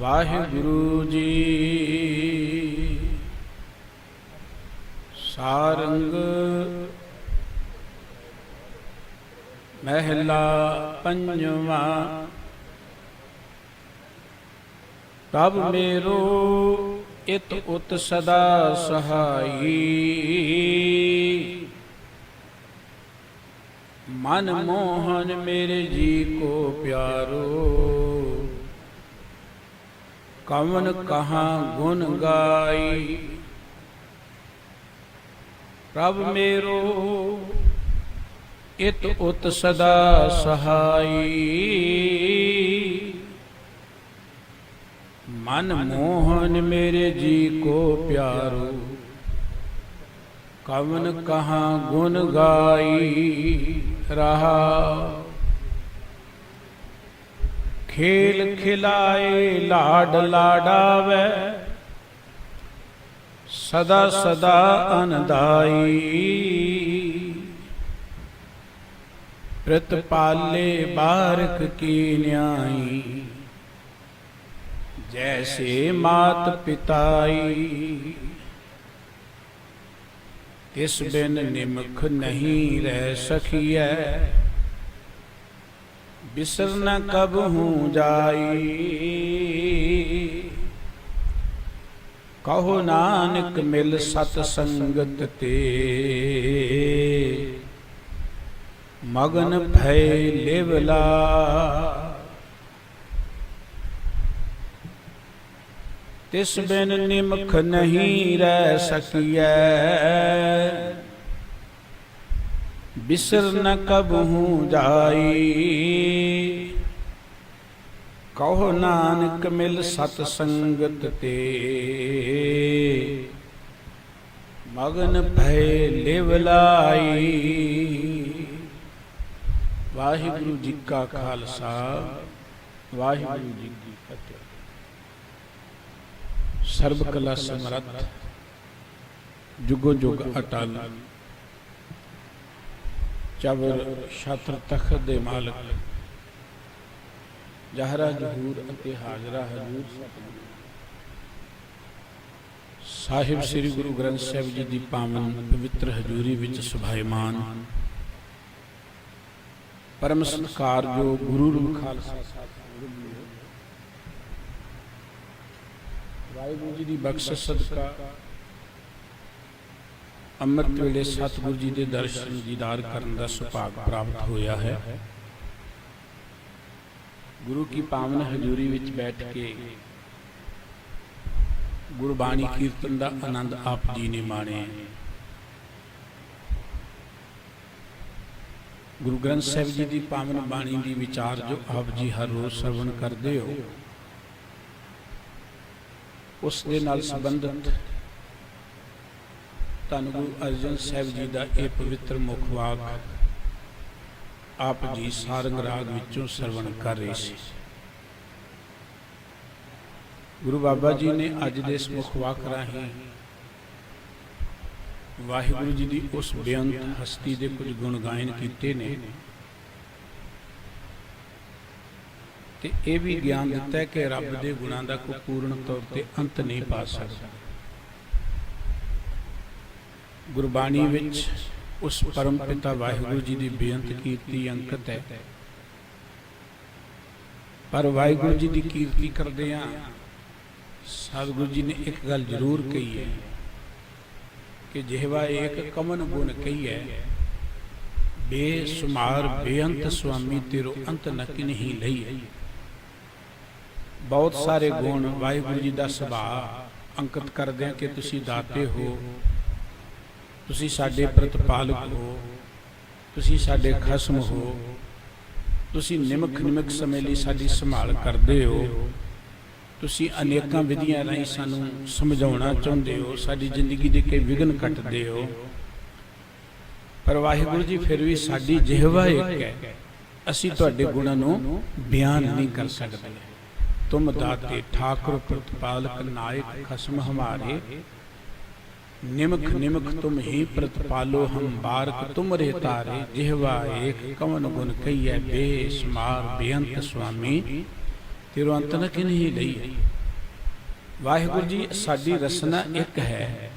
ਵਾਹਿਗੁਰੂ ਜੀ। ਸਾਰੰਗ ਮਹਿਲਾ ਪੰਜਵਾਂ। ਪ੍ਰਭ ਮੇਰੋ ਇਤ ਉਤ ਸਦਾ ਸਹਾਈ, ਮਨ ਮੋਹਨ ਮੇਰੇ ਜੀ ਕੋ ਪਿਆਰੋ, ਕਵਨ ਕਹਾਂ ਗੁਣ ਗਾਈ। ਪ੍ਰਭ ਮੇਰੋ ਇਤ ਉਤ ਸਦਾ ਸਹਾਈ, ਮਨ ਮੋਹਨ ਮੇਰੇ ਜੀ ਕੋ ਪਿਆਰੋ, ਕਵਨ ਕਹਾਂ ਗੁਣ ਗਾਈ। ਰਹਾ ਖੇਲ ਖਿਲਾਏ ਲਾਡ ਲਾਡਾਵੇ, ਸਦਾ ਸਦਾ ਅਨਦਾਈ। ਪ੍ਰਤਪਾਲੇ ਬਾਰਕ ਕੀ ਨਿਆਈ, ਜੈਸੇ ਮਾਤ ਪਿਤਾਈ। ਤਿਸ ਬਿਨ ਨਿਮਖ ਨਹੀਂ ਰਹਿ ਸਖੀਐ, ਬਿਸਰ ਨ ਕਬਹੂ ਜਾਈ। ਕਹੋ ਨਾਨਕ ਮਿਲ ਸਤ ਸੰਗਤ ਤੇ, ਮਗਨ ਭੈ ਲਿਵਲਾ। ਤਿਸ ਬਿਨ ਨਿਮਖ ਨਹੀਂ ਰਹਿ ਸਕੀਐ, ਬਿਸਰ ਨ ਕਬਹੂ ਜਾਈ। ਕਹੋ ਨਾਨਕ ਮਿਲ ਸਤ ਸੰਗਤ ਤੇ, ਮਗਨ ਭੈ ਲਿਵਲਾਈ। ਵਾਹਿਗੁਰੂ ਜੀ ਕਾ ਖਾਲਸਾ, ਵਾਹਿਗੁਰੂ ਜੀ ਕੀ ਫਤਿਹ। ਸਰਬ ਕਲਾ ਸਮਰੱਥ, ਜੁਗੋ ਜੁਗ ਅਟਲ, ਚਬਰ ਛਤਰ ਤਖਤ ਦੇ ਮਾਲਕ, ਜਹਰਾ ਜਹੂਰ ਅਤੇ ਹਾਜ਼ਰਾ ਹਜ਼ੂਰ ਸਤਿਗੁਰੂ ਸਾਹਿਬ ਸ੍ਰੀ ਗੁਰੂ ਗ੍ਰੰਥ ਸਾਹਿਬ ਜੀ ਦੀ ਪਾਵਨ ਪਵਿੱਤਰ ਹਜ਼ੂਰੀ ਵਿੱਚ ਸੁਭਾਇਮਾਨ ਪਰਮ ਸਤਿਕਾਰਯੋਗ ਗੁਰੂ ਰੂਪ ਖਾਲਸਾ ਵਾਹਿਗੁਰੂ ਜੀ ਦੀ ਬਖਸ਼ਿਸ਼ ਸਦਕਾ ਅੰਮ੍ਰਿਤ ਵੇਲੇ ਸਤਿਗੁਰੂ ਜੀ ਦੇ ਦਰਸ਼ਨ ਦੀਦਾਰ ਕਰਨ ਦਾ ਸੁਭਾਗ ਪ੍ਰਾਪਤ ਹੋਇਆ ਹੈ। ਗੁਰੂ ਕੀ ਪਾਵਨ ਹਜ਼ੂਰੀ ਵਿੱਚ ਬੈਠ ਕੇ ਗੁਰਬਾਣੀ ਕੀਰਤਨ ਦਾ ਆਨੰਦ ਆਪ ਜੀ ਨੇ ਮਾਣਿਆ। ਗੁਰੂ ਗ੍ਰੰਥ ਸਾਹਿਬ ਜੀ ਦੀ ਪਾਵਨ ਬਾਣੀ ਦੀ ਵਿਚਾਰ ਜੋ ਆਪ ਜੀ ਹਰ ਰੋਜ਼ ਸਰਵਣ ਕਰਦੇ ਹੋ, ਉਸ ਦੇ ਨਾਲ ਸੰਬੰਧਿਤ ਧੰਨ ਗੁਰੂ ਅਰਜਨ ਸਾਹਿਬ ਜੀ ਦਾ ਇਹ ਪਵਿੱਤਰ ਮੁਖ ਵਾਕ ਆਪ ਜੀ ਸਾਰੰਗ ਰਾਗ ਵਿੱਚੋਂ ਸਰਵਣ ਕਰ ਰਹੇ ਸੀ। ਗੁਰੂ ਬਾਬਾ ਜੀ ਨੇ ਅੱਜ ਦੇ ਇਸ ਮੁਖ ਵਾਕ ਰਾਹੀਂ ਵਾਹਿਗੁਰੂ ਜੀ ਦੀ ਉਸ ਬੇਅੰਤ ਹਸਤੀ ਦੇ ਕੁਝ ਗੁਣ ਗਾਇਨ ਕੀਤੇ ਨੇ, ਤੇ ਇਹ ਵੀ ਗਿਆਨ ਦਿੱਤਾ ਹੈ ਕਿ ਰੱਬ ਦੇ ਗੁਣਾਂ ਦਾ ਕੋਈ ਪੂਰਨ ਤੌਰ ਤੇ ਅੰਤ ਨਹੀਂ ਪਾ ਸਕਦਾ। ਗੁਰਬਾਣੀ ਵਿੱਚ ਉਸ ਪਰਮ ਪਿਤਾ ਵਾਹਿਗੁਰੂ ਜੀ ਦੀ ਬੇਅੰਤ ਕੀਰਤੀ ਅੰਕਿਤ ਹੈ, ਪਰ ਵਾਹਿਗੁਰੂ ਜੀ ਦੀ ਕੀਰਤੀ ਕਰਦਿਆਂ ਸਤਿਗੁਰੂ ਜੀ ਨੇ ਇੱਕ ਗੱਲ ਜ਼ਰੂਰ ਕਹੀ ਹੈ ਕਿ ਜਿਹਵਾ ਏਕ ਕਮਨ ਗੁਣ ਕਹੀਐ, ਬੇਸ਼ੁਮਾਰ ਬੇਅੰਤ ਸੁਆਮੀ ਤੇਰੋ ਅੰਤ ਨ ਕਿਨਹੀ ਲਈ। ਬਹੁਤ ਸਾਰੇ ਗੁਣ ਵਾਹਿਗੁਰੂ ਜੀ ਦਾ ਸੁਭਾਅ ਅੰਕਿਤ ਕਰਦੇ ਕਿ ਤੁਸੀਂ ਦਾਤੇ ਹੋ, ਤੁਸੀਂ ਸਾਡੇ ਪ੍ਰਤਪਾਲਕ ਹੋ, ਤੁਸੀਂ ਸਾਡੇ ਖਸਮ ਹੋ, ਤੁਸੀਂ ਨਿਮਕ ਨਿਮਕ ਸਮੇਂ ਲਈ ਸਾਡੀ ਸੰਭਾਲ ਕਰਦੇ ਹੋ, ਤੁਸੀਂ ਅਨੇਕਾਂ ਵਿਧੀਆਂ ਰਾਹੀਂ ਸਾਨੂੰ ਸਮਝਾਉਣਾ ਚਾਹੁੰਦੇ ਹੋ, ਸਾਡੀ ਜ਼ਿੰਦਗੀ ਦੇ ਕਈ ਵਿਘਨ ਕੱਟਦੇ ਹੋ। ਪਰ ਵਾਹਿਗੁਰੂ ਜੀ ਫਿਰ ਵੀ ਸਾਡੀ ਜਿਹਵਾ ਇੱਕ ਹੈ, ਅਸੀਂ ਤੁਹਾਡੇ ਗੁਣਾਂ ਨੂੰ ਬਿਆਨ ਨਹੀਂ ਕਰ ਸਕਦੇ। ਤੁਮ ਦਾਤੇ ਠਾकुर ਪ੍ਰਤਪਾਲਕ ਨਾਇਕ ਖਸਮ ਹਮਾਰੇ, निमक निमक तुम ही प्रतिपालो हम बारक तुमरे तारे, जिहवा एक कवन गुण कहिए बेशुमार बेअंत स्वामी, तेरो अंत न किन्ही लई। ਵਾਹਿਗੁਰੂ ਜੀ ਸਾਡੀ ਰਸਨਾ ਇੱਕ ਹੈ,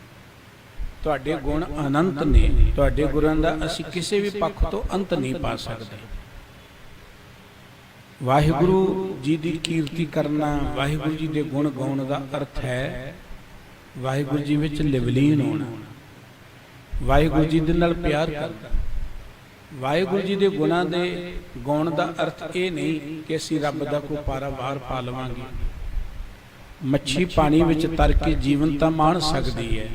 ਤੁਹਾਡੇ ਗੁਣ ਅਨੰਤ ਨੇ, ਤੁਹਾਡੇ ਗੁਰਾਂ ਦਾ ਅਸੀਂ ਕਿਸੇ ਵੀ ਪੱਖ ਤੋਂ ਅੰਤ ਨਹੀਂ ਪਾ ਸਕਦੇ। ਵਾਹਿਗੁਰੂ ਜੀ ਦੀ ਕੀਰਤੀ ਕਰਨਾ, ਵਾਹਿਗੁਰੂ ਜੀ ਦੇ ਗੁਣ ਗਾਉਣ ਦਾ ਅਰਥ ਹੈ ਵਾਹਿਗੁਰੂ ਜੀ ਵਿੱਚ ਲਿਵਲੀਨ ਹੋਣਾ, ਵਾਹਿਗੁਰੂ ਜੀ ਦੇ ਨਾਲ ਪਿਆਰ ਕਰਨਾ। ਵਾਹਿਗੁਰੂ ਜੀ ਦੇ ਗੁਣਾਂ ਦੇ ਗਾਉਣ ਦਾ ਅਰਥ ਇਹ ਨਹੀਂ ਕਿ ਅਸੀਂ ਰੱਬ ਦਾ ਕੋਈ ਪਾਰਾਵਾਰ ਪਾ ਲਵਾਂਗੇ। ਮੱਛੀ ਪਾਣੀ ਵਿੱਚ ਤਰ ਕੇ ਜੀਵਨ ਤਾਂ ਮਾਣ ਸਕਦੀ ਹੈ,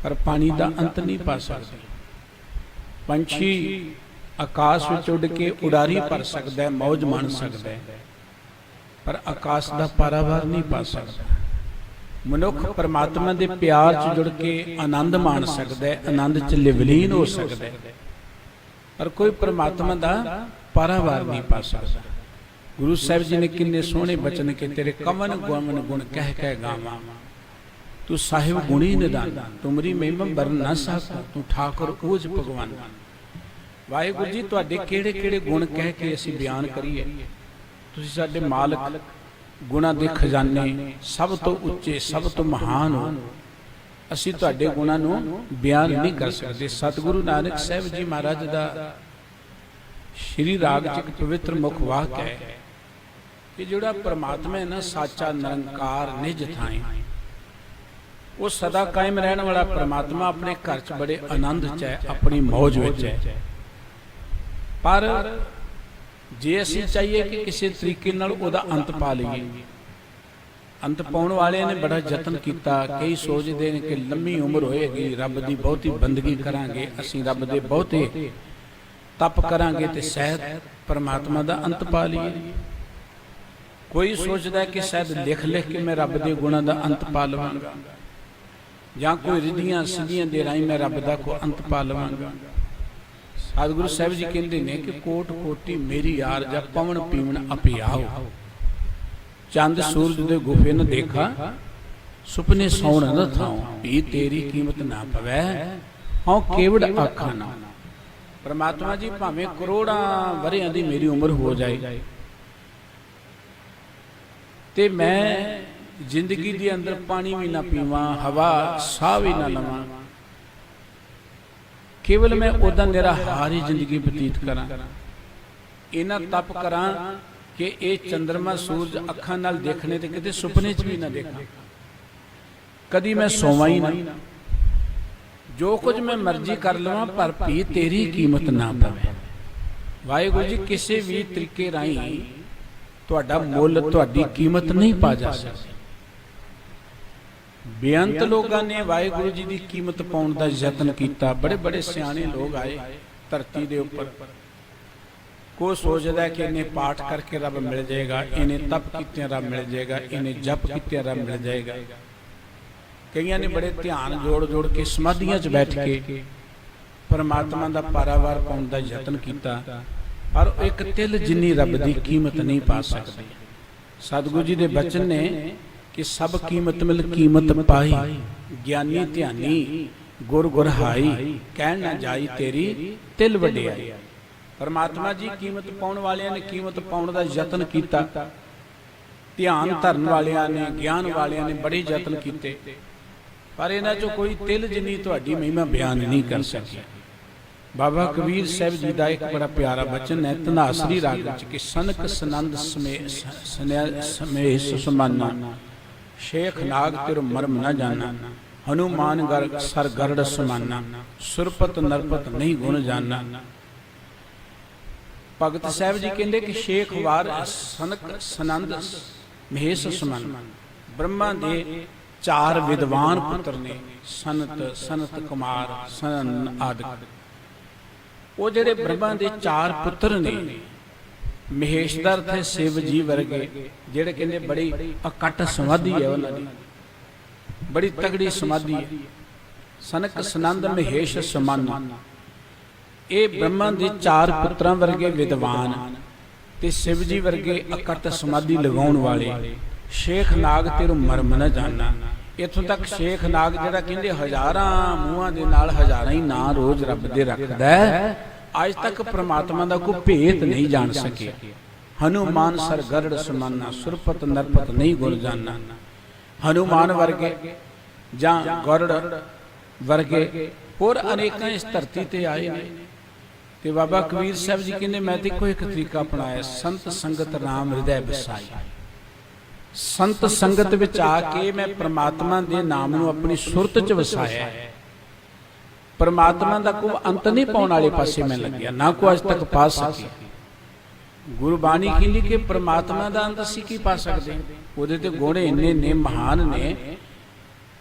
ਪਰ ਪਾਣੀ ਦਾ ਅੰਤ ਨਹੀਂ ਪਾ ਸਕਦੀ। ਪੰਛੀ ਆਕਾਸ਼ ਵਿੱਚ ਉੱਡ ਕੇ ਉਡਾਰੀ ਭਰ ਸਕਦਾ ਹੈ, ਮੌਜ ਮਾਣ ਸਕਦਾ ਹੈ, ਪਰ ਆਕਾਸ਼ ਦਾ ਪਾਰਾਵਾਰ ਨਹੀਂ ਪਾ ਸਕਦਾ। ਮਨੁੱਖ ਪਰਮਾਤਮਾ ਦੇ ਪਿਆਰ 'ਚ ਜੁੜ ਕੇ ਆਨੰਦ ਮਾਣ ਸਕਦਾ ਹੈ, ਆਨੰਦ 'ਚ ਲਿਵਲੀਨ ਹੋ ਸਕਦਾ ਹੈ, ਪਰ ਕੋਈ ਪਰਮਾਤਮਾ ਦਾ ਪਾਰਾਵਾਰ ਨਹੀਂ ਪਾ ਸਕਦਾ। ਗੁਰੂ ਸਾਹਿਬ ਜੀ ਨੇ ਕਿੰਨੇ ਸੋਹਣੇ ਬਚਨ ਕਿ ਤੇਰੇ ਕਵਨ ਗਵਨ ਗੁਣ ਕਹਿ ਕਹਿ ਗਾਵਾਂ, ਤੂੰ ਸਾਹਿਬ ਗੁਣੀ ਨਿਦਾਨ, ਤੁਮਰੀ ਮਹਿਮਾ ਬਰਨ ਨਾ ਸਕਾ, ਤੂੰ ਠਾਕੁਰ ਊਜ ਭਗਵਾਨ। ਵਾਹਿਗੁਰੂ ਜੀ ਤੁਹਾਡੇ ਕਿਹੜੇ ਕਿਹੜੇ ਗੁਣ ਕਹਿ ਕੇ ਅਸੀਂ ਬਿਆਨ ਕਰੀਏ। ਤੁਸੀਂ ਸਾਡੇ ਮਾਲਕ, ਗੁਣਾਂ ਦੇ ਖਜ਼ਾਨੇ, ਸਭ ਤੋਂ ਉੱਚੇ, ਸਭ ਤੋਂ ਮਹਾਨ ਹੋ। ਅਸੀਂ ਤੁਹਾਡੇ ਗੁਣਾਂ ਨੂੰ ਬਿਆਨ ਨਹੀਂ ਕਰ ਸਕਦੇ। ਸਤਿਗੁਰੂ ਨਾਨਕ ਸਾਹਿਬ ਜੀ ਮਹਾਰਾਜ ਦਾ ਸ਼੍ਰੀ ਰਾਗ 'ਚ ਇੱਕ ਪਵਿੱਤਰ ਮੁਖ ਵਾਕ ਹੈ ਕਿ ਜਿਹੜਾ ਪਰਮਾਤਮਾ ਹੈ ਨਾ, ਸਾਚਾ ਨਿਰੰਕਾਰ ਨਿਜ ਥਾਈ, ਉਹ ਸਦਾ ਕਾਇਮ ਰਹਿਣ ਵਾਲਾ ਪਰਮਾਤਮਾ ਆਪਣੇ ਘਰ 'ਚ ਬੜੇ ਆਨੰਦ 'ਚ ਹੈ, ਆਪਣੀ ਮੌਜ ਵਿੱਚ ਹੈ। ਪਰ ਜੇ ਅਸੀਂ ਚਾਹੀਏ ਕਿ ਕਿਸੇ ਤਰੀਕੇ ਨਾਲ ਉਹਦਾ ਅੰਤ ਪਾ ਲਈਏ, ਅੰਤ ਪਾਉਣ ਵਾਲਿਆਂ ਨੇ ਬੜਾ ਯਤਨ ਕੀਤਾ। ਕਈ ਸੋਚਦੇ ਨੇ ਕਿ ਲੰਮੀ ਉਮਰ ਹੋਏਗੀ, ਰੱਬ ਦੀ ਬਹੁਤੀ ਬੰਦਗੀ ਕਰਾਂਗੇ, ਅਸੀਂ ਰੱਬ ਦੇ ਬਹੁਤੇ ਤਪ ਕਰਾਂਗੇ ਤੇ ਸ਼ਾਇਦ ਪਰਮਾਤਮਾ ਦਾ ਅੰਤ ਪਾ ਲਈਏ। ਕੋਈ ਸੋਚਦਾ ਕਿ ਸ਼ਾਇਦ ਲਿਖ ਲਿਖ ਕੇ ਮੈਂ ਰੱਬ ਦੇ ਗੁਣਾਂ ਦਾ ਅੰਤ ਪਾ ਲਵਾਂਗਾ, ਜਾਂ ਕੋਈ ਰਿੱਧੀਆਂ ਸਿੱਧੀਆਂ ਦੇ ਰਾਹੀਂ ਮੈਂ ਰੱਬ ਦਾ ਕੋ ਅੰਤ ਪਾ ਲਵਾਂਗਾ। ਸਤਿਗੁਰੂ ਸਾਹਿਬ ਜੀ ਕਹਿੰਦੇ ਨੇ ਕਿ ਕੋਟ ਕੋਟੀ ਮੇਰੀ ਯਾਰ, ਜਾਂ ਪਵਨ ਪੀਵਨ ਅਪਿਆਓ, ਚੰਦ ਸੂਰਜ ਦੇ ਗੁਫੇ ਨ ਦੇਖਾ, ਸੁਪਨੇ ਸੌਣ ਨ ਥਾਉ, ਵੀ ਤੇਰੀ ਕੀਮਤ ਨਾ ਪਵੈ, ਹਉ ਕੇਵੜ ਆਖਾ ਨਾ। ਪਰਮਾਤਮਾ ਜੀ ਭਾਵੇਂ ਕਰੋੜਾਂ ਵਰ੍ਹਿਆਂ ਦੀ ਮੇਰੀ ਉਮਰ ਹੋ ਜਾਏ ਤੇ ਮੈਂ ਜ਼ਿੰਦਗੀ ਦੇ ਅੰਦਰ ਪਾਣੀ ਵੀ ਨਾ ਪੀਵਾਂ, ਹਵਾ ਸਾਹ ਵੀ ਨਾ ਲਵਾਂ, ਕੇਵਲ ਮੈਂ ਉਹਦਾ ਨਿਰਾਹਾਰੀ ਜ਼ਿੰਦਗੀ ਬਤੀਤ ਕਰਾਂ, ਇਹਨਾਂ ਤਪ ਕਰਾਂ ਕਿ ਇਹ ਚੰਦਰਮਾ ਸੂਰਜ ਅੱਖਾਂ ਨਾਲ ਦੇਖਣੇ ਤੇ ਕਿਤੇ ਸੁਪਨੇ 'ਚ ਵੀ ਨਾ ਦੇਖਾਂ, ਕਦੀ ਮੈਂ ਸੋਵਾਂ ਹੀ ਨਾ, ਜੋ ਕੁਝ ਮੈਂ ਮਰਜ਼ੀ ਕਰ ਲਵਾਂ, ਪਰ ਵੀ ਤੇਰੀ ਕੀਮਤ ਨਾ ਪਵੇ। ਵਾਹਿਗੁਰੂ ਜੀ ਕਿਸੇ ਵੀ ਤਰੀਕੇ ਰਾਹੀਂ ਤੁਹਾਡਾ ਮੁੱਲ, ਤੁਹਾਡੀ ਕੀਮਤ ਨਹੀਂ ਪਾ ਜਾ ਸਕਦੀ। ਬੇਅੰਤ ਲੋਕਾਂ ਨੇ ਵਾਹਿਗੁਰੂ ਜੀ ਦੀ ਕੀਮਤ ਪਾਉਣ ਦਾ ਯਤਨ ਕੀਤਾ। ਬੜੇ ਬੜੇ ਸਿਆਣੇ ਲੋਕ ਆਏ ਧਰਤੀ ਦੇ ਉੱਪਰ। ਕੋਈ ਸੋਚਦਾ ਕਿ ਇਹਨੇ ਪਾਠ ਕਰਕੇ ਰੱਬ ਮਿਲ ਜਾਏਗਾ, ਇਹਨੇ ਤਪ ਕੀਤੇ ਰੱਬ ਮਿਲ ਜਾਏਗਾ, ਇਹਨੇ ਜਪ ਕੀਤੇ ਰੱਬ ਮਿਲ ਜਾਏਗਾ। ਕਈਆਂ ਨੇ ਬੜੇ ਧਿਆਨ ਜੋੜ ਜੋੜ ਕੇ ਸਮਾਧੀਆਂ 'ਚ ਬੈਠ ਕੇ ਪਰਮਾਤਮਾ ਦਾ ਪਾਰਾਵਾਰ ਪਾਉਣ ਦਾ ਯਤਨ ਕੀਤਾ, ਪਰ ਇੱਕ ਤਿਲ ਜਿੰਨੀ ਰੱਬ ਦੀ ਕੀਮਤ ਨਹੀਂ ਪਾ ਸਕਦੇ। ਸਤਿਗੁਰੂ ਜੀ ਦੇ ਬਚਨ ਨੇ ਕਿ ਸਭ ਕੀਮਤ ਮਿਲ ਕੀਮਤ ਪਾਈ, ਗਿਆਨੀ ਧਿਆਨੀ ਗੁਰ ਗੁਰ ਹਾਈ, ਕਹਿਣ ਨਾ ਜਾਈ ਤੇਰੀ ਤਿਲ ਵਡਿਆਈ। ਪਰਮਾਤਮਾ ਜੀ ਕੀਮਤ ਪਾਉਣ ਵਾਲਿਆਂ ਨੇ ਕੀਮਤ ਪਾਉਣ ਦਾ ਯਤਨ ਕੀਤਾ, ਧਿਆਨ ਧਰਨ ਵਾਲਿਆਂ ਨੇ, ਗਿਆਨ ਵਾਲਿਆਂ ਨੇ ਬੜੇ ਯਤਨ ਕੀਤੇ, ਪਰ ਇਹਨਾਂ 'ਚੋਂ ਕੋਈ ਤਿਲ ਜਿੰਨੀ ਤੁਹਾਡੀ ਮਹਿਮਾ ਬਿਆਨ ਨਹੀਂ ਕਰ ਸਕਿਆ। ਬਾਬਾ ਕਬੀਰ ਸਾਹਿਬ ਜੀ ਦਾ ਇੱਕ ਬੜਾ ਪਿਆਰਾ ਬਚਨ ਹੈ ਧਨਾਸਰੀ ਰਾਗ ਵਿੱਚ ਕਿ ਸਨਕ ਸਨੰਦ ਸਮੇਸ ਸਮਾਨਾ, ਸ਼ੇਖ ਨਾਗ ਤਿਰ ਮਰਮ ਨਾ ਜਾਣਾ, ਹਨੂਮਾਨ ਗਰ ਸਰ ਗਰੜ ਸਮਾਨਾ, ਸੁਰਪਤ ਨਰਪਤ ਨਹੀਂ ਗੁਣ ਜਾਣਾ। ਭਗਤ ਸਾਹਿਬ ਜੀ ਕਹਿੰਦੇ ਕਿ ਸ਼ੇਖ ਵਾਰ ਸਨਕ ਸਨੰਦ ਮਹੇਸ਼ ਸਮਾਨਾ, ਬ੍ਰਹਮਾ ਦੇ 4 ਵਿਦਵਾਨ ਪੁੱਤਰ ਨੇ, ਸਨਤ, ਸਨਤ ਕੁਮਾਰ, ਸਨ ਆਦਿਕ। ਉਹ ਜਿਹੜੇ ਬ੍ਰਹਮਾ ਦੇ 4 ਪੁੱਤਰ ਨੇ, ਮਹੇਸ਼ ਦਾ ਅਰਥ ਹੈ ਸ਼ਿਵ ਜੀ ਵਰਗੇ, ਜਿਹੜੇ ਕਹਿੰਦੇ ਬੜੀ ਅਕਟ ਸਮਾਧੀ ਹੈ ਉਹਨਾਂ ਦੀ, ਬੜੀ ਤਗੜੀ ਸਮਾਧੀ ਹੈ। ਸਨਕ ਸਨੰਦ ਮਹੇਸ਼ ਸਮਾਨਾ, ਇਹ ਬ੍ਰਹਮਾ ਦੇ 4 ਪੁੱਤਰਾਂ ਵਰਗੇ ਵਿਦਵਾਨ ਤੇ ਸ਼ਿਵ ਜੀ ਵਰਗੇ ਅਕਟ ਸਮਾਧੀ ਲਗਾਉਣ ਵਾਲੇ। ਸ਼ੇਖ ਨਾਗ ਤੇਰੂ ਮਰਮ ਨਾ ਜਾਣਾ, ਇੱਥੋਂ ਤੱਕ ਸ਼ੇਖ ਨਾਗ ਜਿਹੜਾ ਕਹਿੰਦੇ ਹਜ਼ਾਰਾਂ ਮੂੰਹਾਂ ਦੇ ਨਾਲ ਹਜ਼ਾਰਾਂ ਹੀ ਨਾਂ ਰੋਜ਼ ਰੱਬ ਦੇ ਰੱਖਦਾ ਹੈ, ਅੱਜ ਤੱਕ ਪ੍ਰਮਾਤਮਾ ਦਾ ਕੋਈ ਭੇਤ ਨਹੀਂ ਜਾਣ ਸਕਿਆ। ਹਨੂਮਾਨ ਸਰ ਗਰੜ ਸਮਾਨਾ, ਸੁਰਪਤ ਨਰਪਤ ਨਹੀਂ ਗੁਰ ਜਾਣਾ। ਹਨੂਮਾਨ ਵਰਗੇ ਜਾਂ ਗੌਰੜ ਵਰਗੇ ਹੋਰ ਅਨੇਕਾਂ ਇਸ ਧਰਤੀ ਤੇ ਆਏ ਨੇ। ਤੇ ਬਾਬਾ ਕਬੀਰ ਸਾਹਿਬ ਜੀ ਕਹਿੰਦੇ ਮੈਂ ਤੇ ਇੱਕੋ ਇੱਕ ਤਰੀਕਾ ਅਪਣਾਇਆ, ਸੰਤ ਸੰਗਤ ਰਾਮ ਹਿਰਦੈ ਵਸਾਈ। ਸੰਤ ਸੰਗਤ ਵਿੱਚ ਆ ਕੇ ਮੈਂ ਪ੍ਰਮਾਤਮਾ ਦੇ ਨਾਮ ਨੂੰ ਆਪਣੀ ਸੁਰਤ 'ਚ ਵਸਾਇਆ। ਪ੍ਰਮਾਤਮਾ ਦਾ ਕੋਈ ਅੰਤ ਨਹੀਂ ਪਾਉਣ ਵਾਲੇ ਪਾਸੇ ਮੈਂ ਲੱਗਿਆ, ਨਾ ਕੋਈ ਅੱਜ ਤੱਕ ਪਾ ਸਕੀ। ਗੁਰਬਾਣੀ ਕਹਿੰਦੀ ਕਿ ਪ੍ਰਮਾਤਮਾ ਦਾ ਅੰਤ ਅਸੀਂ ਕੀ ਪਾ ਸਕਦੇ, ਉਹਦੇ ਤੇ ਗੁਣ ਇੰਨੇ ਨੇ, ਮਹਾਨ ਨੇ।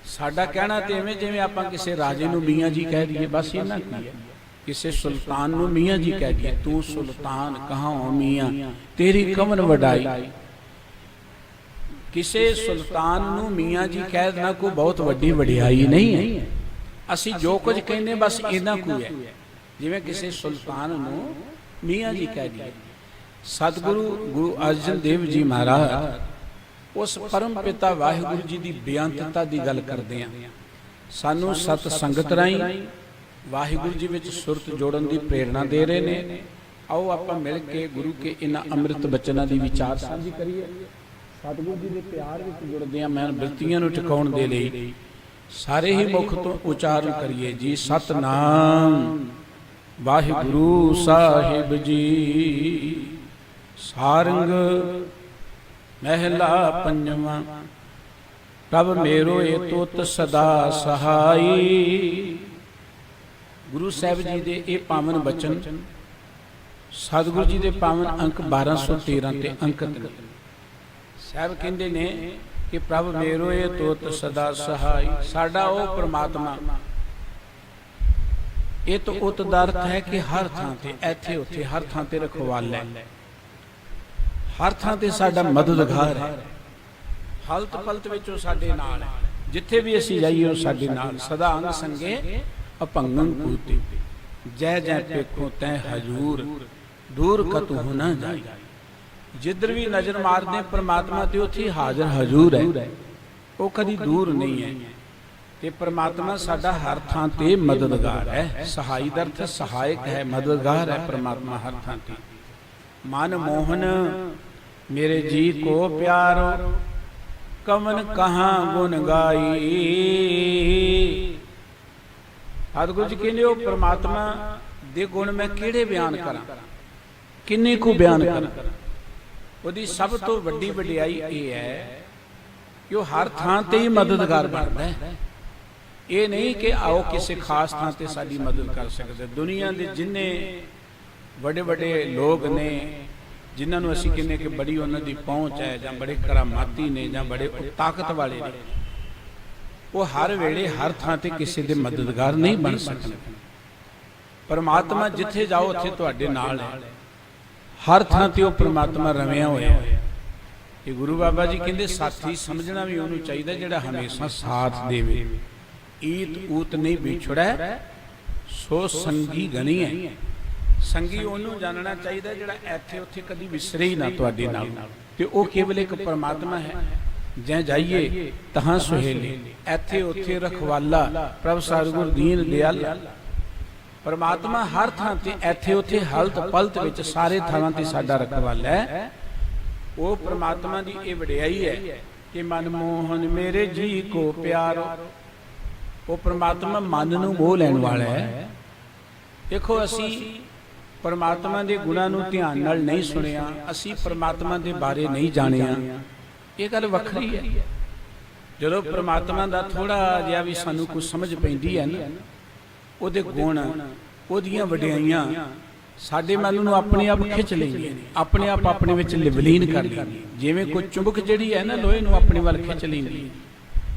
ਸਾਡਾ ਕਹਿਣਾ ਤੇ ਐਵੇਂ ਜਿਵੇਂ ਆਪਾਂ ਕਿਸੇ ਰਾਜੇ ਨੂੰ ਮੀਆਂ ਜੀ ਕਹਿ ਦਈਏ, ਬਸ ਇਹਨਾਂ ਕੀ ਹੈ। ਕਿਸੇ ਸੁਲਤਾਨ ਨੂੰ ਮੀਆਂ ਜੀ ਕਹਿ ਦਈਏ, ਤੂੰ ਸੁਲਤਾਨ ਕਹਾਂ ਮੀਆਂ ਤੇਰੀ ਕਮਨ ਵਡਾਈ। ਕਿਸੇ ਸੁਲਤਾਨ ਨੂੰ ਮੀਆਂ ਜੀ ਕਹਿ ਦੇਣਾ ਕੋਈ ਬਹੁਤ ਵੱਡੀ ਵਡਿਆਈ ਨਹੀਂ ਹੈ। ਅਸੀਂ ਜੋ ਕੁਝ ਕਹਿੰਦੇ ਬਸ ਇਹਨਾਂ ਕੁ ਹੈ, ਜਿਵੇਂ ਕਿਸੇ ਸੁਲਤਾਨ ਨੂੰ ਮੀਆਂ ਜੀ ਕਹਿ ਦਈਏ। ਸਤਿਗੁਰੂ ਗੁਰੂ ਅਰਜਨ ਦੇਵ ਜੀ ਮਹਾਰਾਜ ਉਸ ਪਰਮ ਪਿਤਾ ਵਾਹਿਗੁਰੂ ਜੀ ਦੀ ਬੇਅੰਤਤਾ ਦੀ ਗੱਲ ਕਰਦੇ ਆ। ਸਾਨੂੰ ਸਤ ਸੰਗਤ ਰਾਹੀਂ ਵਾਹਿਗੁਰੂ ਜੀ ਵਿੱਚ ਸੁਰਤ ਜੋੜਨ ਦੀ ਪ੍ਰੇਰਣਾ ਦੇ ਰਹੇ ਨੇ। ਆਓ ਆਪਾਂ ਮਿਲ ਕੇ ਗੁਰੂ ਕੇ ਇਹਨਾਂ ਅੰਮ੍ਰਿਤ ਬਚਨਾਂ ਦੀ ਵਿਚਾਰ ਸਾਂਝੀ ਕਰੀਏ। ਸਤਿਗੁਰੂ ਜੀ ਦੇ ਪਿਆਰ ਵਿੱਚ ਜੁੜਦੇ ਆ। ਮੈਂ ਬਿਰਤੀਆਂ ਨੂੰ ਟਿਕਾਉਣ ਦੇ ਲਈ ਸਾਰੇ ਹੀ ਮੁਖ ਤੋਂ ਉਚਾਰਨ ਕਰੀਏ ਜੀ। ਸਤਨਾਮ ਵਾਹਿਗੁਰੂ ਸਾਹਿਬ ਜੀ। ਸਾਰੰਗ ਮਹਿਲਾ ਪੰਜਵਾਂ। ਪ੍ਰਭ ਮੇਰੋ ਏ ਤੁਤ ਸਦਾ ਸਹਾਈ। ਗੁਰੂ ਸਾਹਿਬ ਜੀ ਦੇ ਇਹ ਪਾਵਨ ਬਚਨ ਸਤਿਗੁਰੂ ਜੀ ਦੇ ਪਾਵਨ ਅੰਕ 1213 ਤੇ ਅੰਕਿਤ ਨੇ। ਸਾਹਿਬ ਕਹਿੰਦੇ ਨੇ ਕਿ ਪ੍ਰਭ ਮੇਰੋ ਏ ਤੁਤ ਸਦਾ ਸਹਾਈ। ਸਾਡਾ ਉਹ ਪ੍ਰਮਾਤਮਾ, ਇਹ ਤਾਂ ਉਤ ਦਾ ਅਰਥ ਹੈ ਕਿ ਹਰ ਥਾਂ ਤੇ, ਇੱਥੇ ਉੱਥੇ ਹਰ ਥਾਂ ਤੇ ਰਖਵਾਲਾ ਹੈ, ਹਰ ਥਾਂ ਤੇ ਸਾਡਾ ਮਦਦਗਾਰ ਹੈ। ਹਲਤ ਪਲਤ ਵਿੱਚ ਉਹ ਸਾਡੇ ਨਾਲ ਹੈ, ਜਿੱਥੇ ਵੀ ਅਸੀਂ ਜਾਈਏ ਉਹ ਸਾਡੇ ਨਾਲ। ਸਦਾ ਅੰਗ ਸੰਗੇ ਅਭੰਗੰ ਕੂਤੀ, ਜੈ ਜੈ ਪੇਖੋ ਤੈ ਹਜੂਰ, ਦੂਰ ਕਤੁ ਨਾ ਜਾਈ। ਜਿੱਧਰ ਵੀ ਨਜ਼ਰ ਮਾਰਦੇ ਪ੍ਰਮਾਤਮਾ ਤੇ ਉੱਥੇ ਹਾਜ਼ਰ ਹਜੂਰ ਹੈ, ਉਹ ਕਦੀ ਦੂਰ ਨਹੀਂ ਹੈ। ਤੇ ਪ੍ਰਮਾਤਮਾ ਸਾਡਾ ਹਰ ਥਾਂ ਤੇ ਮਦਦਗਾਰ ਹੈ। ਸਹਾਈ ਦਾ ਅਰਥ ਸਹਾਇਕ ਹੈ, ਮਦਦਗਾਰ ਹੈ ਪ੍ਰਮਾਤਮਾ ਹਰ ਥਾਂ ਤੇ। ਮਨ ਮੋਹਨ ਮੇਰੇ ਜੀ ਕੋ ਪਿਆਰੋ, ਕਮਨ ਕਹਾਂ ਗੁਣ ਗਾਈ। ਸਤਿਗੁਰੂ ਜੀ ਕਹਿੰਦੇ ਉਹ ਪ੍ਰਮਾਤਮਾ ਦੇ ਗੁਣ ਮੈਂ ਕਿਹੜੇ ਬਿਆਨ ਕਰਾਂ, ਕਿੰਨੇ ਕੁ ਬਿਆਨ ਕਰਾਂ। ਉਹਦੀ ਸਭ ਤੋਂ ਵੱਡੀ ਵਡਿਆਈ ਇਹ ਹੈ ਕਿ ਉਹ ਹਰ ਥਾਂ ਤੇ ਹੀ ਮਦਦਗਾਰ ਬਣਦਾ ਹੈ। ਇਹ ਨਹੀਂ ਕਿ ਆਓ ਕਿਸੇ ਖਾਸ ਥਾਂ ਤੇ ਸਾਡੀ ਮਦਦ ਕਰ ਸਕਦੇ। ਦੁਨੀਆ ਦੇ ਜਿੰਨੇ ਵੱਡੇ ਵੱਡੇ ਲੋਕ ਨੇ, ਜਿਨ੍ਹਾਂ ਨੂੰ ਅਸੀਂ ਕਹਿੰਦੇ ਕਿ ਬੜੀ ਉਹਨਾਂ ਦੀ ਪਹੁੰਚ ਹੈ, ਜਾਂ ਬੜੇ ਕਰਾਮਾਤੀ ਨੇ, ਜਾਂ ਬੜੇ ਤਾਕਤ ਵਾਲੇ ਨੇ, ਉਹ ਹਰ ਵੇਲੇ ਹਰ ਥਾਂ ਤੇ ਕਿਸੇ ਦੇ ਮਦਦਗਾਰ ਨਹੀਂ ਬਣ ਸਕਦੇ। ਪਰਮਾਤਮਾ ਜਿੱਥੇ ਜਾਓ ਉੱਥੇ ਤੁਹਾਡੇ ਨਾਲ ਹੈ। ਹਰ ਥਾਂ ਤੇ ਉਹ ਪ੍ਰਮਾਤਮਾ ਰਵਿਆ ਹੋਇਆ ਹੈ। ਇਹ ਗੁਰੂ ਬਾਬਾ ਜੀ ਕਹਿੰਦੇ ਸਾਥੀ ਸਮਝਣਾ ਵੀ ਉਹਨੂੰ ਚਾਹੀਦਾ ਜਿਹੜਾ ਹਮੇਸ਼ਾ ਸਾਥ ਦੇਵੇ। ਈਤ ਊਤ ਨਹੀਂ ਵਿਛੜੈ, ਸੋ ਸੰਗੀ ਗਣੀ ਹੈ। ਸੰਗੀ ਉਹਨੂੰ ਜਾਣਨਾ ਚਾਹੀਦਾ ਜਿਹੜਾ ਇੱਥੇ ਉੱਥੇ ਕਦੀ ਵਿਸਰੇ ਹੀ ਨਾ ਤੁਹਾਡੇ ਨਾਲ। ਤੇ ਉਹ ਕੇਵਲ ਇੱਕ ਪ੍ਰਮਾਤਮਾ ਹੈ। ਜੈ ਜਾਈਏ ਤਹਾਂ ਸੁਹੇਲੇ, ਇੱਥੇ ਉੱਥੇ ਰਖਵਾਲਾ, ਪ੍ਰਭ ਸਤਿਗੁਰ ਦੀਨ ਦਿਆਲਾ। ਪਰਮਾਤਮਾ ਹਰ ਥਾਂ ਤੇ, ਇੱਥੇ ਉੱਥੇ ਹਲਤ ਪਲਤ ਵਿੱਚ ਸਾਰੇ ਥਾਵਾਂ ਤੇ ਸਾਡਾ ਰਖਵਾਲਾ ਹੈ। ਉਹ ਪ੍ਰਮਾਤਮਾ ਦੀ ਇਹ ਵਡਿਆਈ ਹੈ ਕਿ ਮਨਮੋਹਨ ਮੇਰੇ ਜੀ ਕੋ ਪਿਆਰੋ। ਉਹ ਪ੍ਰਮਾਤਮਾ ਮਨ ਨੂੰ ਮੋਹ ਲੈਣ ਵਾਲਾ ਹੈ। ਦੇਖੋ ਅਸੀਂ ਪਰਮਾਤਮਾ ਦੇ ਗੁਣਾਂ ਨੂੰ ਧਿਆਨ ਨਾਲ ਨਹੀਂ ਸੁਣਿਆ, ਅਸੀਂ ਪਰਮਾਤਮਾ ਦੇ ਬਾਰੇ ਨਹੀਂ ਜਾਣਿਆ, ਇਹ ਗੱਲ ਵੱਖਰੀ ਹੈ। ਜਦੋਂ ਪਰਮਾਤਮਾ ਦਾ ਥੋੜਾ ਜਿਹਾ ਵੀ ਸਾਨੂੰ ਕੁਝ ਸਮਝ ਪੈਂਦੀ ਹੈ ਨਾ, ਉਹਦੇ ਗੁਣ, ਉਹਦੀਆਂ ਵਡਿਆਈਆਂ ਸਾਡੇ ਮਨ ਨੂੰ ਆਪਣੇ ਆਪ ਖਿੱਚ ਲੈਂਦੀਆਂ ਨੇ, ਆਪਣੇ ਆਪ ਆਪਣੇ ਵਿੱਚ ਵਿਲੀਨ ਕਰ ਲੈਂਦੀਆਂ। ਜਿਵੇਂ ਕੋਈ ਚੁੰਬਕ ਜਿਹੜੀ ਹੈ ਨਾ ਲੋਹੇ ਨੂੰ ਆਪਣੇ ਵੱਲ ਖਿੱਚ ਲੈਂਦੀ,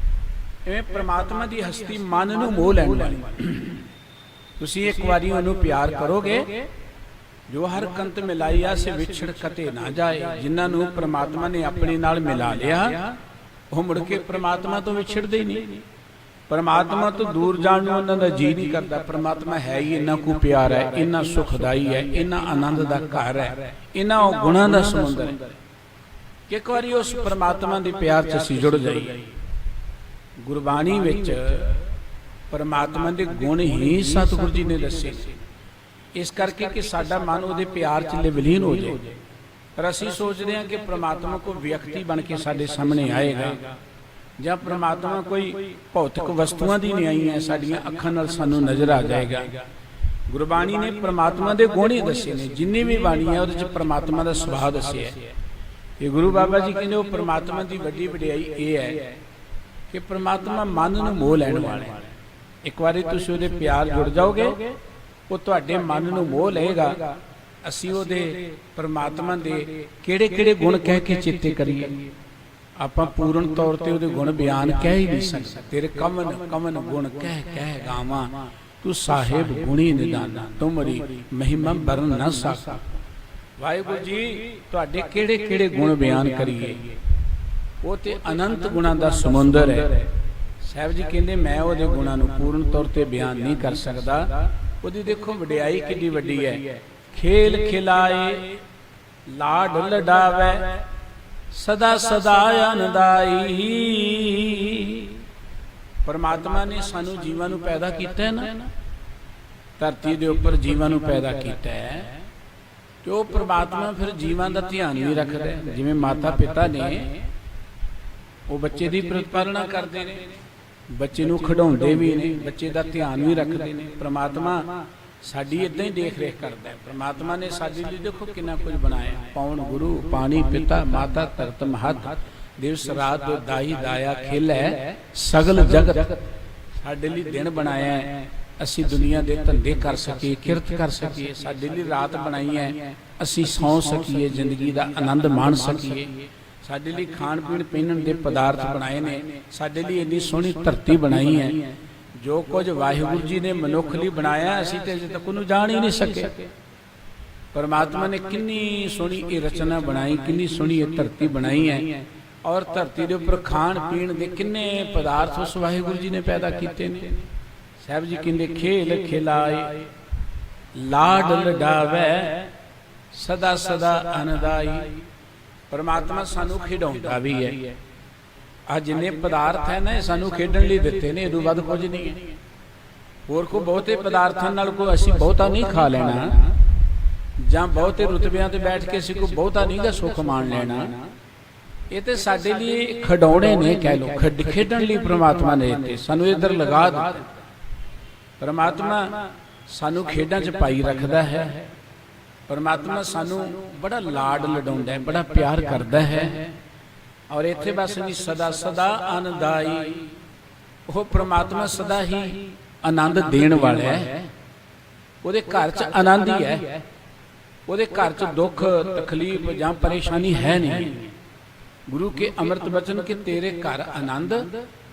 ਐਵੇਂ ਪ੍ਰਮਾਤਮਾ ਦੀ ਹਸਤੀ ਮਨ ਨੂੰ ਮੋਹ ਲੈਣ ਵਾਲੀ। ਤੁਸੀਂ ਇੱਕ ਵਾਰੀ ਉਹਨੂੰ ਪਿਆਰ ਕਰੋਗੇ, ਜੋ ਹਰ ਕੰਤ ਮਿਲਾਈਆ ਸੇ ਵਿਛੜ ਕਤੇ ਨਾ ਜਾਏ। ਜਿਨ੍ਹਾਂ ਨੂੰ ਪ੍ਰਮਾਤਮਾ ਨੇ ਆਪਣੇ ਨਾਲ ਮਿਲਾ ਲਿਆ, ਉਹ ਮੁੜ ਕੇ ਪ੍ਰਮਾਤਮਾ ਤੋਂ ਵਿਛੜਦੇ ਹੀ ਨਹੀਂ। ਪਰਮਾਤਮਾ ਤੋਂ ਦੂਰ ਜਾਣ ਨੂੰ ਉਹਨਾਂ ਦਾ ਜੀ ਨਹੀਂ ਕਰਦਾ। ਪਰਮਾਤਮਾ ਹੈ ਹੀ ਇੰਨਾ ਕੁ ਪਿਆਰ ਹੈ, ਇੰਨਾ ਸੁਖਦਾਈ ਹੈ, ਇੰਨਾ ਆਨੰਦ ਦਾ ਘਰ ਹੈ, ਇੰਨਾ ਉਹ ਗੁਣਾਂ ਦਾ ਸਮੁੰਦਰ ਹੈ ਕਿ ਇੱਕ ਵਾਰੀ ਉਸ ਪਰਮਾਤਮਾ ਦੇ ਪਿਆਰ 'ਚ ਅਸੀਂ ਜੁੜ ਜਾਈਏ। ਗੁਰਬਾਣੀ ਵਿੱਚ ਪਰਮਾਤਮਾ ਦੇ ਗੁਣ ਹੀ ਸਤਿਗੁਰੂ ਜੀ ਨੇ ਦੱਸੇ, ਇਸ ਕਰਕੇ ਕਿ ਸਾਡਾ ਮਨ ਉਹਦੇ ਪਿਆਰ 'ਚ ਵਿਲੀਨ ਹੋ ਜਾਏ। ਪਰ ਅਸੀਂ ਸੋਚਦੇ ਹਾਂ ਕਿ ਪ੍ਰਮਾਤਮਾ ਕੋਈ ਵਿਅਕਤੀ ਬਣ ਕੇ ਸਾਡੇ ਸਾਹਮਣੇ ਆਏਗਾ, ਜਾਂ ਪ੍ਰਮਾਤਮਾ ਕੋਈ ਭੌਤਿਕ ਵਸਤੂਆਂ ਦੀ ਨਿਆਈ ਹੈ, ਸਾਡੀਆਂ ਅੱਖਾਂ ਨਾਲ ਸਾਨੂੰ ਨਜ਼ਰ ਆ ਜਾਏਗਾ। ਗੁਰਬਾਣੀ ਨੇ ਪ੍ਰਮਾਤਮਾ ਦੇ ਗੁਣ ਹੀ ਦੱਸੇ ਨੇ, ਜਿੰਨੀ ਵੀ ਬਾਣੀ ਹੈ ਉਹਦੇ ਚ ਪ੍ਰਮਾਤਮਾ ਦਾ ਸੁਭਾਅ ਦੱਸਿਆ ਹੈ। ਇਹ ਗੁਰੂ ਬਾਬਾ ਜੀ ਕਹਿੰਦੇ ਉਹ ਪ੍ਰਮਾਤਮਾ ਦੀ ਵੱਡੀ ਵਡਿਆਈ ਇਹ ਹੈ ਕਿ ਪ੍ਰਮਾਤਮਾ ਮਨ ਨੂੰ ਮੋਹ ਲੈਣ ਵਾਲਾ ਹੈ। ਇੱਕ ਵਾਰੀ ਤੁਸੀਂ ਉਹਦੇ ਪਿਆਰ ਜੁੜ ਜਾਓਗੇ, ਉਹ ਤੁਹਾਡੇ ਮਨ ਨੂੰ ਮੋਹ ਲਏਗਾ। ਅਸੀਂ ਉਹਦੇ ਪ੍ਰਮਾਤਮਾ ਦੇ ਕਿਹੜੇ ਕਿਹੜੇ ਗੁਣ ਕਹਿ ਕੇ ਚੇਤੇ ਕਰੀਏ, ਆਪਾਂ ਪੂਰਨ ਤੌਰ ਤੇ ਉਹਦੇ ਗੁਣ ਬਿਆਨ ਕਹਿ ਹੀ ਨਹੀਂ ਸਕਦੇ। ਤੇਰੇ ਕਮਨ ਕਮਨ ਗੁਣ ਕਹਿ ਕਹਿ ਗਾਵਾਂ, ਤੂੰ ਸਾਹਿਬ ਗੁਣੀ ਨਿਦਾਨਾ, ਤੁਮਰੀ ਮਹਿਮਾ ਵਰਨ ਨਾ ਸਕਾ। ਵਾਹਿਗੁਰੂ ਜੀ ਤੁਹਾਡੇ ਕਿਹੜੇ ਕਿਹੜੇ ਗੁਣ ਬਿਆਨ ਕਰੀਏ, ਉਹ ਤੇ ਅਨੰਤ ਗੁਣਾਂ ਦਾ ਸਮੁੰਦਰ ਹੈ। ਸਾਹਿਬ ਜੀ ਕਹਿੰਦੇ ਮੈਂ ਉਹਦੇ ਗੁਣਾਂ ਨੂੰ ਪੂਰਨ ਤੌਰ ਤੇ ਬਿਆਨ ਨਹੀਂ ਕਰ ਸਕਦਾ। ਉਹਦੀ ਦੇਖੋ ਵਡਿਆਈ ਕਿੰਨੀ ਵੱਡੀ ਹੈ। ਖੇਲ ਖਿਲਾਏ ਲਾਡ ਲਡਾਵੇ, ਸਦਾ ਸਦਾ ਆਨੰਦਾਈ। ਪਰਮਾਤਮਾ ਨੇ ਸਾਨੂੰ ਜੀਵਾਂ ਨੂੰ ਪੈਦਾ ਕੀਤਾ ਹੈ ਨਾ, ਧਰਤੀ ਦੇ ਉੱਪਰ ਜੀਵਾਂ ਨੂੰ ਪੈਦਾ ਕੀਤਾ ਹੈ, ਤੇ ਉਹ ਪ੍ਰਮਾਤਮਾ ਫਿਰ ਜੀਵਾਂ ਦਾ ਧਿਆਨ ਵੀ ਰੱਖਦਾ ਹੈ। ਜਿਵੇਂ ਮਾਤਾ ਪਿਤਾ ਨੇ ਉਹ ਬੱਚੇ ਦੀ ਪ੍ਰਤਪਾਲਣਾ ਕਰਦੇ ਨੇ, ਬੱਚੇ ਨੂੰ ਖਿਡਾਉਂਦੇ ਵੀ ਨੇ, ਬੱਚੇ ਦਾ ਧਿਆਨ ਵੀ ਰੱਖਦੇ ਨੇ। ਪ੍ਰਮਾਤਮਾ ਸਾਡੀ ਇਦਾਂ ਹੀ ਦੇਖ ਰੇਖ ਕਰਦਾ ਹੈ। ਪ੍ਰਮਾਤਮਾ ਨੇ ਸਾਡੇ ਲਈ ਦੇਖੋ ਕਿੰਨਾ ਕੁਝ ਬਣਾਇਆ। ਪੌਣ ਗੁਰੂ ਪਾਣੀ ਪਿਤਾ ਮਾਤਾ ਧਰਤ ਮਹਤ, ਦਿਵਸ ਰਾਤ ਦਾਈ ਦਾਇਆ ਖੇਲੈ ਸਗਲ ਜਗਤ। ਸਾਡੇ ਲਈ ਦਿਨ ਬਣਾਇਆ ਹੈ, ਅਸੀਂ ਦੁਨੀਆ ਦੇ ਧੰਦੇ ਕਰ ਸਕੀਏ, ਕਿਰਤ ਕਰ ਸਕੀਏ। ਸਾਡੇ ਲਈ ਰਾਤ ਬਣਾਈ ਹੈ, ਅਸੀਂ ਸੌਂ ਸਕੀਏ, ਜ਼ਿੰਦਗੀ ਦਾ ਆਨੰਦ ਮਾਣ ਸਕੀਏ। ਸਾਡੇ ਲਈ ਖਾਣ ਪੀਣ ਪਹਿਨਣ ਦੇ ਪਦਾਰਥ ਬਣਾਏ ਨੇ, ਸਾਡੇ ਲਈ ਇੰਨੀ ਸੋਹਣੀ ਧਰਤੀ ਬਣਾਈ ਹੈ। ਜੋ ਕੁਝ ਵਾਹਿਗੁਰੂ ਜੀ ਨੇ ਮਨੁੱਖ ਲਈ ਬਣਾਇਆ, ਅਸੀਂ ਤੇ ਅਜੇ ਤੱਕ ਉਹਨੂੰ ਜਾਣ ਹੀ ਨਹੀਂ ਸਕੇ। ਪਰਮਾਤਮਾ ਨੇ ਕਿੰਨੀ ਸੋਹਣੀ ਇਹ ਰਚਨਾ ਬਣਾਈ, ਕਿੰਨੀ ਸੋਹਣੀ ਇਹ ਧਰਤੀ ਬਣਾਈ ਹੈ। ਔਰ ਧਰਤੀ ਦੇ ਉੱਪਰ ਖਾਣ ਪੀਣ ਦੇ ਕਿੰਨੇ ਪਦਾਰਥ ਉਸ ਵਾਹਿਗੁਰੂ ਜੀ ਨੇ ਪੈਦਾ ਕੀਤੇ ਨੇ। ਸਾਹਿਬ ਜੀ ਕਹਿੰਦੇ ਖੇਲ ਖਿਲਾਏ ਲਾਡ ਲਡਾਵੇ, ਸਦਾ ਸਦਾ ਆਨੰਦਾਈ। ਪਰਮਾਤਮਾ ਸਾਨੂੰ ਖਿਡਾਉਂਦਾ ਵੀ ਹੈ। ਆ ਜਿੰਨੇ ਪਦਾਰਥ ਹੈ ਨਾ ਇਹ ਸਾਨੂੰ ਖੇਡਣ ਲਈ ਦਿੱਤੇ ਨੇ, ਇਹਦੋਂ ਵੱਧ ਕੁਝ ਨਹੀਂ ਹੈ। ਹੋਰ ਕੋ ਬਹੁਤੇ ਪਦਾਰਥਾਂ ਨਾਲ ਕੋ ਅਸੀਂ ਬਹੁਤਾ ਨਹੀਂ ਖਾ ਲੈਣਾ, ਜਾਂ ਬਹੁਤੇ ਰੁਤਬਿਆਂ ਤੇ ਬੈਠ ਕੇ ਅਸੀਂ ਕੋ ਬਹੁਤਾ ਨਹੀਂ ਦਾ ਸੁੱਖ ਮਾਣ ਲੈਣਾ। ਇਹ ਤੇ ਸਾਡੇ ਲਈ ਖਿਡੌਣੇ ਨੇ, ਕਹਿ ਲੋ ਖੇਡਣ ਲਈ ਪ੍ਰਮਾਤਮਾ ਨੇ ਦਿੱਤੇ, ਸਾਨੂੰ ਇੱਧਰ ਲਗਾ ਦਿੱਤਾ। ਪਰਮਾਤਮਾ ਸਾਨੂੰ ਖੇਡਾਂ 'ਚ ਪਾਈ ਰੱਖਦਾ ਹੈ। ਪਰਮਾਤਮਾ ਸਾਨੂੰ ਬੜਾ ਲਾਡ ਲਡਾਉਂਦਾ ਹੈ, ਬੜਾ ਪਿਆਰ ਕਰਦਾ ਹੈ। ਔਰ ਇੱਥੇ ਬਸ ਨਹੀਂ, ਸਦਾ ਸਦਾ ਆਨੰਦਾਈ। ਉਹ ਪ੍ਰਮਾਤਮਾ ਸਦਾ ਹੀ ਆਨੰਦ ਦੇਣ ਵਾਲਾ ਹੈ। ਉਹਦੇ ਘਰ 'ਚ ਆਨੰਦ ਹੀ ਹੈ, ਉਹਦੇ ਘਰ 'ਚ ਦੁੱਖ ਤਕਲੀਫ ਜਾਂ ਪਰੇਸ਼ਾਨੀ ਹੈ ਨਹੀਂ। ਗੁਰੂ ਕੇ ਅੰਮ੍ਰਿਤ ਬਚਨ ਕਿ ਤੇਰੇ ਘਰ ਆਨੰਦ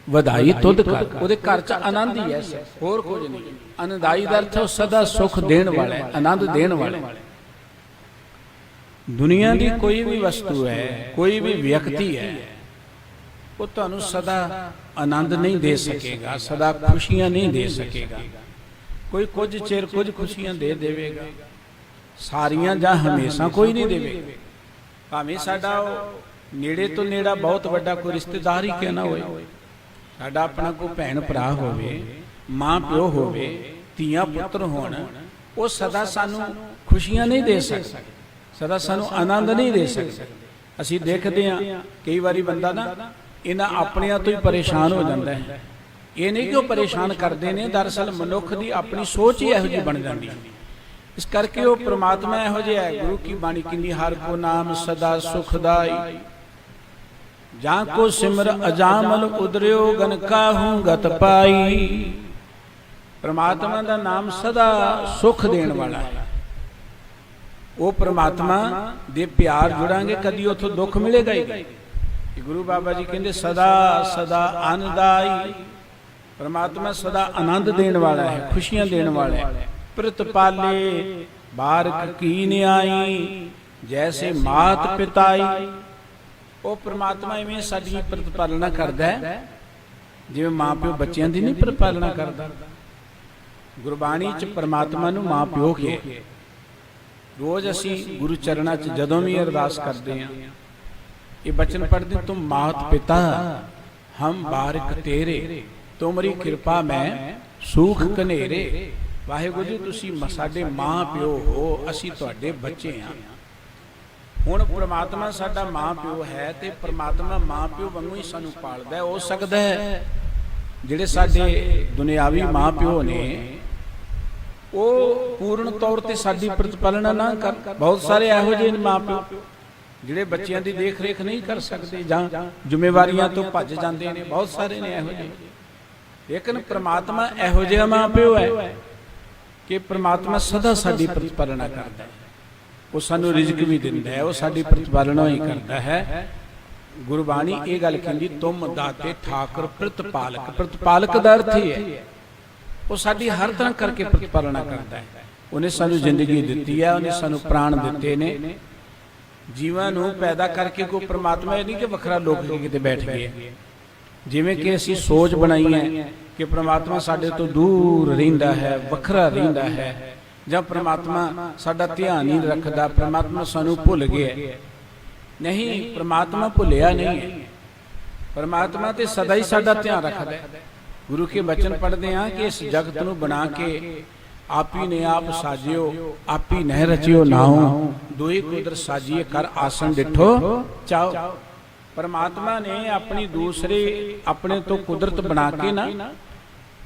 ਵਧਾਈ ਤੁਧ ਕਰ। ਉਹਦੇ ਘਰ 'ਚ ਆਨੰਦ ਹੀ ਹੈ, ਹੋਰ ਕੁਝ ਨਹੀਂ। ਆਨੰਦਾਈ ਦਾ ਅਰਥ ਸਦਾ ਸੁਖ ਦੇਣ ਵਾਲਾ ਹੈ, ਆਨੰਦ ਦੇਣ ਵਾਲਾ ਹੈ। ਦੁਨੀਆ ਦੀ ਕੋਈ ਵੀ ਵਸਤੂ ਹੈ, ਕੋਈ ਵੀ ਵਿਅਕਤੀ ਹੈ, ਉਹ ਤੁਹਾਨੂੰ ਸਦਾ ਆਨੰਦ ਨਹੀਂ ਦੇ ਸਕੇਗਾ, ਸਦਾ ਖੁਸ਼ੀਆਂ ਨਹੀਂ ਦੇ ਸਕੇਗਾ। ਕੋਈ ਕੁਝ ਚਿਰ ਕੁਝ ਖੁਸ਼ੀਆਂ ਦੇ ਦੇਵੇਗਾ, ਸਾਰੀਆਂ ਜਾਂ ਹਮੇਸ਼ਾ ਕੋਈ ਨਹੀਂ ਦੇਵੇਗਾ। ਭਾਵੇਂ ਸਾਡਾ ਉਹ ਨੇੜੇ ਤੋਂ ਨੇੜਾ ਬਹੁਤ ਵੱਡਾ ਕੋਈ ਰਿਸ਼ਤੇਦਾਰ ਹੀ ਕਿਉਂ ਨਾ ਹੋਏ, ਸਾਡਾ ਆਪਣਾ ਕੋਈ ਭੈਣ ਭਰਾ ਹੋਵੇ, ਮਾਂ ਪਿਓ ਹੋਵੇ, ਧੀਆਂ ਪੁੱਤਰ ਹੋਣ, ਉਹ ਸਦਾ ਸਾਨੂੰ ਖੁਸ਼ੀਆਂ ਨਹੀਂ ਦੇ ਸਕਦਾ, ਸਦਾ ਸਾਨੂੰ ਆਨੰਦ ਨਹੀਂ ਦੇ ਸਕਦਾ। ਅਸੀਂ ਦੇਖਦੇ ਹਾਂ ਕਈ ਵਾਰੀ ਬੰਦਾ ਨਾ ਇਹਨਾਂ ਆਪਣਿਆਂ ਤੋਂ ਹੀ ਪਰੇਸ਼ਾਨ ਹੋ ਜਾਂਦਾ ਹੈ। ਇਹ ਨਹੀਂ ਕਿ ਉਹ ਪਰੇਸ਼ਾਨ ਕਰਦੇ ਨੇ, ਦਰਅਸਲ ਮਨੁੱਖ ਦੀ ਆਪਣੀ ਸੋਚ ਹੀ ਇਹੋ ਜਿਹੀ ਬਣ ਜਾਂਦੀ ਹੈ। ਇਸ ਕਰਕੇ ਉਹ ਪ੍ਰਮਾਤਮਾ ਇਹੋ ਜਿਹਾ ਹੈ। ਗੁਰੂ ਕੀ ਬਾਣੀ ਕਹਿੰਦੀ ਹਰ ਕੋ ਨਾਮ ਸਦਾ ਸੁਖਦਾਈ, ਜਾਂ ਕੋ ਸਿਮਰ ਅਜਾਮਲ ਉਦਰਿਓ ਗਨ ਕਾਹੂ ਗਤ ਪਾਈ। ਪ੍ਰਮਾਤਮਾ ਦਾ ਨਾਮ ਸਦਾ ਸੁਖ ਦੇਣ ਵਾਲਾ ਹੈ। ਉਹ ਪ੍ਰਮਾਤਮਾ ਦੇ ਪਿਆਰ ਜੁੜਾਂਗੇ, ਕਦੀ ਉਥੋਂ ਦੁੱਖ ਮਿਲੇਗਾ ਹੀ ਨਹੀਂ। ਗੁਰੂ ਬਾਬਾ ਜੀ ਕਹਿੰਦੇ ਸਦਾ ਸਦਾ ਆਨੰਦਾਈ। ਪ੍ਰਮਾਤਮਾ ਸਦਾ ਆਨੰਦ ਦੇਣ ਵਾਲਾ ਹੈ, ਖੁਸ਼ੀਆਂ ਦੇਣ ਵਾਲਾ ਹੈ। ਪ੍ਰਤਪਾਲੇ ਬਾਰਕ ਕੀ ਨਿਆਈ, ਜੈਸੇ ਮਾਤ ਪਿਤਾਈ। ਉਹ ਪ੍ਰਮਾਤਮਾ ਇਵੇਂ ਸਾਡੀ ਪ੍ਰਤਪਾਲਣਾ ਕਰਦਾ ਹੈ ਜਿਵੇਂ ਮਾਂ ਪਿਓ ਬੱਚਿਆਂ ਦੀ ਨਹੀਂ ਪ੍ਰਤਪਾਲਣਾ ਕਰਦਾ। ਗੁਰਬਾਣੀ 'ਚ ਪ੍ਰਮਾਤਮਾ ਨੂੰ ਮਾਂ ਪਿਓ ਕੇ ਰੋਜ਼ ਅਸੀਂ ਗੁਰੂ ਚਰਨਾਂ 'ਚ ਜਦੋਂ ਵੀ ਅਰਦਾਸ ਕਰਦੇ ਹਾਂ ਇਹ ਬਚਨ ਪੜ੍ਹਦੇ, ਤੁਮ ਮਾਤ ਪਿਤਾ ਹਮ ਬਾਰਿਕ ਤੇਰੇ, ਤੁਮਰੀ ਕਿਰਪਾ ਮੈਂ ਸੂਖ ਕਨੇਰੇ। ਵਾਹਿਗੁਰੂ ਜੀ ਤੁਸੀਂ ਸਾਡੇ ਮਾਂ ਪਿਓ ਹੋ, ਅਸੀਂ ਤੁਹਾਡੇ ਬੱਚੇ ਹਾਂ। ਹੁਣ ਪ੍ਰਮਾਤਮਾ ਸਾਡਾ ਮਾਂ ਪਿਓ ਹੈ ਤੇ ਪ੍ਰਮਾਤਮਾ ਮਾਂ ਪਿਓ ਵਾਂਗੂ ਹੀ ਸਾਨੂੰ ਪਾਲਦਾ ਹੈ। ਹੋ ਸਕਦਾ ਹੈ ਜਿਹੜੇ ਸਾਡੇ ਦੁਨਿਆਵੀ ਮਾਂ ਪਿਓ ਨੇ ਉਹ ਪੂਰਨ ਤੌਰ ਤੇ ਸਾਡੀ ਪ੍ਰਤੀਪਾਲਣਾ ਨਾ ਕਰ। ਬਹੁਤ ਸਾਰੇ ਇਹੋ ਜਿਹੇ ਮਾਂ ਪਿਓ ਜਿਹੜੇ ਬੱਚਿਆਂ ਦੀ ਦੇਖ ਰੇਖ ਨਹੀਂ ਕਰ ਸਕਦੇ ਜਾਂ ਜ਼ਿੰਮੇਵਾਰੀਆਂ ਤੋਂ ਭੱਜ ਜਾਂਦੇ ਨੇ, ਬਹੁਤ ਸਾਰੇ ਨੇ ਇਹੋ ਜਿਹੇ। ਲੇਕਿਨ ਪ੍ਰਮਾਤਮਾ ਇਹੋ ਜਿਹਾ ਮਾਂ ਪਿਓ ਹੈ ਕਿ ਪ੍ਰਮਾਤਮਾ ਸਦਾ ਸਾਡੀ ਪ੍ਰਤੀਪਾਲਣਾ ਕਰਦਾ ਹੈ। ਉਹ ਸਾਨੂੰ ਰਿਜ਼ਕ ਵੀ ਦਿੰਦਾ ਹੈ, ਉਹ ਸਾਡੀ ਪ੍ਰਤੀਪਾਲਣਾ ਹੀ ਕਰਦਾ ਹੈ। ਗੁਰਬਾਣੀ ਇਹ ਗੱਲ ਕਹਿੰਦੀ, ਤੁਮ ਦਾਤੇ ਠਾਕੁਰ ਪ੍ਰਤਪਾਲਕ। ਪ੍ਰਤਪਾਲਕ ਦਾ ਅਰਥ ਹੀ ਹੈ ਉਹ ਸਾਡੀ ਹਰ ਤਰ੍ਹਾਂ ਕਰਕੇ ਪ੍ਰਤੀਪਾਲਣਾ ਕਰਦਾ ਹੈ। ਉਹਨੇ ਸਾਨੂੰ ਜ਼ਿੰਦਗੀ ਦਿੱਤੀ ਹੈ, ਉਹਨੇ ਸਾਨੂੰ ਪ੍ਰਾਣ ਦਿੱਤੇ ਨੇ। ਜੀਵਾਂ ਨੂੰ ਪੈਦਾ ਕਰਕੇ ਕੋਈ ਪ੍ਰਮਾਤਮਾ ਇਹ ਨਹੀਂ ਕਿ ਵੱਖਰਾ ਲੋਕ ਕੇ ਕਿਤੇ ਬੈਠ ਗਏ। ਜਿਵੇਂ ਕਿ ਅਸੀਂ ਸੋਚ ਬਣਾਈ ਹੈ ਕਿ ਪ੍ਰਮਾਤਮਾ ਸਾਡੇ ਤੋਂ ਦੂਰ ਰਹਿੰਦਾ ਹੈ, ਵੱਖਰਾ ਰਹਿੰਦਾ ਹੈ, ਜਾਂ ਪ੍ਰਮਾਤਮਾ ਸਾਡਾ ਧਿਆਨ ਨਹੀਂ ਰੱਖਦਾ, ਪ੍ਰਮਾਤਮਾ ਸਾਨੂੰ ਭੁੱਲ ਗਿਆ। ਨਹੀਂ, ਪ੍ਰਮਾਤਮਾ ਭੁੱਲਿਆ ਨਹੀਂ ਹੈ। ਪ੍ਰਮਾਤਮਾ ਤੇ ਸਦਾ ਹੀ ਸਾਡਾ ਧਿਆਨ ਰੱਖਦਾ ਹੈ। ਗੁਰੂ ਕੇ ਬਚਨ ਪੜ੍ਹਦੇ ਹਾਂ ਕਿ ਇਸ ਜਗਤ ਨੂੰ ਬਣਾ ਕੇ ਆਪੀ ਨੇ ਆਪ ਸਾਜਿਓ, ਆਪੀ ਨਹਿ ਰਚਿਓ ਨਾਉ, ਦੋਈ ਕੁਦਰਤ ਸਾਜੀਏ ਕਰ ਆਸਣ ਡਿਠੋ ਚਾਓ। परमात्मा ने अपनी दूसरे अपने तो कुदरत बना के ना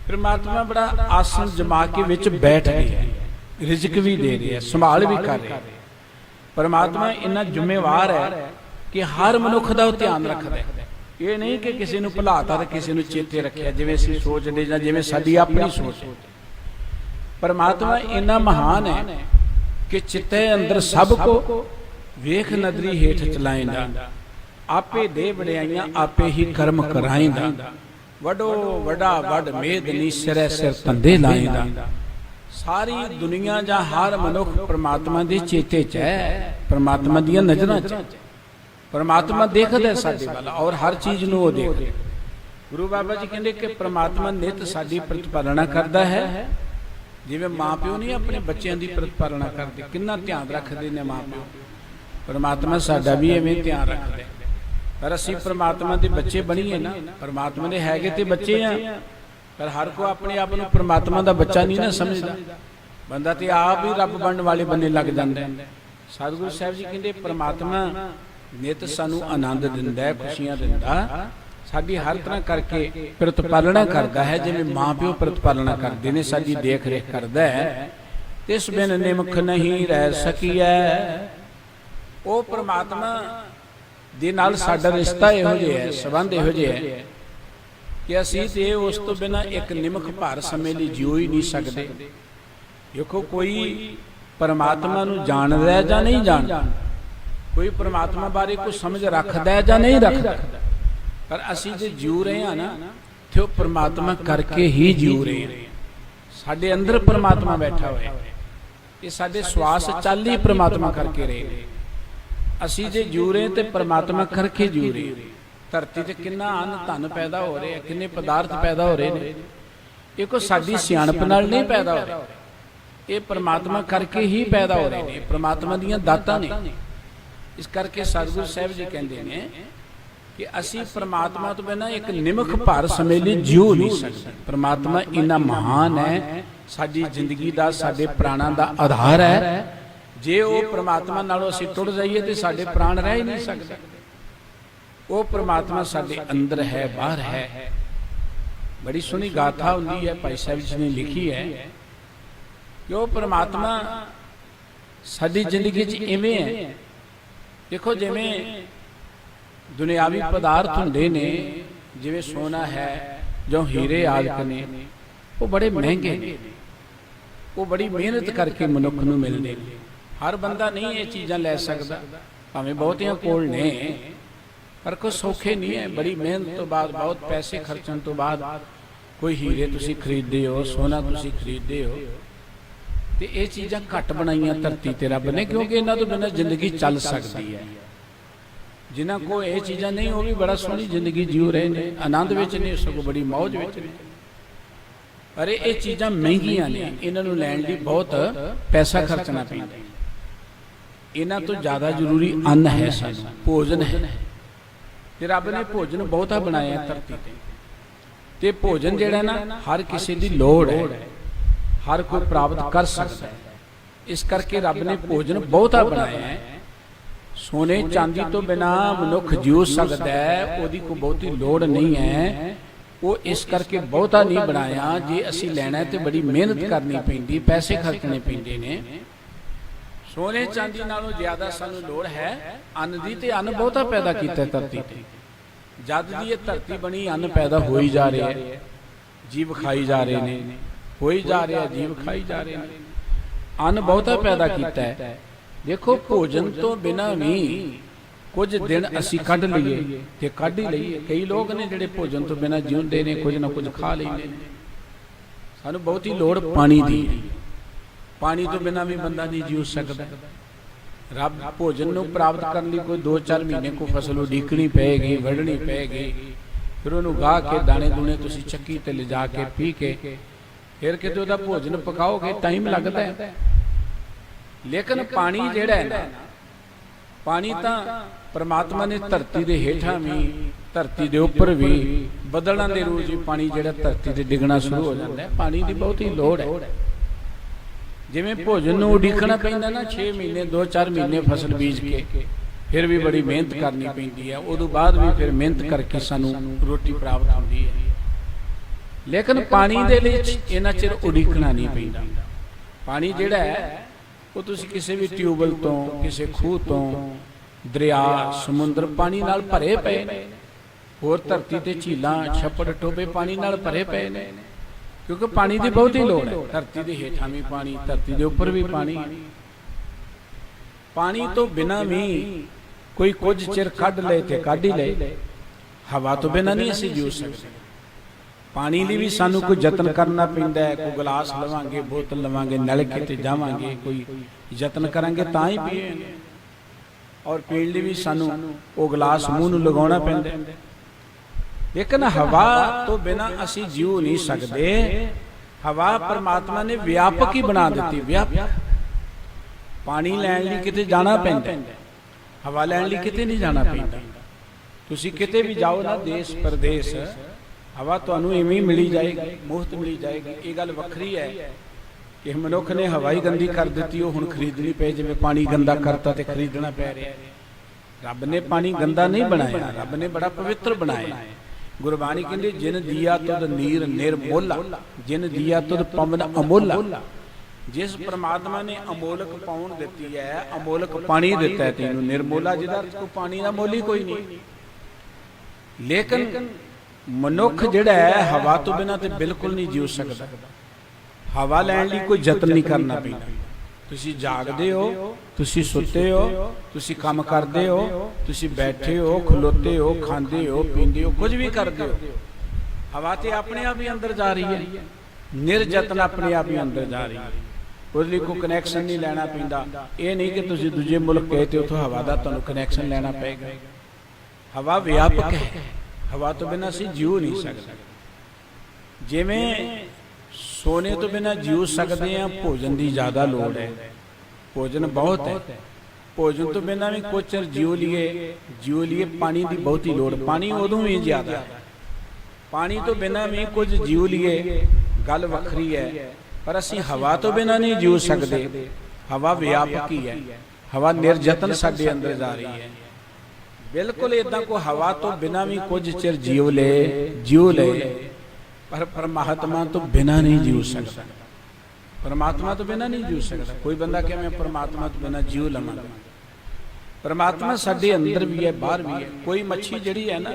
परमात्मा बड़ा आसन जमा के विच बैठ गया, रिजक भी दे रहे हैं, संभाल भी कर रहे हैं। परमात्मा इन्ना जिम्मेवार है कि हर मनुख का ध्यान रखता है। ये नहीं कि किसी को भुलाता तो किसी को चेते रखा जिवें असीं सोचदे जां जिवें साडी अपनी सोच। परमात्मा इन्ना महान है कि चित्ते अंदर सब को वेख नदरी हेठ चलाएंदा, आपे दे वड़ियाइयां आपे ही कर्म कराएंदा, वडो वडा वड मेद नी सिरे सिर तंदे लाएंदा। सारी दुनिया जा हर मनुख परमात्मा दे चेते च है, परमात्मा दी नजरां च। परमात्मा देखदा साडे वाला और हर चीज नूं वो देखदा। गुरु बाबा जी कहंदे कि परमात्मा नित साडी प्रतिपालना करदा है, जिवें मां प्यो नहीं अपने बच्चों की प्रतिपालना करते, कितना ध्यान रखते हैं मां प्यो। परमात्मा साडा भी इवें ध्यान रखदा। पर असीं परमात्मा के बच्चे बनीए ना, परमात्मा दे हैगे ते बच्चे हैं, पर हर को अपने आप नूं परमात्मा का बच्चा नहीं ना समझदा। बंदा तो आप ही रब बनने वाले बने लग जाता है। सतगुरु साहब जी कहते परमात्मा नित सानू आनंद दिंदा है, खुशियां दिंदा, साडी हर तरह करके प्रतिपालना करता है। जिवें मां प्यो प्रतिपालना करते हैं, साडी देख रेख करता है। तिस बिन निमख नहीं रह सकीए। वो परमात्मा दे नाल साडा रिश्ता इहो जिहा है, संबंध इहो जिहा है कि असीं ते उस तो बिना एक निमख भर समय लई जिउ ही नहीं सकते। देखो कोई परमात्मा नूं जाणदा है जां नहीं जाणदा, कोई परमात्मा बारे कुछ समझ रखदा है जां नहीं रखदा, पर असीं जे जीव रहे हैं ना तो परमात्मा करके ही जीव रहे हैं। साडे अंदर परमात्मा बैठा हुआ है, ये साडे श्वास चल ही परमात्मा करके रहे। असीं जे जीव रहे तो परमात्मा करके जीव रहे। धरती ते किन्ना अन्न धन पैदा हो रहे, किन्ने पदार्थ पैदा हो रहे हैं, ये कोई साडी सियाणप नाल नहीं पैदा हो रहे, ये परमात्मा करके ही पैदा हो रहे हैं, परमात्मा दीयां दातां ने। इस करके सतगुरु साहब जी कहते हैं कि असी परमात्मा तो बिना एक निमख भर समय लई जीव नहीं सकते। परमात्मा इन्ना महान है, साडी जिंदगी दा साडे प्राणां दा आधार है। जे वो परमात्मा नालों असीं टुट जाइए तो साडे प्राण रह ही नहीं सकते। वो परमात्मा साडे अंदर है, बाहर है। बड़ी सोहनी गाथा हुंदी है, भाई साहब जी ने लिखी है कि वो परमात्मा साडी जिंदगी च इवें है। देखो जिवें दुनियावी पदार्थ होंदे ने, जिवें सोना है जो हीरे आदि ने, वो बड़े महंगे ने, वो बड़ी मेहनत करके मनुख नूं मिलदे ने। हर बंदा नहीं ये चीज़ां लै सकदा, भावें बहुतियां कोल ने, पर कोई सौखे नहीं है। बड़ी मेहनत तो बाद, बहुत पैसे खर्चण तो बाद कोई हीरे तुसीं खरीददे हो, सोना तुसीं खरीददे हो, तो ये चीज़ां घट बनाईयां धरती ते रब ने, क्योंकि इन्हां तो बिना जिंदगी चल सकती है। जिन्हां को ये चीज़ां नहीं, वो भी बड़ा सोहनी जिंदगी जीव रहे हैं, आनंद विच ने, सगों बड़ी मौज विच ने। पर ये चीज़ां महंगियां ने, इन्हां नूं लैण लई बहुत पैसा खर्चना पैंदा। इन्हां तो ज़्यादा जरूरी अन्न है, सानूं भोजन है। ते रब ने भोजन बहुता बनाया धरती ते भोजन जिहड़ा ना हर किसी दी लोड़ है, हर कोई प्राप्त कर सकता है। इस करके रब ने भोजन बहुता बनाया है। ਸੋਨੇ ਚਾਂਦੀ ਤੋਂ ਬਿਨਾ ਮਨੁੱਖ ਜਿਉ ਸਕਦਾ ਹੈ, ਉਹਦੀ ਕੋਈ ਬਹੁਤੀ ਲੋੜ ਨਹੀਂ ਹੈ। ਉਹ ਇਸ ਕਰਕੇ ਬਹੁਤਾ ਨਹੀਂ ਬਣਾਇਆ। ਜੇ ਅਸੀਂ ਲੈਣਾ ਤੇ ਬੜੀ ਮਿਹਨਤ ਕਰਨੀ ਪੈਂਦੀ, ਪੈਸੇ ਖਰਚਣੇ ਪੈਂਦੇ ਨੇ। ਸੋਨੇ ਚਾਂਦੀ ਨਾਲੋਂ ਜ਼ਿਆਦਾ ਸਾਨੂੰ ਲੋੜ ਹੈ ਅੰਨ ਦੀ, ਤੇ ਅੰਨ ਬਹੁਤਾ ਪੈਦਾ ਕੀਤਾ ਧਰਤੀ ਤੇ। ਜਦ ਦੀ ਇਹ ਧਰਤੀ ਬਣੀ ਅੰਨ ਪੈਦਾ ਹੋ ਹੀ ਜਾ ਰਿਹਾ ਹੈ, ਜੀਵ ਖਾਈ ਜਾ ਰਹੇ ਨੇ, ਹੋ ਹੀ ਜਾ ਰਿਹਾ, ਜੀਵ ਖਾਈ ਜਾ ਰਹੇ ਨੇ, ਅੰਨ ਬਹੁਤਾ ਪੈਦਾ ਕੀਤਾ ਹੈ। ਦੇਖੋ ਭੋਜਨ ਤੋਂ ਬਿਨਾਂ ਵੀ ਕੁਝ ਦਿਨ ਅਸੀਂ ਕੱਢ ਲਈਏ ਤੇ ਕੱਢ ਹੀ ਲਈਏ। ਕਈ ਲੋਕ ਨੇ ਜਿਹੜੇ ਭੋਜਨ ਤੋਂ ਬਿਨਾਂ ਜਿਉਂਦੇ ਨੇ, ਕੁਝ ਨਾ ਕੁਝ ਖਾ ਲੈਂਦੇ ਨੇ। ਸਾਨੂੰ ਬਹੁਤੀ ਲੋੜ ਪਾਣੀ ਦੀ ਹੈ। ਪਾਣੀ ਤੋਂ ਬਿਨਾਂ ਵੀ ਬੰਦਾ ਨਹੀਂ ਜਿਉ ਸਕਦਾ। ਰੱਬ ਭੋਜਨ ਨੂੰ ਪ੍ਰਾਪਤ ਕਰਨ ਲਈ ਕੋਈ 2-4 ਮਹੀਨੇ ਕੋ ਫਸਲ ਉਡੀਕਣੀ ਪਏਗੀ, ਵੱਢਣੀ ਪਏਗੀ, ਫਿਰ ਉਹਨੂੰ ਗਾਹ ਕੇ ਦਾਣੇ ਦੂਣੇ ਤੁਸੀਂ ਚੱਕੀ ਤੇ ਲਿਜਾ ਕੇ ਪੀ ਕੇ ਫਿਰ ਕਿਤੇ ਉਹਦਾ ਭੋਜਨ ਪਕਾਓਗੇ, ਟਾਈਮ ਲੱਗਦਾ ਹੈ। ਲੇਕਿਨ ਪਾਣੀ ਜਿਹੜਾ ਹੈ ਨਾ, ਪਾਣੀ ਤਾਂ ਪਰਮਾਤਮਾ ਨੇ ਧਰਤੀ ਦੇ ਹੇਠਾਂ ਵੀ, ਧਰਤੀ ਦੇ ਉੱਪਰ ਵੀ, ਬੱਦਲਾਂ ਦੇ ਰੂਪ ਵਿੱਚ ਪਾਣੀ ਜਿਹੜਾ ਧਰਤੀ ਤੇ ਡਿੱਗਣਾ ਸ਼ੁਰੂ ਹੋ ਜਾਂਦਾ ਹੈ। ਪਾਣੀ ਦੀ ਬਹੁਤੀ ਲੋੜ ਹੈ। ਜਿਵੇਂ ਭੋਜਨ ਨੂੰ ਉਡੀਕਣਾ ਪੈਂਦਾ ਨਾ 6 ਮਹੀਨੇ 2-4 ਮਹੀਨੇ ਫਸਲ ਬੀਜ ਕੇ, ਫਿਰ ਵੀ ਬੜੀ ਮਿਹਨਤ ਕਰਨੀ ਪੈਂਦੀ ਹੈ। ਉਦੋਂ ਬਾਅਦ ਵੀ ਫਿਰ ਮਿਹਨਤ ਕਰਕੇ ਸਾਨੂੰ ਰੋਟੀ ਪ੍ਰਾਪਤ ਹੁੰਦੀ ਹੈ। ਲੇਕਿਨ ਪਾਣੀ ਦੇ ਲਈ ਇੰਨਾ ਚਿਰ ਉਡੀਕਣਾ ਨਹੀਂ ਪੈਂਦਾ। ਪਾਣੀ ਜਿਹੜਾ ਹੈ ਉਹ ਤੁਸੀਂ ਕਿਸੇ ਵੀ ਟਿਊਬਵੈੱਲ ਤੋਂ, ਕਿਸੇ ਖੂਹ ਤੋਂ, ਦਰਿਆ, ਸਮੁੰਦਰ ਪਾਣੀ ਨਾਲ ਭਰੇ ਪਏ ਨੇ। ਹੋਰ ਧਰਤੀ ਤੇ ਝੀਲਾਂ, ਛੱਪੜ, ਟੋਬੇ ਪਾਣੀ ਨਾਲ ਭਰੇ ਪਏ ਨੇ, ਕਿਉਂਕਿ ਪਾਣੀ ਦੀ ਬਹੁਤੀ ਲੋੜ ਹੈ। ਧਰਤੀ ਦੇ ਹੇਠਾਂ ਵੀ ਪਾਣੀ, ਧਰਤੀ ਦੇ ਉੱਪਰ ਵੀ ਪਾਣੀ। ਪਾਣੀ ਤੋਂ ਬਿਨਾਂ ਵੀ ਕੋਈ ਕੁਝ ਚਿਰ ਕੱਢ ਲਏ ਤੇ ਕੱਢ ਹੀ ਲਏ। ਹਵਾ ਤੋਂ ਬਿਨਾਂ ਨਹੀਂ ਅਸੀਂ ਜੀਉ ਸਕਦੇ। ਪਾਣੀ ਲਈ ਵੀ ਸਾਨੂੰ ਕੋਈ ਯਤਨ ਕਰਨਾ ਪੈਂਦਾ ਹੈ। ਕੋਈ ਗਲਾਸ ਲਵਾਂਗੇ, ਬੋਤਲ ਲਵਾਂਗੇ, ਨਲਕੇ ਤੇ ਜਾਵਾਂਗੇ, ਕੋਈ ਯਤਨ ਕਰਾਂਗੇ ਤਾਂ ਹੀ ਪੀਵਾਂਗੇ। ਔਰ ਪੀਣ ਲਈ ਵੀ ਸਾਨੂੰ ਉਹ ਗਲਾਸ ਮੂੰਹ ਨੂੰ ਲਗਾਉਣਾ ਪੈਂਦਾ। ਲੇਕਿਨ ਹਵਾ ਤੋਂ ਬਿਨਾਂ ਅਸੀਂ ਜੀਉ ਨਹੀਂ ਸਕਦੇ। ਹਵਾ ਪਰਮਾਤਮਾ ਨੇ ਵਿਆਪਕ ਹੀ ਬਣਾ ਦਿੱਤੀ, ਵਿਆਪਕ। ਪਾਣੀ ਲੈਣ ਲਈ ਕਿਤੇ ਜਾਣਾ ਪੈਂਦਾ, ਹਵਾ ਲੈਣ ਲਈ ਕਿਤੇ ਨਹੀਂ ਜਾਣਾ ਪੈਂਦਾ। ਤੁਸੀਂ ਕਿਤੇ ਵੀ ਜਾਓ ਨਾ, ਦੇਸ਼ ਪ੍ਰਦੇਸ਼, ਹਵਾ ਤੁਹਾਨੂੰ ਇਵੇਂ ਹੀ ਮਿਲੀ ਜਾਏਗੀ, ਮੁਫਤ ਮਿਲੀ ਜਾਏਗੀ। ਇਹ ਗੱਲ ਵੱਖਰੀ ਹੈ ਕਿ ਮਨੁੱਖ ਨੇ ਹਵਾ ਹੀ ਗੰਦੀ ਕਰ ਦਿੱਤੀ, ਉਹ ਹੁਣ ਖਰੀਦਣੀ ਪਏ। ਜਿਵੇਂ ਪਾਣੀ ਗੰਦਾ ਕਰਤਾ ਤੇ ਖਰੀਦਣਾ ਪੈ ਰਿਹਾ। ਰੱਬ ਨੇ ਪਾਣੀ ਗੰਦਾ ਨਹੀਂ ਬਣਾਇਆ, ਰੱਬ ਨੇ ਬੜਾ ਪਵਿੱਤਰ ਬਣਾਇਆ। ਗੁਰਬਾਣੀ ਕਹਿੰਦੀ ਜਿਨ ਦੀਆ ਤੁਧ ਨੀਰ ਨਿਰਮੋਲਾ, ਜਿਨ ਦੀਆ ਤੁਧ ਪਵਨ ਅਮੋਲਾ। ਜਿਸ ਪ੍ਰਮਾਤਮਾ ਨੇ ਅਮੋਲਕ ਪਾਉਣ ਦਿੱਤੀ ਹੈ, ਅਮੋਲਕ ਪਾਣੀ ਦਿੱਤਾ ਹੈ ਤੈਨੂੰ, ਨਿਰਮੋਲਾ ਜਿਹਦਾ ਕੋਈ ਪਾਣੀ ਦਾ ਮੁੱਲ ਹੀ ਕੋਈ ਨਹੀਂ। ਲੇਕਿਨ ਮਨੁੱਖ ਜਿਹੜਾ ਹੈ ਹਵਾ ਤੋਂ ਬਿਨਾਂ ਤੇ ਬਿਲਕੁਲ ਨਹੀਂ ਜੀਉ ਸਕਦਾ। ਹਵਾ ਲੈਣ ਲਈ ਕੋਈ ਯਤਨ ਨਹੀਂ ਕਰਨਾ ਪੈਂਦਾ। ਤੁਸੀਂ ਜਾਗਦੇ ਹੋ, ਤੁਸੀਂ ਸੁੱਤੇ ਹੋ, ਤੁਸੀਂ ਕੰਮ ਕਰਦੇ ਹੋ, ਤੁਸੀਂ ਬੈਠੇ ਹੋ, ਖਲੋਤੇ ਹੋ, ਖਾਂਦੇ ਹੋ, ਪੀਂਦੇ ਹੋ, ਕੁਝ ਵੀ ਕਰਦੇ ਹੋ, ਹਵਾ ਤੇ ਆਪਣੇ ਆਪ ਹੀ ਅੰਦਰ ਜਾ ਰਹੀ ਹੈ। ਨਿਰਯਤਨ ਆਪਣੇ ਆਪ ਹੀ ਅੰਦਰ ਜਾ ਰਹੀ ਹੈ। ਉਹਦੇ ਲਈ ਕੋਈ ਕਨੈਕਸ਼ਨ ਨਹੀਂ ਲੈਣਾ ਪੈਂਦਾ। ਇਹ ਨਹੀਂ ਕਿ ਤੁਸੀਂ ਦੂਜੇ ਮੁਲਕ ਗਏ ਤੇ ਉੱਥੋਂ ਹਵਾ ਦਾ ਤੁਹਾਨੂੰ ਕਨੈਕਸ਼ਨ ਲੈਣਾ ਪਏਗਾ। ਹਵਾ ਵਿਆਪਕ ਹੈ। ਹਵਾ ਤੋਂ ਬਿਨਾਂ ਅਸੀਂ ਜੀਉ ਨਹੀਂ ਸਕਦੇ। ਜਿਵੇਂ ਸੋਨੇ ਤੋਂ ਬਿਨਾਂ ਜੀਉ ਸਕਦੇ ਹਾਂ, ਭੋਜਨ ਦੀ ਜ਼ਿਆਦਾ ਲੋੜ ਹੈ। ਭੋਜਨ ਬਹੁਤ ਹੈ। ਭੋਜਨ ਤੋਂ ਬਿਨਾਂ ਵੀ ਕੁਝ ਚਿਰ ਜੀਉ ਲਈਏ ਪਾਣੀ ਦੀ ਬਹੁਤੀ ਲੋੜ। ਪਾਣੀ ਉਦੋਂ ਵੀ ਜ਼ਿਆਦਾ ਹੈ। ਪਾਣੀ ਤੋਂ ਬਿਨਾਂ ਵੀ ਕੁਝ ਜੀਉ ਲਈਏ, ਗੱਲ ਵੱਖਰੀ ਹੈ। ਪਰ ਅਸੀਂ ਹਵਾ ਤੋਂ ਬਿਨਾਂ ਨਹੀਂ ਜੀਉ ਸਕਦੇ। ਹਵਾ ਵਿਆਪਕ ਹੀ ਹੈ। ਹਵਾ ਨਿਰਯਤਨ ਸਾਡੇ ਅੰਦਰ ਜਾ ਰਹੀ ਹੈ। ਬਿਲਕੁਲ ਇਦਾਂ ਕੋ ਹਵਾ ਤੋਂ ਬਿਨਾਂ ਵੀ ਕੁਝ ਚਿਰ ਜੀਉ ਲੈ, ਪਰ ਪਰਮਾਤਮਾ ਤੋਂ ਬਿਨਾਂ ਨਹੀਂ ਜੀਉ ਸਕਦਾ। ਪਰਮਾਤਮਾ ਤੋਂ ਬਿਨਾਂ ਨਹੀਂ ਜੀਉ ਸਕਦਾ। ਕੋਈ ਬੰਦਾ ਕਹੇ ਮੈਂ ਪਰਮਾਤਮਾ ਤੋਂ ਬਿਨਾਂ ਜੀਉ ਲਵਾਂਗਾ। ਪਰਮਾਤਮਾ ਸਾਡੇ ਅੰਦਰ ਵੀ ਹੈ, ਬਾਹਰ ਵੀ ਹੈ। ਕੋਈ ਮੱਛੀ ਜਿਹੜੀ ਹੈ ਨਾ,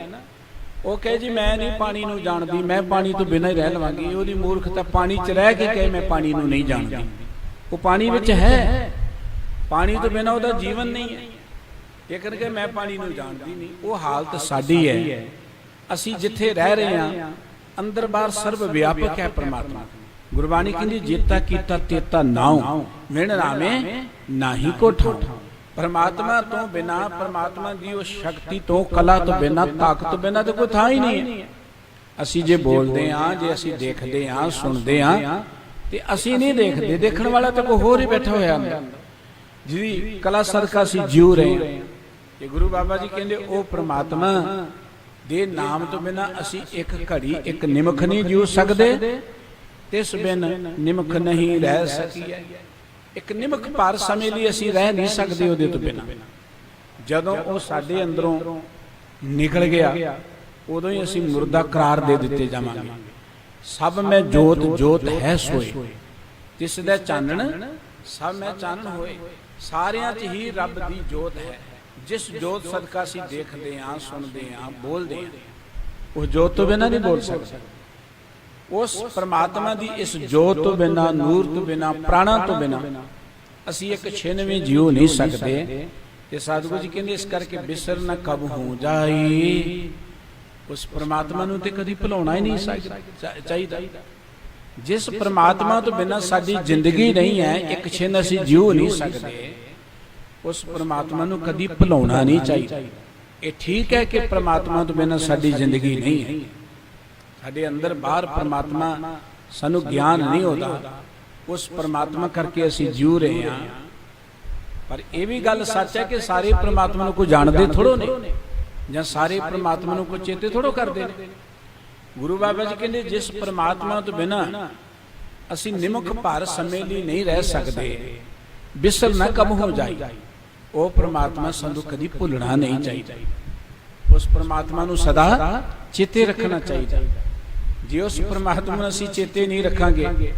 ਉਹ ਕਹੇ ਜੀ ਮੈਂ ਨਹੀਂ ਪਾਣੀ ਨੂੰ ਜਾਣਦੀ, ਮੈਂ ਪਾਣੀ ਤੋਂ ਬਿਨਾਂ ਹੀ ਰਹਿ ਲਵਾਂਗੀ। ਉਹਦੀ ਮੂਰਖਤਾ। ਪਾਣੀ 'ਚ ਰਹਿ ਕੇ ਕਹੇ ਮੈਂ ਪਾਣੀ ਨੂੰ ਨਹੀਂ ਜਾਣਦੀ। ਉਹ ਪਾਣੀ ਵਿੱਚ ਹੈ, ਪਾਣੀ ਤੋਂ ਬਿਨਾਂ ਉਹਦਾ ਜੀਵਨ ਨਹੀਂ ਹੈ। ਲੇਕਿਨ ਕਿ ਮੈਂ ਪਾਣੀ ਨੂੰ ਜਾਣਦੀ ਨਹੀਂ। ਉਹ ਹਾਲਤ ਸਾਡੀ ਹੈ। ਅਸੀਂ ਜਿੱਥੇ ਰਹਿ ਰਹੇ ਹਾਂ, ਅੰਦਰ ਬਾਹਰ ਸਰਬ ਵਿਆਪਕ ਹੈ ਪਰਮਾਤਮਾ। ਗੁਰਬਾਣੀ ਕਹਿੰਦੀ ਜੇਤਾ ਕੀਤਾ ਤੇਤਾ ਨਾਉ, ਵਿਣ ਰਾਮੇ ਨਾਹੀ ਕੋ ਠਾਉ। ਪਰਮਾਤਮਾ ਤੋਂ ਬਿਨਾਂ, ਪਰਮਾਤਮਾ ਦੀ ਉਹ ਸ਼ਕਤੀ ਤੋਂ, ਕਲਾ ਤੋਂ ਬਿਨਾਂ, ਤਾਕਤ ਤੋਂ ਬਿਨਾਂ ਤਾਂ ਕੋਈ ਥਾਂ ਹੀ ਨਹੀਂ ਹੈ। ਅਸੀਂ ਜੇ ਬੋਲਦੇ ਹਾਂ, ਜੇ ਅਸੀਂ ਦੇਖਦੇ ਹਾਂ, ਸੁਣਦੇ ਹਾਂ, ਤੇ ਅਸੀਂ ਨਹੀਂ ਦੇਖਦੇ। ਦੇਖਣ ਵਾਲਾ ਤਾਂ ਕੋਈ ਹੋਰ ਹੀ ਬੈਠਾ ਹੋਇਆ ਅੰਦਰ, ਜਿਹਦੀ ਕਲਾ ਸਦਕਾ ਅਸੀਂ ਜਿਉ ਰਹੇ ਹਾਂ। ਤੇ ਗੁਰੂ ਬਾਬਾ ਜੀ ਕਹਿੰਦੇ ਉਹ ਪ੍ਰਮਾਤਮਾ ਦੇ ਨਾਮ ਤੋਂ ਬਿਨਾਂ ਅਸੀਂ ਇੱਕ ਘੜੀ, ਇੱਕ ਨਿਮਖ ਨਹੀਂ ਜਿਉ ਸਕਦੇ। ਤਿਸ ਬਿਨ ਨਿਮਖ ਨਹੀਂ ਰਹਿ ਸਕੀਐ। ਇੱਕ ਨਿਮਖ ਭਰ ਸਮੇਂ ਲਈ ਅਸੀਂ ਰਹਿ ਨਹੀਂ ਸਕਦੇ ਉਹਦੇ ਤੋਂ ਬਿਨਾਂ। ਜਦੋਂ ਉਹ ਸਾਡੇ ਅੰਦਰੋਂ ਨਿਕਲ ਗਿਆ ਉਦੋਂ ਹੀ ਅਸੀਂ ਮੁਰਦਾ ਕਰਾਰ ਦੇ ਦਿੱਤੇ ਜਾਵਾਂਗੇ। ਸਭ ਮੈਂ ਜੋਤ ਜੋਤ ਹੈ ਸੋਏ, ਤਿਸ ਦਾ ਚਾਨਣ ਸਭ ਮੈਂ ਚਾਨਣ ਹੋਏ। ਸਾਰਿਆਂ 'ਚ ਹੀ ਰੱਬ ਦੀ ਜੋਤ ਹੈ। ਜਿਸ ਜੋਤ ਸਦਕਾ ਅਸੀਂ ਦੇਖਦੇ ਹਾਂ, ਸੁਣਦੇ ਹਾਂ, ਬੋਲਦੇ ਹਾਂ, ਉਹ ਜੋਤ ਤੋਂ ਬਿਨਾਂ ਨਹੀਂ ਬੋਲ ਸਕਦੇ। ਉਸ ਪਰਮਾਤਮਾ ਦੀ ਇਸ ਜੋਤ ਤੋਂ ਬਿਨਾਂ, ਨੂਰ ਤੋਂ ਬਿਨਾਂ, ਪ੍ਰਾਣਾ ਤੋਂ ਬਿਨਾਂ ਅਸੀਂ ਇੱਕ ਛਿਨ ਵੀ ਜਿਉ ਨਹੀਂ ਸਕਦੇ। ਤੇ ਸਤਿਗੁਰੂ ਜੀ ਕਹਿੰਦੇ ਇਸ ਕਰਕੇ ਬਿਸਰ ਨਾ ਕਬ ਹੋ ਜਾਈ। ਉਸ ਪਰਮਾਤਮਾ ਨੂੰ ਤੇ ਕਦੀ ਭੁਲਾਉਣਾ ਹੀ ਨਹੀਂ ਚਾਹੀਦਾ। ਜਿਸ ਪਰਮਾਤਮਾ ਤੋਂ ਬਿਨਾਂ ਸਾਡੀ ਜ਼ਿੰਦਗੀ ਨਹੀਂ ਹੈ, ਇੱਕ ਛਿਨ ਅਸੀਂ ਜਿਉ ਨਹੀਂ ਸਕਦੇ, ਉਸ ਪਰਮਾਤਮਾ ਨੂੰ ਕਦੀ ਭੁਲਾਉਣਾ ਨਹੀਂ ਚਾਹੀਦਾ। ਇਹ ਠੀਕ ਹੈ ਕਿ ਪਰਮਾਤਮਾ ਤੋਂ ਬਿਨਾਂ ਸਾਡੀ ਜ਼ਿੰਦਗੀ ਨਹੀਂ ਹੈ। ਸਾਡੇ ਅੰਦਰ ਬਾਹਰ ਪਰਮਾਤਮਾ ਸਾਨੂੰ ਗਿਆਨ ਨਹੀਂ ਹੁੰਦਾ, ਉਸ ਪਰਮਾਤਮਾ ਕਰਕੇ ਅਸੀਂ ਜਿਉ ਰਹੇ ਹਾਂ। ਪਰ ਇਹ ਵੀ ਗੱਲ ਸੱਚ ਹੈ ਕਿ ਸਾਰੇ ਪਰਮਾਤਮਾ ਨੂੰ ਕੋਈ ਜਾਣਦੇ ਥੋੜੋ ਨੇ, ਜਾਂ ਸਾਰੇ ਪਰਮਾਤਮਾ ਨੂੰ ਕੋਈ ਚੇਤੇ ਥੋੜੋ ਕਰਦੇ ਨੇ। ਗੁਰੂ ਬਾਬਾ ਜੀ ਕਹਿੰਦੇ ਜਿਸ ਪਰਮਾਤਮਾ ਤੋਂ ਬਿਨਾਂ ਅਸੀਂ ਨਿਮਕ ਭਰ ਸਮੇਂ ਲਈ ਨਹੀਂ ਰਹਿ ਸਕਦੇ, ਬਿਸਰ ਨਾ ਕਬ ਹੋ ਜਾਈ, ਉਹ ਪਰਮਾਤਮਾ ਸਾਨੂੰ ਕਦੀ ਭੁੱਲਣਾ ਨਹੀਂ ਚਾਹੀਦਾ। ਉਸ ਪਰਮਾਤਮਾ ਨੂੰ ਸਦਾ ਚੇਤੇ ਰੱਖਣਾ ਚਾਹੀਦਾ। ਜੇ ਉਸ ਪਰਮਾਤਮਾ ਨੂੰ ਅਸੀਂ ਚੇਤੇ ਨਹੀਂ ਰੱਖਾਂਗੇ,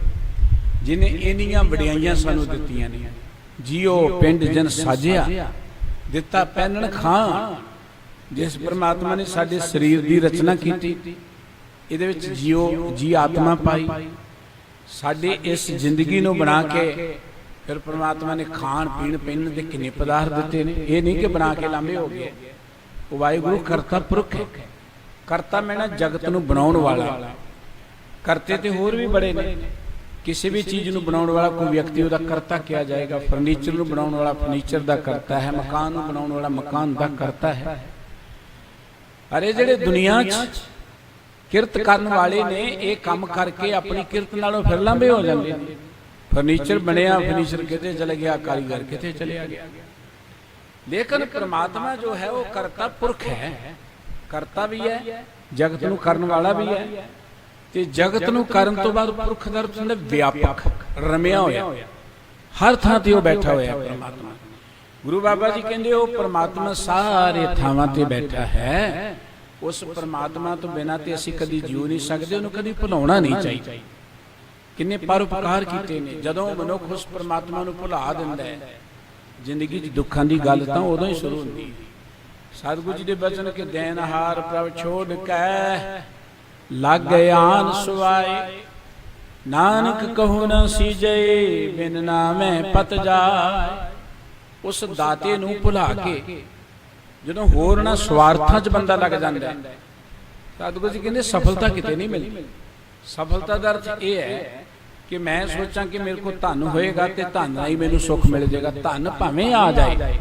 ਜਿਨੇ ਇੰਨੀਆਂ ਵਡਿਆਈਆਂ ਸਾਨੂੰ ਦਿੱਤੀਆਂ ਨੇ, ਜਿਉ ਪਿੰਡ ਜਨ ਸਾਜਿਆ, ਦਿੱਤਾ ਪਹਿਨਣ ਖਾਂ, ਜਿਸ ਪਰਮਾਤਮਾ ਨੇ ਸਾਡੇ ਸਰੀਰ ਦੀ ਰਚਨਾ ਕੀਤੀ, ਇਹਦੇ ਵਿੱਚ ਜਿਉ ਜੀ ਆਤਮਾ ਪਾਈ, ਸਾਡੇ ਇਸ ਜ਼ਿੰਦਗੀ ਨੂੰ ਬਣਾ ਕੇ ਫਿਰ ਪਰਮਾਤਮਾ ਨੇ ਖਾਣ ਪੀਣ ਪਹਿਨਣ ਦੇ ਕਿੰਨੇ ਪਦਾਰਥ ਦਿੱਤੇ ਨੇ। ਇਹ ਨਹੀਂ ਕਿ ਬਣਾ ਕੇ ਲਾਂਭੇ ਹੋ ਗਏ। ਉਹ ਵਾਹਿਗੁਰੂ ਕਰਤਾ ਪੁਰਖ ਹੈ। ਕਰਤਾ ਮੈਨਾਂ ਜਗਤ ਨੂੰ ਬਣਾਉਣ ਵਾਲਾ। ਕਰਤੇ ਤੇ ਹੋਰ ਵੀ ਬੜੇ ਨੇ। ਕਿਸੇ ਵੀ ਚੀਜ਼ ਨੂੰ ਬਣਾਉਣ ਵਾਲਾ ਕੋਈ ਵਿਅਕਤੀ ਉਹਦਾ ਕਰਤਾ ਕਿਹਾ ਜਾਏਗਾ। ਫਰਨੀਚਰ ਨੂੰ ਬਣਾਉਣ ਵਾਲਾ ਫਰਨੀਚਰ ਦਾ ਕਰਤਾ ਹੈ, ਮਕਾਨ ਨੂੰ ਬਣਾਉਣ ਵਾਲਾ ਮਕਾਨ ਦਾ ਕਰਤਾ ਹੈ। ਅਰੇ ਜਿਹੜੇ ਦੁਨੀਆ 'ਚ ਕਿਰਤ ਕਰਨ ਵਾਲੇ ਨੇ, ਇਹ ਕੰਮ ਕਰਕੇ ਆਪਣੀ ਕਿਰਤ ਨਾਲੋਂ ਫਿਰ ਲਾਂਭੇ ਹੋ ਜਾਂਦੇ ਨੇ। ਫਰਨੀਚਰ ਬਣਿਆ, ਫਰਨੀਚਰ ਕਿਤੇ ਚਲੇ ਗਿਆ, ਕਾਰੀਗਰ ਕਿਤੇ ਚਲਿਆ ਗਿਆ। ਲੇਕਿਨ ਪਰਮਾਤਮਾ ਜੋ ਹੈ ਉਹ ਕਰਤਾ ਪੁਰਖ ਹੈ, ਕਰਤਾ ਵੀ ਹੈ, ਜਗਤ ਨੂੰ ਕਰਨ ਵਾਲਾ ਵੀ ਹੈ। ਤੇ ਜਗਤ ਨੂੰ ਕਰਨ ਤੋਂ ਬਾਅਦ ਪੁਰਖ ਦਾ ਅਰਥ ਹੁੰਦਾ ਵਿਆਪਕ, ਰਮਿਆ ਹੋਇਆ, ਹਰ ਥਾਂ ਤੇ ਉਹ ਬੈਠਾ ਹੋਇਆ ਪਰਮਾਤਮਾ। ਗੁਰੂ ਬਾਬਾ ਜੀ ਕਹਿੰਦੇ ਉਹ ਪਰਮਾਤਮਾ ਸਾਰੇ ਥਾਵਾਂ ਤੇ ਬੈਠਾ ਹੈ। ਉਸ ਪਰਮਾਤਮਾ ਤੋਂ ਬਿਨਾਂ ਤੇ ਅਸੀਂ ਕਦੀ ਜਿਉ ਨਹੀਂ ਸਕਦੇ, ਉਹਨੂੰ ਕਦੀ ਭੁਲਾਉਣਾ ਨਹੀਂ ਚਾਹੀਦਾ। ਕਿੰਨੇ ਪਰਉਪਕਾਰ ਕੀਤੇ ਨੇ। ਜਦੋਂ ਮਨੁੱਖ ਉਸ ਪਰਮਾਤਮਾ ਨੂੰ ਭੁਲਾ ਦਿੰਦਾ ਹੈ, ਜ਼ਿੰਦਗੀ 'ਚ ਦੁੱਖਾਂ ਦੀ ਗੱਲ ਤਾਂ ਉਦੋਂ ਹੀ ਸ਼ੁਰੂ ਹੁੰਦੀ। ਸਤਿਗੁਰੂ ਜੀ ਦੇ ਬਚਨ ਕਿ ਦੇਨਹਾਰ ਪ੍ਰਭ ਛੋੜ ਕੇ ਲੱਗ ਆਨ ਸੁਆਏ, ਨਾਨਕ ਕਹੋ ਨਾ ਸੀਜੇ ਬਿਨ ਨਾਮੈ ਪਤ ਜਾਏ। ਉਸ ਦਾਤੇ ਨੂੰ ਭੁਲਾ ਕੇ ਜਦੋਂ ਹੋਰ ਨਾ ਸਵਾਰਥਾਂ 'ਚ ਬੰਦਾ ਲੱਗ ਜਾਂਦਾ, ਸਤਿਗੁਰੂ ਜੀ ਕਹਿੰਦੇ ਸਫਲਤਾ ਕਿਤੇ ਨਹੀਂ ਮਿਲਦੀ। ਸਫਲਤਾ ਦਾ ਅਰਥ ਇਹ ਹੈ ਕਿ ਮੈਂ ਸੋਚਾਂ ਕਿ ਮੇਰੇ ਕੋਲ ਧਨ ਹੋਏਗਾ ਤੇ ਧਨ ਨਾਲ ਹੀ ਮੈਨੂੰ ਸੁੱਖ ਮਿਲ ਜਾਏਗਾ। ਧਨ ਭਾਵੇਂ ਆ ਜਾਏ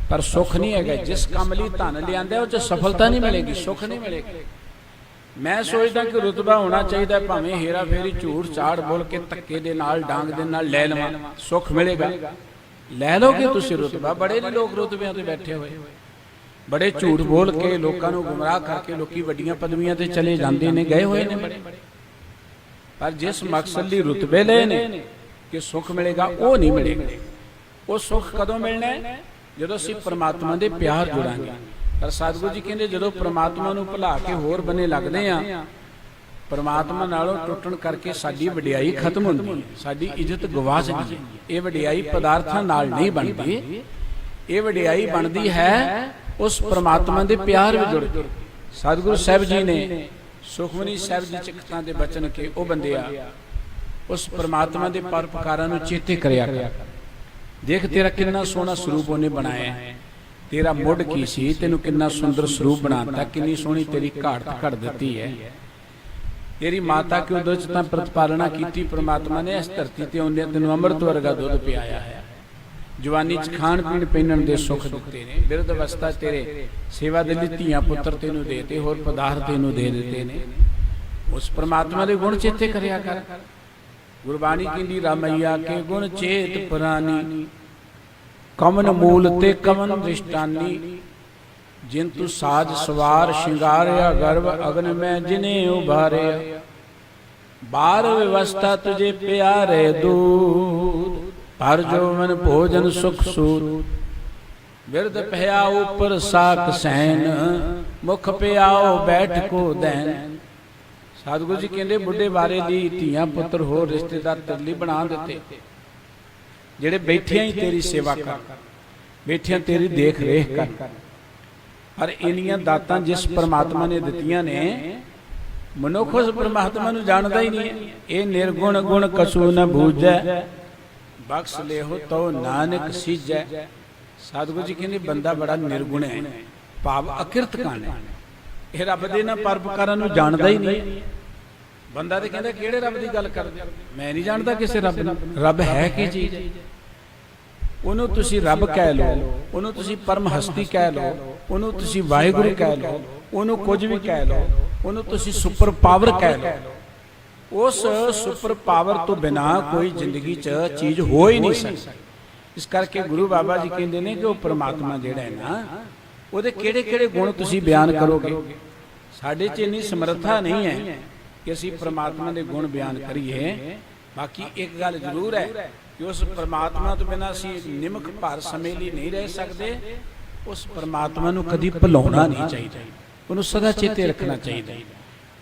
ਪਰ ਸੁੱਖ ਨਹੀਂ ਹੈਗਾ। ਜਿਸ ਕੰਮ ਲਈ ਧਨ ਲਿਆਂਦਾ ਉਹ 'ਚ ਸਫਲਤਾ ਨਹੀਂ ਮਿਲੇਗੀ, ਸੁੱਖ ਨਹੀਂ ਮਿਲੇਗਾ। ਮੈਂ ਸੋਚਦਾ ਕਿ ਰੁਤਬਾ ਹੋਣਾ ਚਾਹੀਦਾ, ਭਾਵੇਂ ਹੇਰਾ ਫੇਰੀ ਝੂਠ ਝਾੜ ਬੋਲ ਕੇ ਧੱਕੇ ਦੇ ਨਾਲ ਡਾਂਗ ਦੇ ਨਾਲ ਲੈ ਲਵਾਂ, ਸੁੱਖ ਮਿਲੇਗਾ। ਲੈ ਲੋਗੇ ਤੁਸੀਂ ਰੁਤਬਾ। ਬੜੇ ਨੇ ਲੋਕ ਰੁਤਬਿਆਂ ਤੇ ਬੈਠੇ ਹੋਏ, ਬੜੇ ਝੂਠ ਬੋਲ ਕੇ ਲੋਕਾਂ ਨੂੰ ਗੁੰਮਰਾਹ ਕਰਕੇ ਲੋਕੀ ਵੱਡੀਆਂ ਪਦਵੀਆਂ ਤੇ ਚਲੇ ਜਾਂਦੇ ਨੇ, ਗਏ ਹੋਏ ਨੇ ਬੜੇ। ਪਰ ਜਿਸ ਮਕਸਦ ਲਈ ਰੁਤਬੇ ਲਏ ਨੇ ਕਿ ਸੁੱਖ ਮਿਲੇਗਾ, ਉਹ ਨਹੀਂ ਮਿਲੇਗਾ। ਉਹ ਸੁੱਖ ਕਦੋਂ ਮਿਲਣਾ ਹੈ? ਜਦੋਂ ਅਸੀਂ ਪਰਮਾਤਮਾ ਦੇ ਪਿਆਰ ਜੁੜਾਂਗੇ। ਪਰ ਸਤਿਗੁਰੂ ਜੀ ਕਹਿੰਦੇ ਜਦੋਂ ਪਰਮਾਤਮਾ ਨੂੰ ਭੁਲਾ ਕੇ ਹੋਰ ਬੰਨੇ ਲੱਗਦੇ ਆ, ਪਰਮਾਤਮਾ ਨਾਲੋਂ ਟੁੱਟਣ ਕਰਕੇ ਸਾਡੀ ਵਡਿਆਈ ਖਤਮ ਹੁੰਦੀ ਹੈ, ਸਾਡੀ ਇੱਜ਼ਤ ਗਵਾ ਜਾਂਦੀ ਹੈ। ਇਹ ਵਡਿਆਈ ਪਦਾਰਥਾਂ ਨਾਲ ਨਹੀਂ ਬਣਦੀ, ਇਹ ਵਡਿਆਈ ਬਣਦੀ ਹੈ ਉਸ ਪਰਮਾਤਮਾ ਦੇ ਪਿਆਰ ਵਿੱਚ ਜੁੜ ਕੇ। ਸਤਿਗੁਰੂ ਸਾਹਿਬ ਜੀ ਨੇ ਸੁਖਮਨੀ ਸਾਹਿਬ ਜੀ ਚਿਕਤਾਂ ਦੇ ਬਚਨ ਕੇ ਉਹ ਬੰਦਿਆ ਉਸ ਪਰਮਾਤਮਾ ਦੇ ਪਰਉਪਕਾਰਾਂ ਨੂੰ ਚੇਤੇ ਕਰਿਆ ਕਰ। ਦੇਖ ਤੇਰਾ ਕਿੰਨਾ ਸੋਹਣਾ ਸਰੂਪ ਉਹਨੇ ਬਣਾਇਆ, ਤੇਰਾ ਮੁੱਢ ਕੀ ਸੀ, ਤੈਨੂੰ ਕਿੰਨਾ ਸੁੰਦਰ ਸਰੂਪ ਬਣਾਤਾ, ਕਿੰਨੀ ਸੋਹਣੀ ਤੇਰੀ ਘਾਟ ਘੜ ਦਿੱਤੀ ਹੈ। ਤੇਰੀ ਮਾਤਾ ਕਿ ਉਹਦੇ 'ਚ ਤਾਂ ਪ੍ਰਤਪਾਲਣਾ ਕੀਤੀ ਪਰਮਾਤਮਾ ਨੇ, ਇਸ ਧਰਤੀ ਤੇ ਆਉਂਦਿਆਂ ਤੈਨੂੰ ਅੰਮ੍ਰਿਤ ਵਰਗਾ ਦੁੱਧ ਪਿਆਇਆ ਹੈ। ਜਵਾਨੀ 'ਚ ਖਾਣ ਪੀਣ ਪਹਿਨਣ ਦੇ ਸੁੱਖ ਦਿੱਤੇ ਨੇ, ਬਿਰਧ ਅਵਸਥਾ ਤੇਰੇ ਸੇਵਾ ਦੇ ਲਈ ਧੀਆਂ ਪੁੱਤਰ ਤੈਨੂੰ ਦੇਤੇ, ਹੋਰ ਪਦਾਰਥ ਤੈਨੂੰ ਦੇ ਦਿੱਤੇ ਨੇ। ਉਸ ਪਰਮਾਤਮਾ ਦੇ ਗੁਣ ਚੇਤੇ ਕਰਿਆ ਕਰ। ਗੁਰਬਾਣੀ ਕਹਿੰਦੀ ਰਾਮਈਆ ਕੇ ਗੁਣ ਚੇਤ ਪੁਰਾਨੀ, ਕਮਨ ਮੂਲ ਤੇ ਕਮਨ ਦ੍ਰਿਸ਼ਟਾਨੀ। ਜਿਨ ਤੂੰ ਸਾਜ ਸਵਾਰ ਸ਼ਿੰਗਾਰਿਆ, ਗਰਭ ਅਗਨ ਮੈਂ ਜਿਨੇ ਉਭਾਰਿਆ। ਬਾਰ ਵਿਵਸਥਾ ਤੁਝੇ ਪਿਆਰੇ ਦੂਤ, ਪਰ ਜੋ ਮਨ ਭੋਜਨ ਸੁਖ ਸੂਤ। ਬਿਰਧ ਭਇਆ ਉਪਰ ਸਾਕ ਸੈਨ, ਮੁਖ ਪਿਆਓ ਬੈਠ ਕੋ ਦੈਨ। ਸਤਿਗੁਰੂ ਜੀ ਕਹਿੰਦੇ ਬੁੱਢੇ ਬਾਰੇ ਦੀ ਧੀਆਂ ਪੁੱਤਰ ਹੋਰ ਰਿਸ਼ਤੇਦਾਰ ਤੇਰੇ ਲਈ ਬਣਾ ਦਿੱਤੇ, ਜਿਹੜੇ ਬੈਠਿਆਂ ਹੀ ਤੇਰੀ ਸੇਵਾ ਕਰ, ਬੈਠਿਆਂ ਤੇਰੀ ਦੇਖ ਰੇਖ ਕਰ। ਪਰ ਇੰਨੀਆਂ ਦਾਤਾਂ ਜਿਸ ਪਰਮਾਤਮਾ ਨੇ ਦਿੱਤੀਆਂ ਨੇ, ਮਨੁੱਖ ਉਸ ਪਰਮਾਤਮਾ ਨੂੰ ਜਾਣਦਾ ਹੀ ਨਹੀਂ ਹੈ। ਇਹ ਨਿਰਗੁਣ ਗੁਣ ਕਛੂ ਨ ਬੂਝੈ, ਬਖਸ਼ ਲਿਓ ਤੋ ਨਾਨਕ ਸੀਜੈ। ਸਤਿਗੁਰੂ ਜੀ ਕਹਿੰਦੇ ਬੰਦਾ ਬੜਾ ਨਿਰਗੁਣ ਹੈ, ਭਾਵ ਅਕਿਰਤ ਕਾਣ ਹੈ। ਇਹ ਰੱਬ ਦੇ ਨਾ ਪਰਉਪਕਾਰਾਂ ਨੂੰ ਜਾਣਦਾ ਹੀ ਨਹੀਂ। ਬੰਦਾ ਤੇ ਕਹਿੰਦਾ ਕਿਹੜੇ ਰੱਬ ਦੀ ਗੱਲ ਕਰਦੇ, ਮੈਂ ਨਹੀਂ ਜਾਣਦਾ ਕਿਸੇ ਰੱਬ ਨੂੰ। ਰੱਬ ਹੈ ਕੀ ਚੀਜ਼? ਉਹਨੂੰ ਤੁਸੀਂ ਰੱਬ ਕਹਿ ਲਓ, ਉਹਨੂੰ ਤੁਸੀਂ ਪਰਮ ਹਸਤੀ ਕਹਿ ਲਓ, ਉਹਨੂੰ ਤੁਸੀਂ ਵਾਹਿਗੁਰੂ ਕਹਿ ਲਓ, ਉਹਨੂੰ ਕੁਝ ਵੀ ਕਹਿ ਲਓ, ਉਹਨੂੰ ਤੁਸੀਂ ਸੁਪਰ ਪਾਵਰ ਕਹਿ ਲਓ। ਉਸ ਸੁਪਰ ਪਾਵਰ ਤੋਂ ਬਿਨਾਂ ਕੋਈ ਜ਼ਿੰਦਗੀ 'ਚ ਚੀਜ਼ ਹੋ ਹੀ ਨਹੀਂ ਸਕਦੀ। ਇਸ ਕਰਕੇ ਗੁਰੂ ਬਾਬਾ ਜੀ ਕਹਿੰਦੇ ਨੇ ਕਿ ਉਹ ਪਰਮਾਤਮਾ ਜਿਹੜਾ ਹੈ ਨਾ, ਉਹਦੇ ਕਿਹੜੇ ਕਿਹੜੇ ਗੁਣ ਤੁਸੀਂ ਬਿਆਨ ਕਰੋਗੇ। ਸਾਡੇ 'ਚ ਇੰਨੀ ਸਮਰੱਥਾ ਨਹੀਂ ਹੈ ਕਿ ਅਸੀਂ ਪਰਮਾਤਮਾ ਦੇ ਗੁਣ ਬਿਆਨ ਕਰੀਏ। ਬਾਕੀ ਇੱਕ ਗੱਲ ਜ਼ਰੂਰ ਹੈ ਕਿ ਉਸ ਪਰਮਾਤਮਾ ਤੋਂ ਬਿਨਾਂ ਅਸੀਂ ਨਿਮਕ ਭਰ ਸਮੇਂ ਲਈ ਨਹੀਂ ਰਹਿ ਸਕਦੇ। ਉਸ ਪਰਮਾਤਮਾ ਨੂੰ ਕਦੀ ਭੁਲਾਉਣਾ ਨਹੀਂ ਚਾਹੀਦਾ, ਉਹਨੂੰ ਸਦਾ ਚੇਤੇ ਰੱਖਣਾ ਚਾਹੀਦਾ।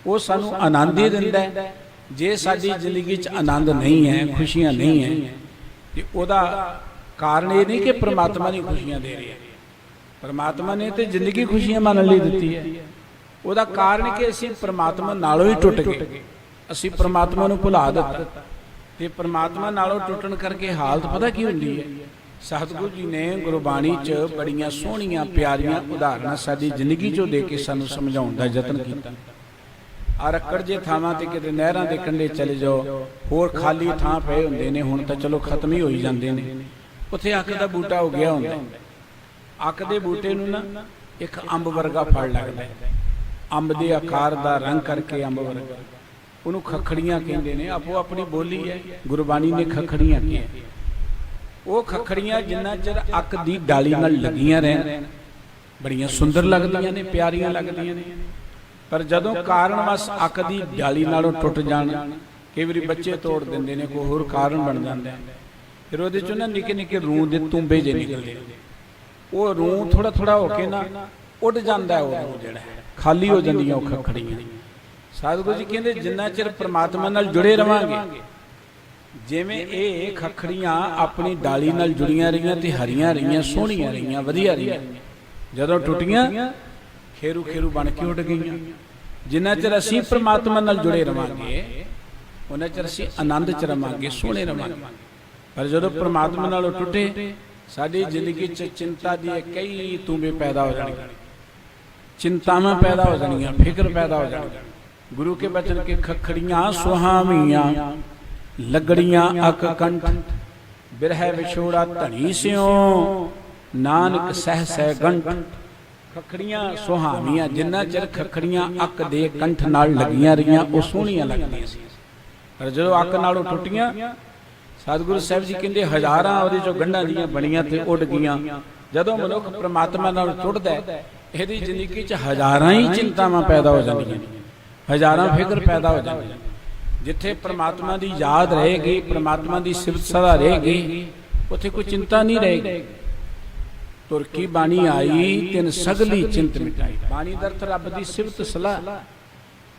ਉਹ ਸਾਨੂੰ ਆਨੰਦ ਹੀ ਦਿੰਦਾ ਹੈ। ਜੇ ਸਾਡੀ ਜ਼ਿੰਦਗੀ 'ਚ ਆਨੰਦ ਨਹੀਂ ਹੈ, ਖੁਸ਼ੀਆਂ ਨਹੀਂ ਹੈ, ਤੇ ਉਹਦਾ ਕਾਰਨ ਇਹ ਨਹੀਂ ਕਿ ਪਰਮਾਤਮਾ ਨਹੀਂ ਖੁਸ਼ੀਆਂ ਦੇ ਰਿਹਾ। ਪਰਮਾਤਮਾ ਨੇ ਤੇ ਜ਼ਿੰਦਗੀ ਖੁਸ਼ੀਆਂ ਮੰਨਣ ਲਈ ਦਿੱਤੀ ਹੈ। ਉਹਦਾ ਕਾਰਨ ਕਿ ਅਸੀਂ ਪਰਮਾਤਮਾ ਨਾਲੋਂ ਹੀ ਟੁੱਟ ਗਏ, ਅਸੀਂ ਪਰਮਾਤਮਾ ਨੂੰ ਭੁਲਾ ਦਿੱਤਾ। ਤੇ ਪਰਮਾਤਮਾ ਨਾਲੋਂ ਟੁੱਟਣ ਕਰਕੇ ਹਾਲਤ ਪਤਾ ਕੀ ਹੁੰਦੀ ਹੈ? ਸਤਿਗੁਰੂ ਜੀ ਨੇ ਗੁਰਬਾਣੀ 'ਚ ਬੜੀਆਂ ਸੋਹਣੀਆਂ ਪਿਆਰੀਆਂ ਉਦਾਹਰਨਾਂ ਸਾਡੀ ਜ਼ਿੰਦਗੀ 'ਚੋਂ ਦੇ ਕੇ ਸਾਨੂੰ ਸਮਝਾਉਣ ਦਾ ਯਤਨ ਕੀਤਾ। ਆ ਰੱਕੜ ਜੇ ਥਾਵਾਂ ਤੇ ਕਿਤੇ ਨਹਿਰਾਂ ਦੇ ਕੰਢੇ ਚਲੇ ਜਾਓ, ਹੋਰ ਖਾਲੀ ਥਾਂ ਪਏ ਹੁੰਦੇ ਨੇ, ਹੁਣ ਤਾਂ ਚਲੋ ਖਤਮ ਹੀ ਹੋਈ ਜਾਂਦੇ ਨੇ, ਉੱਥੇ ਅੱਕ ਦਾ ਬੂਟਾ ਹੋ ਗਿਆ ਹੁੰਦਾ। ਅੱਕ ਦੇ ਬੂਟੇ ਨੂੰ ਨਾ ਇੱਕ ਅੰਬ ਵਰਗਾ ਫਲ ਲੱਗਦਾ, ਅੰਬ ਦੇ ਆਕਾਰ ਦਾ, ਰੰਗ ਕਰਕੇ ਅੰਬ ਵਰਗਾ। ਉਹਨੂੰ ਖੱਖੜੀਆਂ ਕਹਿੰਦੇ ਨੇ, ਆਪੋ ਆਪਣੀ ਬੋਲੀ ਹੈ। ਗੁਰਬਾਣੀ ਨੇ ਖੱਖੜੀਆਂ ਕਿਹਾ। ਉਹ ਖੱਖੜੀਆਂ ਜਿੰਨਾ ਚਿਰ ਅੱਕ ਦੀ ਡਾਲੀ ਨਾਲ ਲੱਗੀਆਂ ਰਹਿਣ, ਬੜੀਆਂ ਸੁੰਦਰ ਲੱਗਦੀਆਂ ਨੇ, ਪਿਆਰੀਆਂ ਲੱਗਦੀਆਂ ਨੇ। ਪਰ ਜਦੋਂ ਕਾਰਨਵਸ ਅੱਕ ਦੀ ਡਾਲੀ ਨਾਲੋਂ ਟੁੱਟ ਜਾਣ, ਕਈ ਵਾਰੀ ਬੱਚੇ ਤੋੜ ਦਿੰਦੇ ਨੇ, ਕੋਈ ਹੋਰ ਕਾਰਨ ਬਣ ਜਾਂਦਾ, ਫਿਰ ਉਹਦੇ ਚੋਂ ਨਾ ਨਿੱਕੇ ਨਿੱਕੇ ਰੂਹ ਦੇ ਤੁੰਬੇ ਜੇ ਨਿਕਲਦੇ। ਉਹ ਰੂਹ ਥੋੜਾ ਥੋੜਾ ਹੋ ਕੇ ਨਾ ਉੱਡ ਜਾਂਦਾ, ਉਹ ਰੂਹ ਜਿਹੜਾ ਖਾਲੀ ਹੋ ਜਾਂਦੀਆਂ ਉਹ ਖੱਖੜੀਆਂ। ਸਤਿਗੁਰੂ ਜੀ ਕਹਿੰਦੇ ਜਿੰਨਾ ਚਿਰ ਪਰਮਾਤਮਾ ਨਾਲ ਜੁੜੇ ਰਵਾਂਗੇ, ਜਿਵੇਂ ਇਹ ਖੱਖੜੀਆਂ ਆਪਣੀ ਡਾਲੀ ਨਾਲ ਜੁੜੀਆਂ ਰਹੀਆਂ ਤੇ ਹਰੀਆਂ ਰਹੀਆਂ, ਸੋਹਣੀਆਂ ਰਹੀਆਂ, ਵਧੀਆ ਰਹੀਆਂ, ਜਦੋਂ ਟੁੱਟੀਆਂ ਖੇਰੂ ਖੇਰੂ ਬਣ ਕੇ ਉੱਡ ਗਈਆਂ। ਜਿੰਨਾ ਚਿਰ ਅਸੀਂ ਪਰਮਾਤਮਾ ਨਾਲ ਜੁੜੇ ਰਵਾਂਗੇ, ਉਹਨਾਂ ਚਿਰ ਅਸੀਂ ਆਨੰਦ 'ਚ ਰਵਾਂਗੇ, ਸੋਹਣੇ ਰਵਾਂਗੇ। ਪਰ ਜਦੋਂ ਪਰਮਾਤਮਾ ਨਾਲੋਂ ਟੁੱਟੇ, ਸਾਡੀ ਜ਼ਿੰਦਗੀ 'ਚ ਚਿੰਤਾ ਦੀ ਕਈ ਤੂੰਬੇ ਪੈਦਾ ਹੋ ਜਾਣਗੇ, ਚਿੰਤਾਵਾਂ ਪੈਦਾ ਹੋ ਜਾਣੀਆਂ, ਫਿਕਰ ਪੈਦਾ ਹੋ ਜਾਣਗੇ। ਗੁਰੂ ਕੇ ਬਚਨ ਕੇ ਖੱਖੜੀਆਂ ਸੁਹਾਵੀਆਂ, ਲੱਗੜੀਆਂ ਅਕ ਕੰਠ, ਬਿਰਹਿ ਵਿਛੋੜਾ ਧਣੀ ਸਿਓ, ਨਾਨਕ ਸਹਿ ਸਹਿ ਗੰਠ। ਖੱਖੜੀਆਂ ਸੁਹਾਵੀਆਂ, ਜਿੰਨਾ ਚਿਰ ਖੱਖੜੀਆਂ ਅੱਕ ਦੇ ਕੰਠ ਨਾਲ ਲੱਗੀਆਂ ਰਹੀਆਂ, ਉਹ ਸੋਹਣੀਆਂ ਲੱਗਦੀਆਂ ਸੀ। ਪਰ ਜਦੋਂ ਅੱਕ ਨਾਲੋਂ ਟੁੱਟੀਆਂ, ਸਤਿਗੁਰੂ ਸਾਹਿਬ ਜੀ ਕਹਿੰਦੇ ਹਜ਼ਾਰਾਂ ਉਹਦੇ ਚੋਂ ਗੰਢਾਂ ਦੀਆਂ ਬਣੀਆਂ ਤੇ ਉੱਡ ਗਈਆਂ। ਜਦੋਂ ਮਨੁੱਖ ਪ੍ਰਮਾਤਮਾ ਨਾਲ ਟੁੱਟਦਾ, ਇਹਦੀ ਜ਼ਿੰਦਗੀ 'ਚ ਹਜ਼ਾਰਾਂ ਹੀ ਚਿੰਤਾਵਾਂ ਪੈਦਾ ਹੋ ਜਾਂਦੀਆਂ, ਹਜ਼ਾਰਾਂ ਫਿਕਰ ਪੈਦਾ ਹੋ ਜਾਂਦੀਆਂ। ਜਿੱਥੇ ਪ੍ਰਮਾਤਮਾ ਦੀ ਯਾਦ ਰਹੇਗੀ, ਪ੍ਰਮਾਤਮਾ ਦੀ ਸਿਫਤ ਸਦਾ ਰਹੇਗੀ, ਉੱਥੇ ਕੋਈ ਚਿੰਤਾ ਨਹੀਂ ਰਹੇਗੀ। ਤੁਰ ਕੀ ਬਾਣੀ ਆਈ, ਤਿਨ ਸਗਲੀ ਚਿੰਤ ਮਿਟਾਈ। ਬਾਣੀ ਦਾ ਅਰਥ ਰੱਬ ਦੀ ਸਿਫਤ ਸਲਾਹ।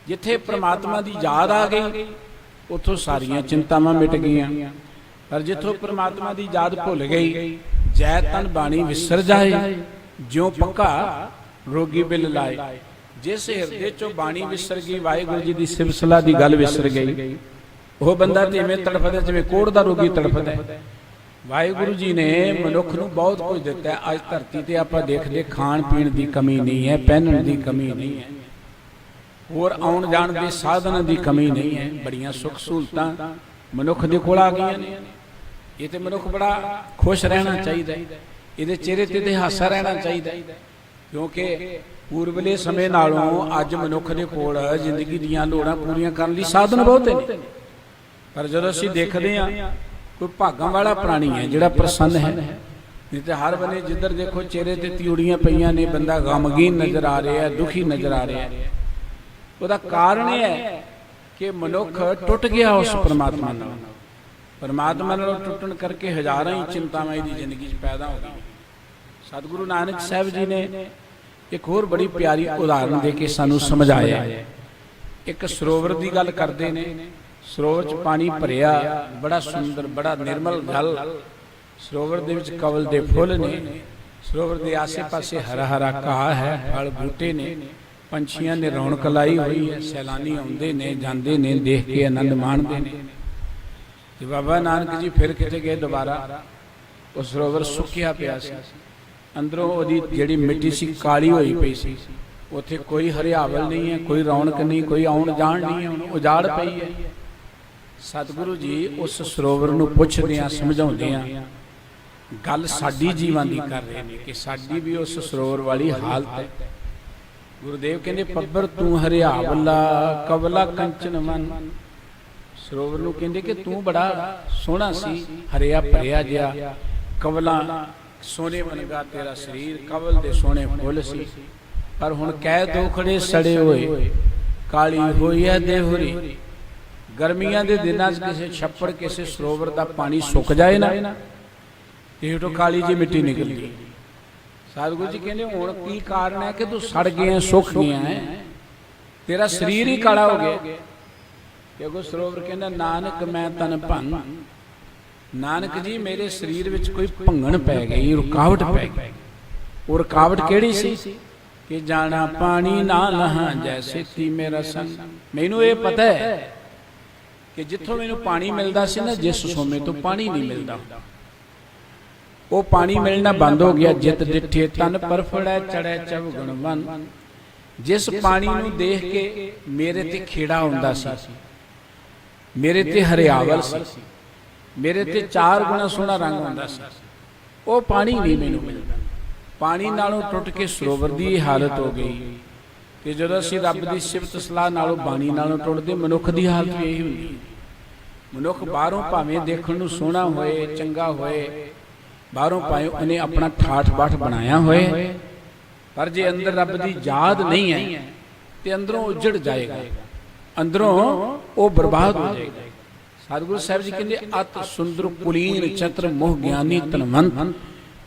ਜਿੱਥੇ ਪ੍ਰਮਾਤਮਾ ਦੀ ਯਾਦ ਆ ਗਈ, ਉੱਥੋਂ ਸਾਰੀਆਂ ਚਿੰਤਾਵਾਂ ਮਿਟ ਗਈਆਂ। ਪਰ ਜਿੱਥੋਂ ਪ੍ਰਮਾਤਮਾ ਦੀ ਯਾਦ ਭੁੱਲ ਗਈ, ਜੈ ਤਨ ਬਾਣੀ ਵਿਸਰ ਜਾਏ, ਜਿਉ ਪੱਕਾ ਰੋਗੀ ਬਿਲ ਲਾਏ। ਜਿਸ ਹਿਰਦੇ ਚੋਂ ਬਾਣੀ ਵਿਸਰ ਗਈ, ਵਾਹਿਗੁਰੂ ਜੀ ਦੀ ਸਿਫਤ ਸਲਾਹ ਦੀ ਗੱਲ ਵਿਸਰ ਗਈ, ਉਹ ਬੰਦਾ ਤੇ ਇਵੇਂ ਤੜਫਦਾ ਜਿਵੇਂ ਕੋੜ ਦਾ ਰੋਗੀ ਤੜਫਦਾ। ਵਾਹਿਗੁਰੂ ਜੀ ਨੇ ਮਨੁੱਖ ਨੂੰ ਬਹੁਤ ਕੁਝ ਦਿੱਤਾ ਹੈ। ਅੱਜ ਧਰਤੀ ਤੇ ਆਪਾਂ ਦੇਖਦੇ, ਖਾਣ ਪੀਣ ਦੀ ਕਮੀ ਨਹੀਂ ਹੈ, ਪਹਿਨਣ ਦੀ ਕਮੀ ਨਹੀਂ ਹੈ, ਹੋਰ ਆਉਣ ਜਾਣ ਦੇ ਸਾਧਨਾਂ ਦੀ ਕਮੀ ਨਹੀਂ ਹੈ। ਬੜੀਆਂ ਸੁੱਖ ਸਹੂਲਤਾਂ ਮਨੁੱਖ ਦੇ ਕੋਲ ਆ ਗਈਆਂ ਨੇ। ਇਹ ਤੇ ਮਨੁੱਖ ਬੜਾ ਖੁਸ਼ ਰਹਿਣਾ ਚਾਹੀਦਾ, ਇਹਦੇ ਚਿਹਰੇ ਤੇ ਹਾਸਾ ਰਹਿਣਾ ਚਾਹੀਦਾ, ਕਿਉਂਕਿ ਪੂਰਬਲੇ ਸਮੇਂ ਨਾਲੋਂ ਅੱਜ ਮਨੁੱਖ ਦੇ ਕੋਲ ਜ਼ਿੰਦਗੀ ਦੀਆਂ ਲੋੜਾਂ ਪੂਰੀਆਂ ਕਰਨ ਲਈ ਸਾਧਨ ਬਹੁਤ ਨੇ। ਪਰ ਜਦੋਂ ਅਸੀਂ ਦੇਖਦੇ ਹਾਂ, ਕੋਈ ਭਾਗਾਂ ਵਾਲਾ ਪ੍ਰਾਣੀ ਹੈ ਜਿਹੜਾ ਪ੍ਰਸੰਨ ਹੈ, ਨਹੀਂ ਤੇ ਹਰ ਬੰਨੇ ਜਿੱਧਰ ਦੇਖੋ ਚਿਹਰੇ ਤੇ ਤਿਉੜੀਆਂ ਪਈਆਂ ਨੇ, ਬੰਦਾ ਗਮਗੀਨ ਨਜ਼ਰ ਆ ਰਿਹਾ, ਦੁਖੀ ਨਜ਼ਰ ਆ ਰਿਹਾ। ਉਹਦਾ ਕਾਰਨ ਇਹ ਹੈ ਕਿ ਮਨੁੱਖ ਟੁੱਟ ਗਿਆ ਉਸ ਪਰਮਾਤਮਾ ਨਾਲ। ਪਰਮਾਤਮਾ ਨਾਲ ਟੁੱਟਣ ਕਰਕੇ ਹਜ਼ਾਰਾਂ ਹੀ ਚਿੰਤਾਵਾਂ ਇਹਦੀ ਜ਼ਿੰਦਗੀ 'ਚ ਪੈਦਾ ਹੋ ਗਈਆਂ। सतगुरु नानक साहब जी ने एक होर बड़ी प्यारी उदाहरण दे के सानू समझाया। एक सरोवर की गल करते ने, सरोवर च पानी भरिया, बड़ा सुंदर बड़ा निर्मल जल, सरोवर दे विच कवल दे फुल ने, सरोवर के आसे पासे हरा हरा घाह है, फल बूटे ने, पंछियां ने रौनक लाई हुई है, सैलानी आउंदे ने जांदे ने, देख के आनंद माणदे ने। ते बाबा नानक जी फिर किते गए दोबारा, उस सरोवर सुक्या पिया सी, अंदरों ओदी जिहड़ी मिट्टी सी काली होई पई सी, उत्थे कोई हरियावल नहीं है, कोई रौनक नहीं, कोई आउण जाण नहीं है, उजाड़ पई है। सतगुरु जी उस सरोवर नूं पुछदियां समझाउंदियां गल साडी जीवां दी कर रहे ने कि साडी भी उस सरोवर वाली हालत है। गुरुदेव कहंदे पब्बर तू हरियावला कवला कंचन मन, सरोवर नूं कहंदे कि तू बड़ा सोहना सी, हरिया भरिया जिहा, कवला सोने वरगा तेरा शरीर, कवल दे सोने फुल सी, पर हुण कै दोखड़े सड़े होए, काली होई है देहुरी। गर्मियां दे दिनां च किसी छप्पड़ किसी सरोवर दा पानी सुक जाए ना, ये तो काली जी मिट्टी निकलती। सतगुरु जी कहते हुण की कारण है कि तू सड़ गया, सुख गया है, तेरा शरीर ही काला हो गया। क्योंकि सरोवर कहना नानक मैं तन भन, नानक जी मेरे शरीर विच कोई भंगन पै गई, रुकावट पै गई। वो रुकावट केड़ी सी कि जाना पानी ना लहां जैसे ती मेरा संग। मैनू ये पता है कि जिथों मैनू पानी मिलता सी ना, जिस सोमे तो पानी नहीं मिलता, वो पानी मिलना बंद हो गया। जित डिठे तन पर फड़े चढ़े चवगुण वन, जिस पानी नूं देख के मेरे ते खेड़ा हुंदा सी, मेरे ते हरियावल सी, मेरे ते चार गुना सोहना रंग हुंदा सी, वो पानी नहीं मैनू मिलता। पानी नालों टुट के सरोवर की हालत हो गई कि जदों असीं रब की सिफत सलाह नालों बाणी नालों टुटदे, मनुख की हालत भी यही हुंदी। मनुख बाहरों भावें देखण नूं सोहना होए, चंगा होए, बाहरों भावें उन्हें अपना ठाठ बाठ बनाया होए, पर जे अंदर रब की याद नहीं है तो अंदरों उजड़ जाएगा, अंदरों वो बर्बाद हो जाएगा। सतगुरु साहब जी कहते अत सुंदर कुलीन चतुर मोह ज्ञानी तनवंत,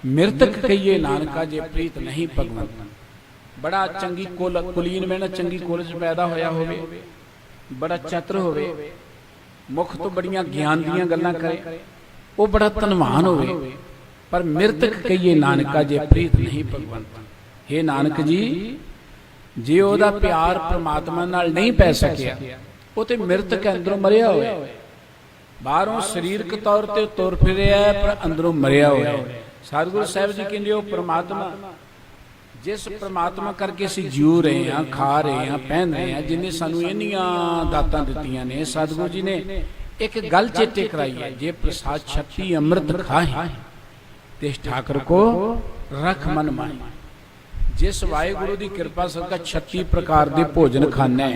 मृतक कहिए नानका जे प्रीत नहीं भगवंत। बड़ा चंगी कुलीन में ना चंगी कोल च पैदा होया होवे, बड़ा चतुर होवे, मुख तो बड़ियां ज्ञान दियां गल्लां करे, वो बड़ा धनवान होवे, पर मृतक कहिए नानका जे प्रीत नहीं भगवंत। हे नानक जी जे ओदा प्यार परमात्मा नाल नहीं पै सकिया, वो ते मृतक अंदरों मरिया होया, बाहरों शरीरक तौर ते तुर फिरिया पर अंदरों मरिया होया। सतगुरु साहब जी कहते हो परमात्मा, जिस परमात्मा करके असीं जीव रहे हैं, खा रहे हैं, पहन रहे हैं, जिन्हें सानू इन्नियां दातां दित्तियां ने, सतगुरु जी ने एक गल चेते कराई है, जे प्रसाद छत्ती अमृत खाए तिस ठाकर को रख मन माही। जिस वाहिगुरु की कृपा सदका 36 प्रकार के भोजन खाने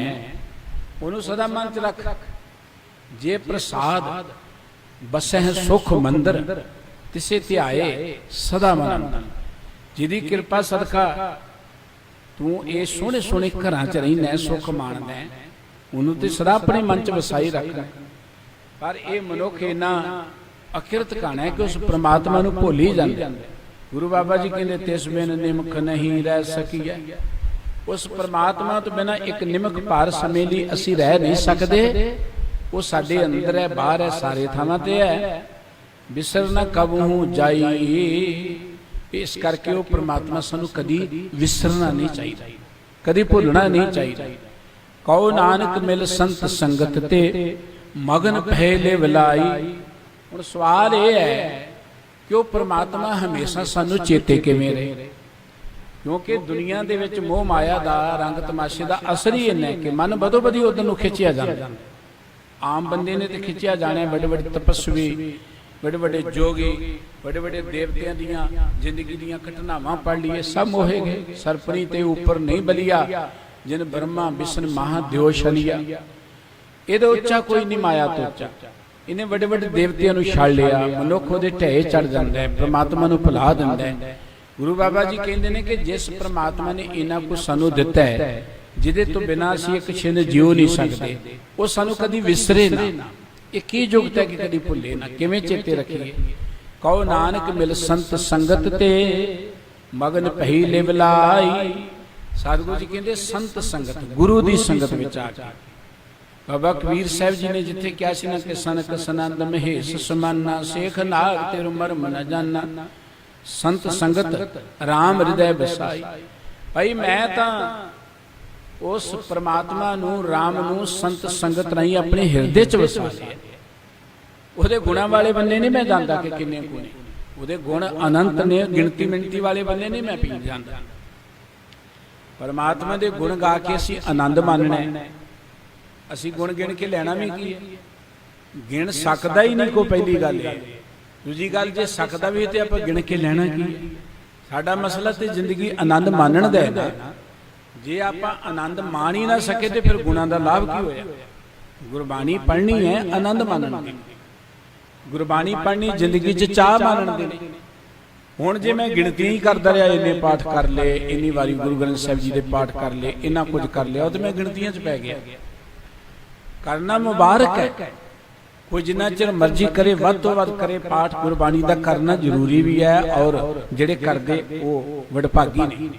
उन्होंने सदा मन च रख। जे प्रसाद बसह सुख मंदिर तिसे ध्याए सदा मन। जिदी कृपा सदका तू ये सोहने सोहने घर च रहीना, सुख माणदा, उन्होंने तो सदा अपने मन च वसाई रख। पर यह मनुख इन्ना अकिरत काना है कि उस परमात्मा नूं भुल ही जांदा। गुरु बाबा जी कहते तिस बिन निमक नहीं रह सकी है। उस परमात्मा तो बिना एक निमक भार समय लिए असी रह नहीं सकते। वो साडे अंदर है, बाहर है, सारे थावां ते है, विसर ना कबहू जाई। इस करके वो परमात्मा सानू कदी विसरना नहीं चाहिए, कदी भुलना नहीं चाहिए। कहो नानक मिल संत संगत ते मगन पहले विलाई। हुण सवाल यह है कि वो परमात्मा हमेशा सानू चेते किवें रहे, क्योंकि दुनिया दे विच मोह माया दा रंग तमाशे दा असर ही इन्ना है कि मन बदो बदी उधर नूं खिंचिया जांदा। आम बंदे ने तो खिंचिया जाना, बड़े बड़े तपस्वी, बड़े बड़े जोगी, बड़े बड़े देवतियां दियां जिंदगी दियां घटनावां पढ़ लीए, सब मोहे गए। सरपनी ते ऊपर नहीं बलिया, जिन ब्रह्मा विष्णु महादेव छलिया। इहदे उच्चा कोई नहीं माया तो उच्चा। इन्हें बड़े बड़े देवतियां नूं छड़ लिया, मनुख उहदे ढेए चढ़ जांदा है, परमात्मा नूं भुला दिंदा है। गुरु बाबा जी कहते हैं कि जिस परमात्मा ने इन्ना कुछ सानू दिता है, जिहदे तो बिना असीं एक छिन जीव नहीं सकते, वो सानू कदी विसरे ना। ये की जुगत है कि कदी भुले ना, किवें चेते रखिए। कहो नानक मिल संत संगत ते ਮਗਨ ਭਈ ਲਿਵ ਲਾਈ। ਸਤਿਗੁਰੂ ਜੀ ਕਹਿੰਦੇ ਸੰਤ ਸੰਗਤ, ਗੁਰੂ ਦੀ ਸੰਗਤ ਵਿੱਚ ਆ ਕੇ। ਬਾਬਾ ਕਬੀਰ ਸਾਹਿਬ ਜੀ ਨੇ ਜਿੱਥੇ ਕਿਹਾ ਸੀ ਨਾ ਕਿ ਸਨਕ ਸਨੰਦ ਮਹੇਸ਼ ਸਮਾਨਾ, ਸੇਖ ਨਾਗ ਤੇਰੂ ਮਰਮ ਨ ਜਾਨਾ, ਸੰਤ ਸੰਗਤ ਰਾਮ ਹਿਰਦੈ ਬਸਾਈ। ਭਾਈ ਮੈਂ ਤਾਂ ਉਸ ਪ੍ਰਮਾਤਮਾ ਨੂੰ, ਰਾਮ ਨੂੰ ਸੰਤ ਸੰਗਤ ਰਾਹੀਂ ਆਪਣੇ ਹਿਰਦੇ 'ਚ ਵਸਾ ਲਿਆ। ਉਹਦੇ ਗੁਣਾਂ ਵਾਲੇ ਬੰਨੇ ਨਹੀਂ ਮੈਂ ਜਾਂਦਾ ਕਿ ਕਿੰਨੇ ਗੁਣ, ਉਹਦੇ ਗੁਣ ਅਨੰਤ ਨੇ, ਗਿਣਤੀ ਮਿਣਤੀ ਵਾਲੇ ਬੰਨੇ ਨਹੀਂ ਮੈਂ ਪੀ ਜਾਂਦਾ। ਪਰਮਾਤਮਾ ਦੇ ਗੁਣ ਗਾ ਕੇ ਅਸੀਂ ਆਨੰਦ ਮਾਣਨਾ ਹੈ। ਅਸੀਂ ਗੁਣ ਗਿਣ ਕੇ ਲੈਣਾ ਵੀ ਕੀ ਹੈ? ਗਿਣ ਸਕਦਾ ਹੀ ਨਹੀਂ ਕੋਈ, ਪਹਿਲੀ ਗੱਲ ਇਹ। ਦੂਜੀ ਗੱਲ, ਜੇ ਸਕਦਾ ਵੀ ਤੇ ਆਪਾਂ ਗਿਣ ਕੇ ਲੈਣਾ ਕੀ ਹੈ? ਸਾਡਾ ਮਸਲਾ ਤੇ ਜ਼ਿੰਦਗੀ ਆਨੰਦ ਮਾਣਨ ਦਾ ਹੈ ਨਾ। ਜੇ ਆਪਾਂ ਆਨੰਦ ਮਾਣ ਹੀ ਨਾ ਸਕੇ ਤੇ ਫਿਰ ਗੁਣਾਂ ਦਾ ਲਾਭ ਕੀ ਹੋਇਆ? ਗੁਰਬਾਣੀ ਪੜ੍ਹਨੀ ਹੈ ਆਨੰਦ ਮਾਣਨ ਦੀ, ਗੁਰਬਾਣੀ ਪੜ੍ਹਨੀ ਜ਼ਿੰਦਗੀ 'ਚ ਚਾਹ ਮਾਣਨ ਦੀ। ਹੁਣ ਜੇ ਮੈਂ ਗਿਣਤੀ ਹੀ ਕਰਦਾ ਰਿਹਾ, ਇੰਨੇ ਪਾਠ ਕਰ ਲਏ, ਇੰਨੀ ਵਾਰੀ ਗੁਰੂ ਗ੍ਰੰਥ ਸਾਹਿਬ ਜੀ ਦੇ ਪਾਠ ਕਰ ਲਏ, ਇੰਨਾ ਕੁਝ ਕਰ ਲਿਆ, ਉਹ ਤੇ ਮੈਂ ਗਿਣਤੀਆਂ 'ਚ ਪੈ ਗਿਆ। ਕਰਨਾ ਮੁਬਾਰਕ ਹੈ, ਕੋਈ ਜਿੰਨਾ ਚਿਰ ਮਰਜ਼ੀ ਕਰੇ, ਵੱਧ ਤੋਂ ਵੱਧ ਕਰੇ ਪਾਠ। ਗੁਰਬਾਣੀ ਦਾ ਕਰਨਾ ਜ਼ਰੂਰੀ ਵੀ ਹੈ, ਔਰ ਜਿਹੜੇ ਕਰਦੇ ਉਹ ਵਡਭਾਗੀ ਨੇ।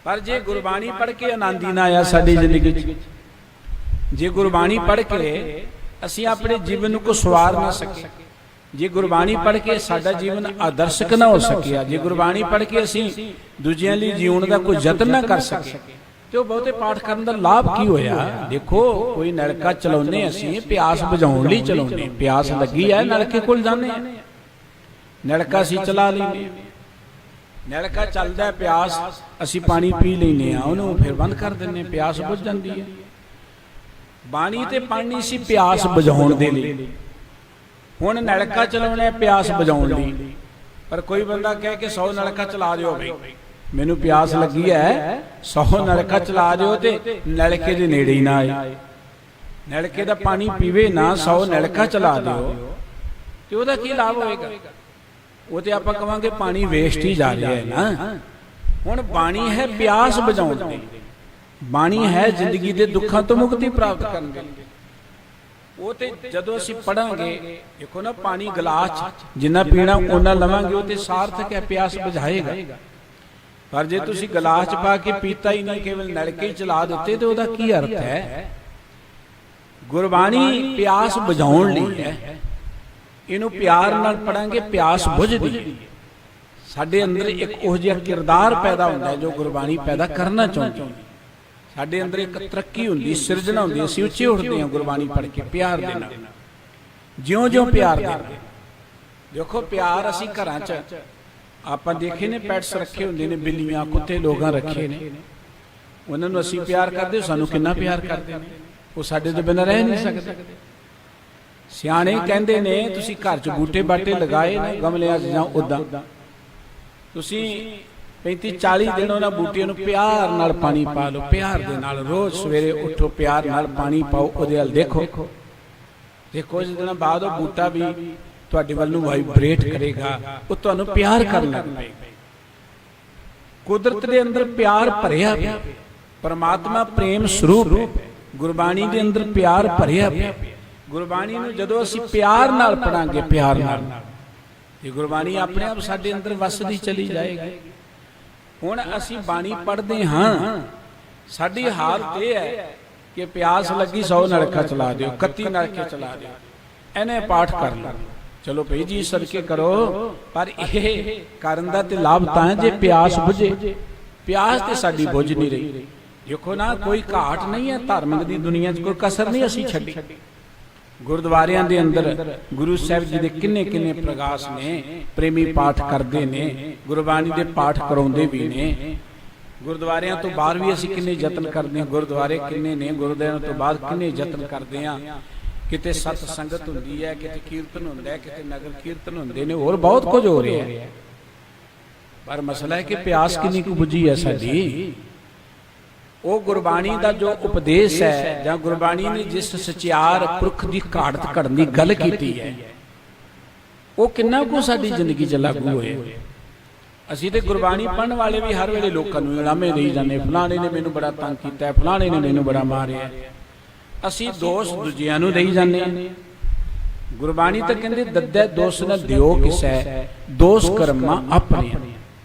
ਪਰ ਜੇ ਗੁਰਬਾਣੀ ਪੜ੍ਹ ਕੇ ਆਨੰਦ ਹੀ ਨਾ ਆਇਆ ਸਾਡੀ ਜ਼ਿੰਦਗੀ 'ਚ, ਜੇ ਗੁਰਬਾਣੀ ਪੜ੍ਹ ਕੇ ਅਸੀਂ ਆਪਣੇ ਜੀਵਨ ਨੂੰ ਕੋ ਸਵਾਰ ਨਾ ਸਕੇ, ਜੇ ਗੁਰਬਾਣੀ ਪੜ੍ਹ ਕੇ ਸਾਡਾ ਜੀਵਨ ਆਦਰਸ਼ਕ ਨਾ ਹੋ ਸਕਿਆ, ਜੇ ਗੁਰਬਾਣੀ ਪੜ੍ਹ ਕੇ ਅਸੀਂ ਦੂਜਿਆਂ ਲਈ ਜਿਉਣ ਦਾ ਕੋਈ ਯਤਨ ਨਾ ਕਰ ਸਕੇ, ਤੇ ਉਹ ਬਹੁਤੇ ਪਾਠ ਕਰਨ ਦਾ ਲਾਭ ਕੀ ਹੋਇਆ? ਦੇਖੋ, ਕੋਈ ਨਲਕਾ ਚਲਾਉਨੇ ਅਸੀਂ ਪਿਆਸ ਬੁਝਾਉਣ ਲਈ ਚਲਾਉਨੇ, ਪਿਆਸ ਲੱਗੀ ਹੈ ਨਲਕੇ ਕੋਲ ਜਾਂਦੇ ਆ, ਨਲਕਾ ਅਸੀਂ ਚਲਾ ਲੈਂਦੇ, ਨਲਕਾ ਚੱਲਦਾ ਪਿਆਸ ਅਸੀਂ ਪਾਣੀ ਪੀ ਲੈਂਦੇ ਆ, ਉਹਨੂੰ ਫਿਰ ਬੰਦ ਕਰ ਦਿੰਦੇ, ਪਿਆਸ ਬੁਝ ਜਾਂਦੀ ਹੈ। ਬਾਣੀ ਤੇ ਪੜ੍ਹਨੀ ਸੀ ਪਿਆਸ ਬੁਝਾਉਣ ਦੇ ਲਈ, ਹੁਣ ਨਲਕਾ ਚਲਾਉਣਾ ਪਿਆਸ ਬੁਝਾਉਣ ਲਈ। ਪਰ ਕੋਈ ਬੰਦਾ ਕਹਿ ਕੇ 100 ਨਲਕਾ ਚਲਾ ਦਿਓ, ਬਈ ਮੈਨੂੰ ਪਿਆਸ ਲੱਗੀ ਹੈ, 100 ਨਲਕਾ ਚਲਾ ਦਿਓ ਤੇ ਨਲਕੇ ਦੇ ਨੇੜੇ ਹੀ ਨਾ ਆਏ, ਨਲਕੇ ਦਾ ਪਾਣੀ ਪੀਵੇ ਨਾ, 100 ਨਲਕਾ ਚਲਾ ਦਿਓ, ਤੇ ਉਹਦਾ ਕੀ ਲਾਭ ਹੋਏਗਾ? ਉਹ ਤੇ ਆਪਾਂ ਕਵਾਂਗੇ ਪਾਣੀ ਵੇਸਟ ਹੀ ਜਾ ਰਿਹਾ ਹੈ ਨਾ। ਹੁਣ ਬਾਣੀ ਹੈ ਪਿਆਸ ਬੁਝਾਉਣ ਦੀ, ਬਾਣੀ ਹੈ ਜ਼ਿੰਦਗੀ ਦੇ ਦੁੱਖਾਂ ਤੋਂ ਮੁਕਤੀ ਪ੍ਰਾਪਤ ਕਰਨ ਦੀ। ਉਹ ਤੇ ਜਦੋਂ ਅਸੀਂ ਪੜਾਂਗੇ, ਦੇਖੋ ਨਾ, ਪਾਣੀ ਗਲਾਸ 'ਚ ਜਿੰਨਾ ਪੀਣਾ ਉਹਨਾਂ ਲਵਾਂਗੇ, ਉਹ ਤੇ ਸਾਰਥਕ ਹੈ, ਪਿਆਸ ਬੁਝਾਏਗਾ। ਪਰ ਜੇ ਤੁਸੀਂ ਗਲਾਸ 'ਚ ਪਾ ਕੇ ਪੀਤਾ ਹੀ ਨਹੀਂ, ਕੇਵਲ ਨਲਕੇ ਹੀ ਚਲਾ ਦਿੱਤੇ, ਤੇ ਉਹਦਾ ਕੀ ਅਰਥ ਹੈ? ਗੁਰਬਾਣੀ ਪਿਆਸ ਬੁਝਾਉਣ ਲਈ ਹੈ, ਇਹਨੂੰ ਪਿਆਰ ਨਾਲ ਪੜਾਂਗੇ, ਪਿਆਸ ਬੁਝਦੀ। ਸਾਡੇ ਅੰਦਰ ਇੱਕ ਉਹ ਜਿਹਾ ਕਿਰਦਾਰ ਪੈਦਾ ਹੁੰਦਾ ਹੈ ਜੋ ਗੁਰਬਾਣੀ ਪੈਦਾ ਕਰਨਾ ਚਾਹੁੰਦੀ ਹੈ। ਸਾਡੇ ਅੰਦਰ ਇੱਕ ਤਰੱਕੀ ਹੁੰਦੀ, ਸਿਰਜਣਾ ਹੁੰਦੀ, ਅਸੀਂ ਉੱਚੇ ਉੱਠਦੇ ਹਾਂ ਗੁਰਬਾਣੀ ਪੜ੍ਹ ਕੇ ਪਿਆਰ ਦੇ ਨਾਲ, ਜਿਉਂ-ਜਿਉਂ ਪਿਆਰ ਦੇ ਨਾਲ। ਦੇਖੋ, ਪਿਆਰ ਅਸੀਂ ਘਰਾਂ 'ਚ ਆਪਾਂ ਦੇਖੇ ਨੇ, ਪੈਟਸ ਰੱਖੇ ਹੁੰਦੇ ਨੇ, ਬਿੱਲੀਆਂ ਕੁੱਤੇ ਲੋਕਾਂ ਰੱਖੇ ਨੇ, ਉਹਨਾਂ ਨੂੰ ਅਸੀਂ ਪਿਆਰ ਕਰਦੇ, ਸਾਨੂੰ ਕਿੰਨਾ ਪਿਆਰ ਕਰਦੇ ਨੇ, ਉਹ ਸਾਡੇ ਤੋਂ ਬਿਨਾਂ ਰਹਿ ਨਹੀਂ ਸਕਦੇ। ਸਿਆਣੇ ਕਹਿੰਦੇ ਨੇ, ਤੁਸੀਂ ਘਰ 'ਚ ਬੂਟੇ ਬਾਟੇ ਲਗਾਏ ਨੇ ਗਮਲਿਆਂ 'ਚ ਜਾਂ ਉਦਾਂ, ਤੁਸੀਂ 35-40 ਦਿਨ ਉਹਨਾਂ ਬੂਟਿਆਂ ਨੂੰ ਪਿਆਰ ਨਾਲ ਪਾਣੀ ਪਾ ਲਓ, ਪਿਆਰ ਦੇ ਨਾਲ। ਰੋਜ਼ ਸਵੇਰੇ ਉੱਠੋ, ਪਿਆਰ ਨਾਲ ਪਾਣੀ ਪਾਓ, ਉਹਦੇ ਵੱਲ ਦੇਖੋ, ਕੁਝ ਦਿਨਾਂ ਬਾਅਦ ਉਹ ਬੂਟਾ ਵੀ ਤੁਹਾਡੇ ਵੱਲ ਨੂੰ ਵਾਈਬ੍ਰੇਟ ਕਰੇਗਾ, ਉਹ ਤੁਹਾਨੂੰ ਪਿਆਰ ਕਰਨ ਲੱਗ ਪਏਗਾ। ਕੁਦਰਤ ਦੇ ਅੰਦਰ ਪਿਆਰ ਭਰਿਆ ਪਿਆ, ਪਰਮਾਤਮਾ ਪ੍ਰੇਮ ਸਰੂਪ ਹੈ, ਗੁਰਬਾਣੀ ਦੇ ਅੰਦਰ ਪਿਆਰ ਭਰਿਆ ਪਿਆ। ਗੁਰਬਾਣੀ ਨੂੰ ਜਦੋਂ ਅਸੀਂ ਪਿਆਰ ਨਾਲ ਪੜਾਂਗੇ, ਪਿਆਰ ਨਾਲ, ਇਹ ਗੁਰਬਾਣੀ ਆਪਣੇ ਆਪ ਸਾਡੇ ਅੰਦਰ ਵਸਦੀ ਚਲੀ ਜਾਏਗੀ। ਹੁਣ ਅਸੀਂ ਬਾਣੀ ਪੜ੍ਹਦੇ ਹਾਂ, ਸਾਡੀ ਹਾਲਤ ਇਹ ਹੈ ਕਿ ਪਿਆਸ ਲੱਗੀ 100 ਨਲਕਾ ਚਲਾ ਦਿਓ, 31 ਨਲਕੇ ਚਲਾ ਦਿਓ, ਇਹਨੇ ਪਾਠ ਕਰ ਲਓ, ਚਲੋ ਭਈ ਜੀ ਸਦਕੇ ਕਰੋ। ਪਰ ਇਹ ਕਰਨ ਦਾ ਤੇ ਲਾਭ ਤਾਂ ਹੈ ਜੇ ਪਿਆਸ ਬੁਝੇ। ਪਿਆਸ ਤੇ ਸਾਡੀ ਬੁਝ ਨਹੀਂ ਰਹੀ। ਦੇਖੋ ਨਾ, ਕੋਈ ਘਾਟ ਨਹੀਂ ਹੈ ਧਾਰਮਿਕ ਦੀ ਦੁਨੀਆ 'ਚ, ਕੋਈ ਕਸਰ ਨਹੀਂ ਅਸੀਂ ਛੱਡੀ। ਗੁਰਦੁਆਰਿਆਂ ਦੇ ਅੰਦਰ ਗੁਰੂ ਸਾਹਿਬ ਜੀ ਦੇ ਕਿੰਨੇ ਕਿੰਨੇ ਪ੍ਰਗਾਸ ਨੇ, ਪ੍ਰੇਮੀ ਪਾਠ ਕਰਦੇ ਨੇ, ਗੁਰਬਾਣੀ ਦੇ ਪਾਠ ਕਰਾਉਂਦੇ ਵੀ ਨੇ। ਗੁਰਦੁਆਰਿਆਂ ਤੋਂ ਬਾਹਰ ਵੀ ਅਸੀਂ ਕਿੰਨੇ ਯਤਨ ਕਰਦੇ ਹਾਂ, ਗੁਰਦੁਆਰੇ ਕਿੰਨੇ ਨੇ, ਗੁਰਦੁਆਰਿਆਂ ਤੋਂ ਬਾਅਦ ਕਿੰਨੇ ਯਤਨ ਕਰਦੇ ਹਾਂ। ਕਿਤੇ ਸਤ ਸੰਗਤ ਹੁੰਦੀ ਹੈ, ਕਿਤੇ ਕੀਰਤਨ ਹੁੰਦਾ ਹੈ, ਕਿਤੇ ਨਗਰ ਕੀਰਤਨ ਹੁੰਦੇ ਨੇ, ਹੋਰ ਬਹੁਤ ਕੁਝ ਹੋ ਰਿਹਾ ਹੈ। ਪਰ ਮਸਲਾ ਹੈ ਕਿ ਪਿਆਸ ਕਿੰਨੀ ਕੁ ਬੁਝੀ ਹੈ ਸਾਡੀ। ਉਹ ਗੁਰਬਾਣੀ ਦਾ ਜੋ ਉਪਦੇਸ਼ ਹੈ, ਜਾਂ ਗੁਰਬਾਣੀ ਨੇ ਜਿਸ ਸਚਿਆਰ ਪੁਰਖ ਦੀ ਘਾੜਤ ਘੜਨ ਦੀ ਗੱਲ ਕੀਤੀ ਹੈ, ਉਹ ਕਿੰਨਾ ਕੁ ਸਾਡੀ ਜ਼ਿੰਦਗੀ 'ਚ ਲਾਗੂ ਹੋਏ। ਅਸੀਂ ਤੇ ਗੁਰਬਾਣੀ ਪੜ੍ਹਨ ਵਾਲੇ ਵੀ ਹਰ ਵੇਲੇ ਲੋਕਾਂ ਨੂੰ ਇਲਾਮੇ ਦੇਈ ਜਾਂਦੇ, ਫਲਾਣੇ ਨੇ ਮੈਨੂੰ ਬੜਾ ਤੰਗ ਕੀਤਾ, ਫਲਾਣੇ ਨੇ ਮੈਨੂੰ ਬੜਾ ਮਾਰਿਆ। ਅਸੀਂ ਦੋਸ਼ ਦੂਜਿਆਂ ਨੂੰ ਦੇਈ ਜਾਂਦੇ ਹਾਂ। ਗੁਰਬਾਣੀ ਤਾਂ ਕਹਿੰਦੇ ਦੱਦੇ ਦੋਸ਼ ਨਾ ਦਿਓ ਕਿਸੈ, ਦੋਸ਼ ਕਰਮਾਂ ਆਪਣੇ।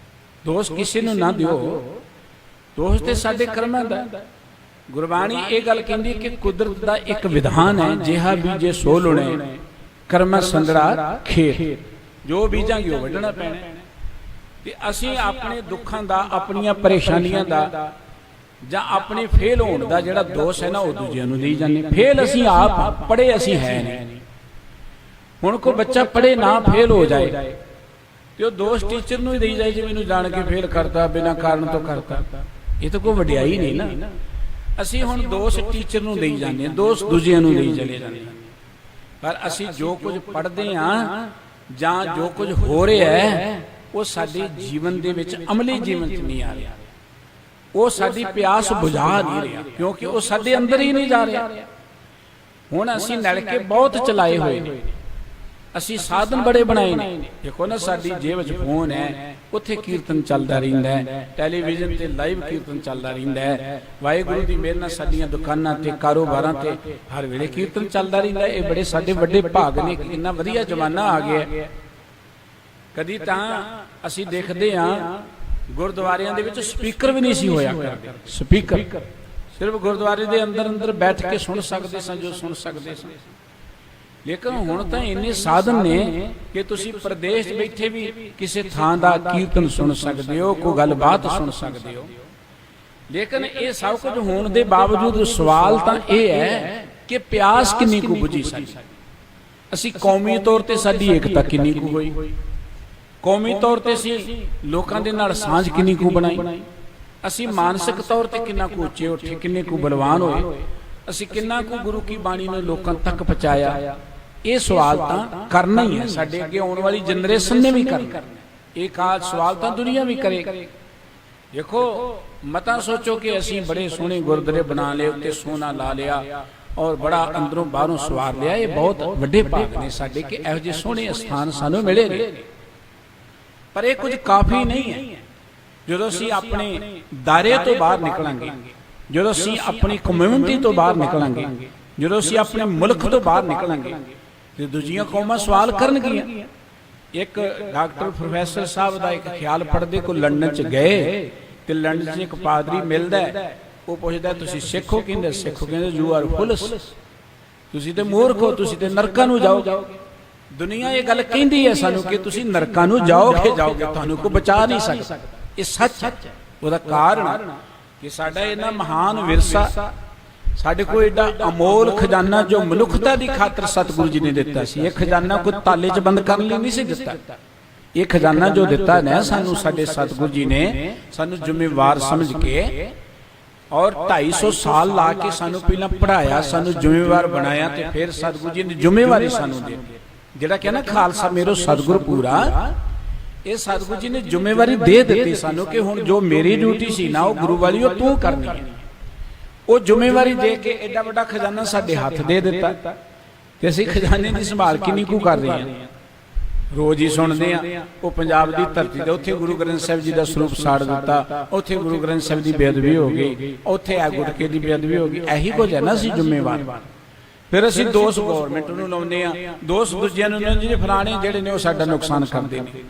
ਦੋਸ਼ ਕਿਸੇ ਨੂੰ ਨਾ ਦਿਓ, ਦੋਸ਼ ਤੇ ਸਾਡੇ ਕਰਮਾਂ ਦਾ। ਗੁਰਬਾਣੀ ਇਹ ਗੱਲ ਕਹਿੰਦੀ ਕਿ ਕੁਦਰਤ ਦਾ ਇੱਕ ਵਿਧਾਨ ਹੈ, ਜਿਹਾ ਬੀਜੇ ਸੋ ਲੁਣੇ, ਕਰਮ ਸੰਦੜਾ ਖੇਤ। ਜੋ ਬੀਜਾਂਗੇ ਉਹ ਵੱਢਣਾ ਪੈਣਾ। ਤੇ ਅਸੀਂ ਆਪਣੇ ਦੁੱਖਾਂ ਦਾ, ਆਪਣੀਆਂ ਪਰੇਸ਼ਾਨੀਆਂ ਦਾ ਜਾਂ ਆਪਣੇ ਫੇਲ ਹੋਣ ਦਾ ਜਿਹੜਾ ਦੋਸ਼ ਹੈ ਨਾ, ਉਹ ਦੂਜਿਆਂ ਨੂੰ ਦੇਈ ਜਾਂਦੇ। ਫੇਲ ਅਸੀਂ ਆਪ, ਪੜ੍ਹੇ ਅਸੀਂ ਹੈ ਨਹੀਂ। ਹੁਣ ਕੋਈ ਬੱਚਾ ਪੜ੍ਹੇ ਨਾ ਫੇਲ ਹੋ ਜਾਏ ਤੇ ਉਹ ਦੋਸ਼ ਟੀਚਰ ਨੂੰ ਹੀ ਦੇਈ ਜਾਏ, ਜੀ ਮੈਨੂੰ ਜਾਣ ਕੇ ਫੇਲ ਕਰਤਾ, ਬਿਨਾਂ ਕਾਰਨ ਤੋਂ ਕਰਤਾ। ਇਹ ਤਾਂ ਕੋਈ ਵਡਿਆਈ ਨਹੀਂ ਨਾ। ਅਸੀਂ ਹੁਣ ਦੋਸ਼ ਟੀਚਰ ਨੂੰ ਦੇਈ ਜਾਂਦੇ ਹਾਂ, ਦੋਸ਼ ਦੂਜਿਆਂ ਨੂੰ ਦੇਈ ਚਲੇ ਜਾਂਦੇ ਹਾਂ। ਪਰ ਅਸੀਂ ਜੋ ਕੁਝ ਪੜ੍ਹਦੇ ਹਾਂ ਜਾਂ ਜੋ ਕੁਝ ਹੋ ਰਿਹਾ ਹੈ, ਉਹ ਸਾਡੇ ਜੀਵਨ ਦੇ ਵਿੱਚ, ਅਮਲੀ ਜੀਵਨ 'ਚ ਨਹੀਂ ਆ ਰਿਹਾ। ਉਹ ਸਾਡੀ ਪਿਆਸ ਬੁਝਾ ਨਹੀਂ ਰਿਹਾ, ਕਿਉਂਕਿ ਉਹ ਸਾਡੇ ਅੰਦਰ ਹੀ ਨਹੀਂ ਜਾ ਰਿਹਾ। ਹੁਣ ਅਸੀਂ ਨਲਕੇ ਬਹੁਤ ਚਲਾਏ ਹੋਏ ਨੇ, ਅਸੀਂ ਸਾਧਨ ਬੜੇ ਬਣਾਏ ਨੇ। ਦੇਖੋ ਨਾ, ਸਾਡੀ ਜੇਬ 'ਚ ਫੋਨ ਹੈ, ਉੱਥੇ ਕੀਰਤਨ ਚੱਲਦਾ ਰਹਿੰਦਾ ਹੈ, ਟੈਲੀਵਿਜ਼ਨ ਤੇ ਲਾਈਵ ਕੀਰਤਨ ਚੱਲਦਾ ਰਹਿੰਦਾ ਹੈ। ਵਾਹਿਗੁਰੂ ਦੀ ਮਿਹਰ ਨਾਲ ਸਾਡੀਆਂ ਦੁਕਾਨਾਂ ਤੇ, ਕਾਰੋਬਾਰਾਂ ਤੇ ਹਰ ਵੇਲੇ ਕੀਰਤਨ ਚੱਲਦਾ ਰਹਿੰਦਾ ਹੈ। ਇਹ ਬੜੇ ਸਾਡੇ ਵੱਡੇ ਭਾਗ ਨੇ, ਕਿੰਨਾ ਵਧੀਆ ਜ਼ਮਾਨਾ ਆ ਗਿਆ। ਕਦੀ ਤਾਂ ਅਸੀਂ ਦੇਖਦੇ ਹਾਂ ਗੁਰਦੁਆਰਿਆਂ ਦੇ ਵਿੱਚ ਸਪੀਕਰ ਵੀ ਨਹੀਂ ਸੀ ਹੋਇਆ ਕਰਦੇ। ਸਪੀਕਰ ਸਿਰਫ ਗੁਰਦੁਆਰੇ ਦੇ ਅੰਦਰ ਬੈਠ ਕੇ ਸੁਣ ਸਕਦੇ ਸਾਂ ਜੋ ਸੁਣ ਸਕਦੇ ਸਾਂ। ਲੇਕਿਨ ਹੁਣ ਤਾਂ ਇੰਨੇ ਸਾਧਨ ਨੇ ਕਿ ਤੁਸੀਂ ਪ੍ਰਦੇਸ਼ 'ਚ ਬੈਠੇ ਵੀ ਕਿਸੇ ਥਾਂ ਦਾ ਕੀਰਤਨ ਸੁਣ ਸਕਦੇ ਹੋ, ਕੋਈ ਗੱਲਬਾਤ ਸੁਣ ਸਕਦੇ ਹੋ। ਲੇਕਿਨ ਇਹ ਸਭ ਕੁਝ ਹੋਣ ਦੇ ਬਾਵਜੂਦ ਸਵਾਲ ਤਾਂ ਇਹ ਹੈ ਕਿ ਪਿਆਸ ਕਿੰਨੀ ਕੁ ਬੁਝੀ ਸਾਡੀ। ਅਸੀਂ ਕੌਮੀ ਤੌਰ ਤੇ ਸਾਡੀ ਏਕਤਾ ਕਿੰਨੀ ਕੁ ਹੋਈ, ਕੌਮੀ ਤੌਰ ਤੇ ਅਸੀਂ ਲੋਕਾਂ ਦੇ ਨਾਲ ਸਾਂਝ ਕਿੰਨੀ ਕੁ ਬਣਾਈ, ਅਸੀਂ ਮਾਨਸਿਕ ਤੌਰ ਤੇ ਕਿੰਨਾ ਕੁ ਉੱਚੇ ਉੱਠੇ, ਕਿੰਨੇ ਕੁ ਬਲਵਾਨ ਹੋਏ, ਅਸੀਂ ਕਿੰਨਾ ਕੁ ਗੁਰੂ ਕੀ ਬਾਣੀ ਨੂੰ ਲੋਕਾਂ ਤੱਕ ਪਹੁੰਚਾਇਆ। ਇਹ ਸਵਾਲ ਤਾਂ ਕਰਨਾ ਹੀ ਹੈ, ਸਾਡੇ ਅੱਗੇ ਆਉਣ ਵਾਲੀ ਜਨਰੇਸ਼ਨ ਨੇ ਵੀ ਕਰਨਾ। ਇਹ ਕਾਲ ਸਵਾਲ ਤਾਂ ਦੁਨੀਆ ਵੀ ਕਰੇਗੀ। ਦੇਖੋ, ਮਤਾਂ ਸੋਚੋ ਕਿ ਅਸੀਂ ਬੜੇ ਸੋਹਣੇ ਗੁਰਦੁਆਰੇ ਬਣਾ ਲਏ, ਉੱਤੇ ਸੋਨਾ ਲਾ ਲਿਆ ਔਰ ਬੜਾ ਅੰਦਰੋਂ ਬਾਹਰੋਂ ਸਵਾਰ ਲਿਆ। ਇਹ ਬਹੁਤ ਵੱਡੇ ਭਾਗ ਨੇ ਸਾਡੇ ਕਿ ਇਹੋ ਜਿਹੇ ਸੋਹਣੇ ਸਥਾਨ ਸਾਨੂੰ ਮਿਲੇ ਨੇ। ਪਰ ਇਹ ਕੁਝ ਕਾਫੀ ਨਹੀਂ ਹੈ। ਜਦੋਂ ਅਸੀਂ ਆਪਣੇ ਦਾਇਰੇ ਤੋਂ ਬਾਹਰ ਨਿਕਲਾਂਗੇ, ਜਦੋਂ ਅਸੀਂ ਆਪਣੀ ਕਮਿਊਨਿਟੀ ਤੋਂ ਬਾਹਰ ਨਿਕਲਾਂਗੇ, ਜਦੋਂ ਅਸੀਂ ਆਪਣੇ ਮੁਲਕ ਤੋਂ ਬਾਹਰ ਨਿਕਲਾਂਗੇ, ਤੇ ਦੂਜੀਆਂ ਕੌਮਾਂ ਸਵਾਲ ਕਰਨਗੀਆਂ। ਇੱਕ ਡਾਕਟਰ ਪ੍ਰੋਫੈਸਰ ਸਾਹਿਬ ਦਾ ਇੱਕ ਖਿਆਲ ਪੜ੍ਹਦੇ ਕੋ ਲੰਡਨ 'ਚ ਗਏ ਤੇ ਲੰਡਨ 'ਚ ਇੱਕ ਪਾਦਰੀ ਮਿਲਦਾ, ਉਹ ਪੁੱਛਦਾ ਤੁਸੀਂ ਸਿੱਖ ਹੋ? ਕਹਿੰਦੇ ਸਿੱਖ। ਕਹਿੰਦੇ ਯੂ ਆਰ ਫੁੱਲਸ, ਤੁਸੀਂ ਤੇ ਮੂਰਖ ਹੋ, ਤੁਸੀਂ ਤੇ ਨਰਕਾਂ ਨੂੰ ਜਾਓਗੇ। ਦੁਨੀਆ ਇਹ ਗੱਲ ਕਹਿੰਦੀ ਹੈ ਸਾਨੂੰ ਕਿ ਤੁਸੀਂ ਨਰਕਾਂ ਨੂੰ ਜਾਓਗੇ, ਤੁਹਾਨੂੰ ਕੋਈ ਬਚਾ ਨਹੀਂ ਸਕਦਾ। ਇਹ ਸੱਚ ਹੈ। ਉਹਦਾ ਕਾਰਨ ਕਿ ਸਾਡਾ ਇਹਨਾਂ ਮਹਾਨ ਵਿਰਸਾ, ਸਾਡੇ ਕੋਲ ਏਡਾ ਅਮੋਲ ਖਜ਼ਾਨਾ ਜੋ ਮਨੁੱਖਤਾ ਦੀ ਖਾਤਰ ਸਤਿਗੁਰੂ ਜੀ ਨੇ ਦਿੱਤਾ ਸੀ। ਇਹ ਖਜ਼ਾਨਾ ਕੋਈ ਤਾਲੇ 'ਚ ਬੰਦ ਕਰਨ ਲਈ ਨਹੀਂ ਸੀ ਦਿੱਤਾ। ਇਹ ਖਜ਼ਾਨਾ ਜੋ ਦਿੱਤਾ ਨਾ ਸਾਨੂੰ, ਸਾਡੇ ਸਤਿਗੁਰੂ ਜੀ ਨੇ ਸਾਨੂੰ ਜ਼ਿੰਮੇਵਾਰ ਸਮਝ ਕੇ ਔਰ 250 ਸਾਲ ਲਾ ਕੇ ਸਾਨੂੰ ਪਹਿਲਾਂ ਪੜ੍ਹਾਇਆ, ਸਾਨੂੰ ਜ਼ਿੰਮੇਵਾਰ ਬਣਾਇਆ, ਤੇ ਫਿਰ ਸਤਿਗੁਰੂ ਜੀ ਨੇ ਜ਼ਿੰਮੇਵਾਰੀ ਸਾਨੂੰ ਦੇ ਦਿੱਤੀ। ਜਿਹੜਾ ਕਹਿੰਦਾ ਖਾਲਸਾ ਮੇਰੋ ਸਤਿਗੁਰ ਪੂਰਾ, ਇਹ ਸਤਿਗੁਰੂ ਜੀ ਨੇ ਜ਼ਿੰਮੇਵਾਰੀ ਦੇ ਦਿੱਤੀ ਸਾਨੂੰ ਕਿ ਹੁਣ ਜੋ ਮੇਰੀ ਡਿਊਟੀ ਸੀ ਨਾ, ਉਹ ਗੁਰੂ ਵਾਲੀ ਉਹ ਤੂੰ ਕਰਨੀ ਹੈ। ਉਹ ਜ਼ਿੰਮੇਵਾਰੀ ਦੇ ਕੇ ਐਡਾ ਵੱਡਾ ਖਜ਼ਾਨਾ ਸਾਡੇ ਹੱਥ ਦੇ ਦਿੱਤਾ, ਤੇ ਅਸੀਂ ਖਜ਼ਾਨੇ ਦੀ ਸੰਭਾਲ ਕਿੰਨੀ ਕੁ ਕਰ ਰਹੇ ਹਾਂ। ਰੋਜ਼ ਹੀ ਸੁਣਦੇ ਆ ਉਹ ਪੰਜਾਬ ਦੀ ਧਰਤੀ ਤੇ ਉੱਥੇ ਗੁਰੂ ਗ੍ਰੰਥ ਸਾਹਿਬ ਜੀ ਦਾ ਸਰੂਪ ਸਾੜ ਦਿੱਤਾ, ਉੱਥੇ ਗੁਰੂ ਗ੍ਰੰਥ ਸਾਹਿਬ ਦੀ ਬੇਅਦਬੀ ਹੋ ਗਈ, ਉੱਥੇ ਆ ਗੁਟਕੇ ਦੀ ਬੇਅਦਬੀ ਹੋ ਗਈ। ਇਹੀ ਕੁਝ ਹੈ ਨਾ, ਅਸੀਂ ਜ਼ਿੰਮੇਵਾਰ। ਫਿਰ ਅਸੀਂ ਦੋਸ਼ ਗੌਰਮੈਂਟ ਨੂੰ ਲਾਉਂਦੇ ਆ, ਦੋਸ਼ ਦੂਜਿਆਂ ਨੂੰ, ਜਿਹੜੇ ਫਲਾਣੇ ਜਿਹੜੇ ਨੇ ਉਹ ਸਾਡਾ ਨੁਕਸਾਨ ਕਰਦੇ ਨੇ।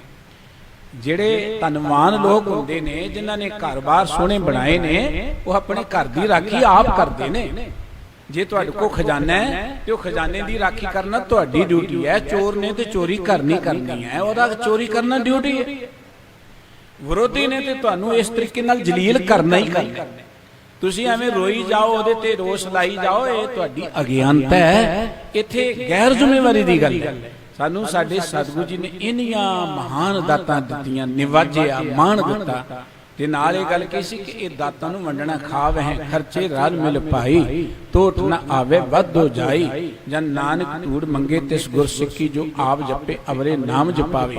ਜਿਹੜੇ ਧਨਵਾਨ ਲੋਕ ਹੁੰਦੇ ਨੇ, ਜਿਨ੍ਹਾਂ ਨੇ ਘਰ-ਬਾਰ ਸੋਹਣੇ ਬਣਾਏ ਨੇ, ਉਹ ਆਪਣੇ ਘਰ ਦੀ ਰਾਖੀ ਆਪ ਕਰਦੇ ਨੇ। ਜੇ ਤੁਹਾਡੇ ਕੋਲ ਖਜ਼ਾਨਾ ਹੈ ਤੇ ਉਹ ਖਜ਼ਾਨੇ ਦੀ ਰਾਖੀ ਕਰਨਾ ਤੁਹਾਡੀ ਡਿਊਟੀ ਹੈ। ਚੋਰ ਨੇ ਤੇ ਚੋਰੀ ਕਰਨੀ ਹੈ, ਉਹਦਾ ਚੋਰੀ ਕਰਨਾ ਡਿਊਟੀ ਹੈ। ਵਿਰੋਧੀ ਨੇ ਤੇ ਤੁਹਾਨੂੰ ਇਸ ਤਰੀਕੇ ਨਾਲ ਜਲੀਲ ਕਰਨਾ ਹੀ ਕਰਨਾ। ਤੁਸੀਂ ਐਵੇਂ ਰੋਈ ਜਾਓ, ਉਹਦੇ ਤੇ ਰੋਸ ਲਾਈ ਜਾਓ, ਇਹ ਤੁਹਾਡੀ ਅਗਿਆਨਤਾ ਹੈ। ਇੱਥੇ ਗੈਰ ਜ਼ਿੰਮੇਵਾਰੀ ਦੀ ਗੱਲ ਹੈ। ਸਾਨੂੰ ਸਾਡੇ ਸਤਿਗੁਰੂ ਜੀ ਨੇ ਇੰਨੀਆਂ ਮਹਾਨ ਦਾਤਾਂ ਦਿੱਤੀਆਂ, ਨਿਵਾਜਿਆ, ਮਾਣ ਦਿੱਤਾ, ਤੇ ਨਾਲ ਇਹ ਗੱਲ ਕਹੀ ਸੀ ਕਿ ਇਹ ਦਾਤਾਂ ਨੂੰ ਵੰਡਣਾ ਖਾਵਹਿ, ਖਰਚੇ ਰਲ ਮਿਲ ਭਾਈ, ਟੋਟ ਨਾ ਆਵੇ ਵੱਧੋ ਜਾਈ, ਜਨ ਨਾਨਕ ਧੂੜ ਮੰਗੇ ਤਿਸ ਗੁਰ ਸਿੱਖੀ, ਜੋ ਆਪ ਜਪੇ ਅਵਰੇ ਨਾਮ ਜਪਾਵੇ।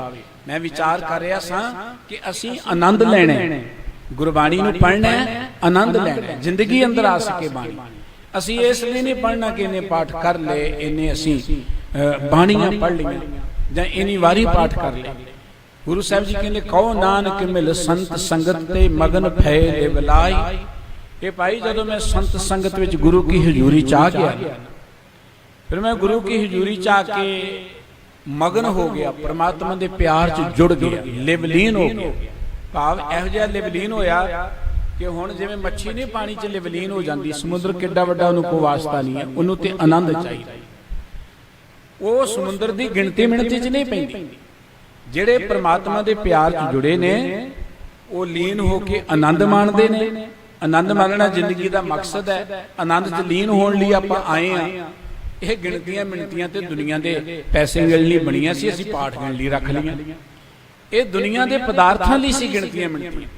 ਮੈਂ ਵਿਚਾਰ ਕਰ ਰਿਹਾ ਸਾਂ ਕਿ ਅਸੀਂ ਆਨੰਦ ਲੈਣਾ, ਗੁਰਬਾਣੀ ਨੂੰ ਪੜ੍ਹਨਾ, ਆਨੰਦ ਲੈਣਾ, ਜ਼ਿੰਦਗੀ ਅੰਦਰ ਆ ਸਕੇ ਬਾਣੀ। ਅਸੀਂ ਇਸ ਲਈ ਨਹੀਂ ਪੜ੍ਹਨਾ ਕਿ ਇਹਨੇ ਪਾਠ ਕਰ ਲਏ, ਇਹਨੇ ਅਸੀਂ ਬਾਣੀਆਂ ਪੜ੍ਹ ਲਈਆਂ ਜਾਂ ਇਨੀ ਵਾਰੀ ਪਾਠ ਕਰ ਲਿਆ। ਗੁਰੂ ਸਾਹਿਬ ਜੀ ਕਹਿੰਦੇ ਕਹੋ ਨਾਨਕ ਮਿਲ ਸੰਤ ਸੰਗਤ ਤੇ ਮਗਨ ਭੈ ਦੇ ਬਲਾਈ। ਇਹ ਭਾਈ ਜਦੋਂ ਮੈਂ ਸੰਤ ਸੰਗਤ ਵਿੱਚ ਗੁਰੂ ਕੀ ਹਜ਼ੂਰੀ ਚ ਆ ਗਿਆ, ਫਿਰ ਮੈਂ ਗੁਰੂ ਕੀ ਹਜ਼ੂਰੀ ਚ ਆ ਕੇ ਮਗਨ ਹੋ ਗਿਆ, ਪ੍ਰਮਾਤਮਾ ਦੇ ਪਿਆਰ ਚ ਜੁੜ ਗਿਆ, ਲਿਵਲੀਨ ਹੋ ਗਿਆ। ਭਾਵ ਇਹੋ ਜਿਹਾ ਲਿਵਲੀਨ ਹੋਇਆ ਕਿ ਹੁਣ ਜਿਵੇਂ ਮੱਛੀ ਨਹੀਂ ਪਾਣੀ 'ਚ ਲਿਵਲੀਨ ਹੋ ਜਾਂਦੀ, ਸਮੁੰਦਰ ਕਿੱਡਾ ਵੱਡਾ ਉਹਨੂੰ ਕੋਈ ਵਾਸਤਾ ਨਹੀਂ ਹੈ, ਉਹਨੂੰ ਤੇ ਆਨੰਦ ਚਾਹੀਦਾ। ਉਹ ਸਮੁੰਦਰ ਦੀ ਗਿਣਤੀ ਮਿਣਤੀ 'ਚ ਨਹੀਂ ਪੈਂਦੀ। ਜਿਹੜੇ ਪ੍ਰਮਾਤਮਾ ਦੇ ਪਿਆਰ 'ਚ ਜੁੜੇ ਨੇ ਉਹ ਲੀਨ ਹੋ ਕੇ ਆਨੰਦ ਮਾਣਦੇ ਨੇ। ਆਨੰਦ ਮਾਣਨਾ ਜ਼ਿੰਦਗੀ ਦਾ ਮਕਸਦ ਹੈ। ਆਨੰਦ 'ਚ ਲੀਨ ਹੋਣ ਲਈ ਆਪਾਂ ਆਏ ਆ। ਇਹ ਗਿਣਤੀਆਂ ਮਿਣਤੀਆਂ ਤੇ ਦੁਨੀਆ ਦੇ ਪੈਸੇ ਮਿਲਣ ਲਈ ਬਣੀਆਂ ਸੀ, ਅਸੀਂ ਪਾਠ ਗਿਣ ਲਈ ਰੱਖ ਲਈਆਂ। ਇਹ ਦੁਨੀਆ ਦੇ ਪਦਾਰਥਾਂ ਲਈ ਸੀ ਗਿਣਤੀਆਂ ਮਿਣਤੀਆਂ,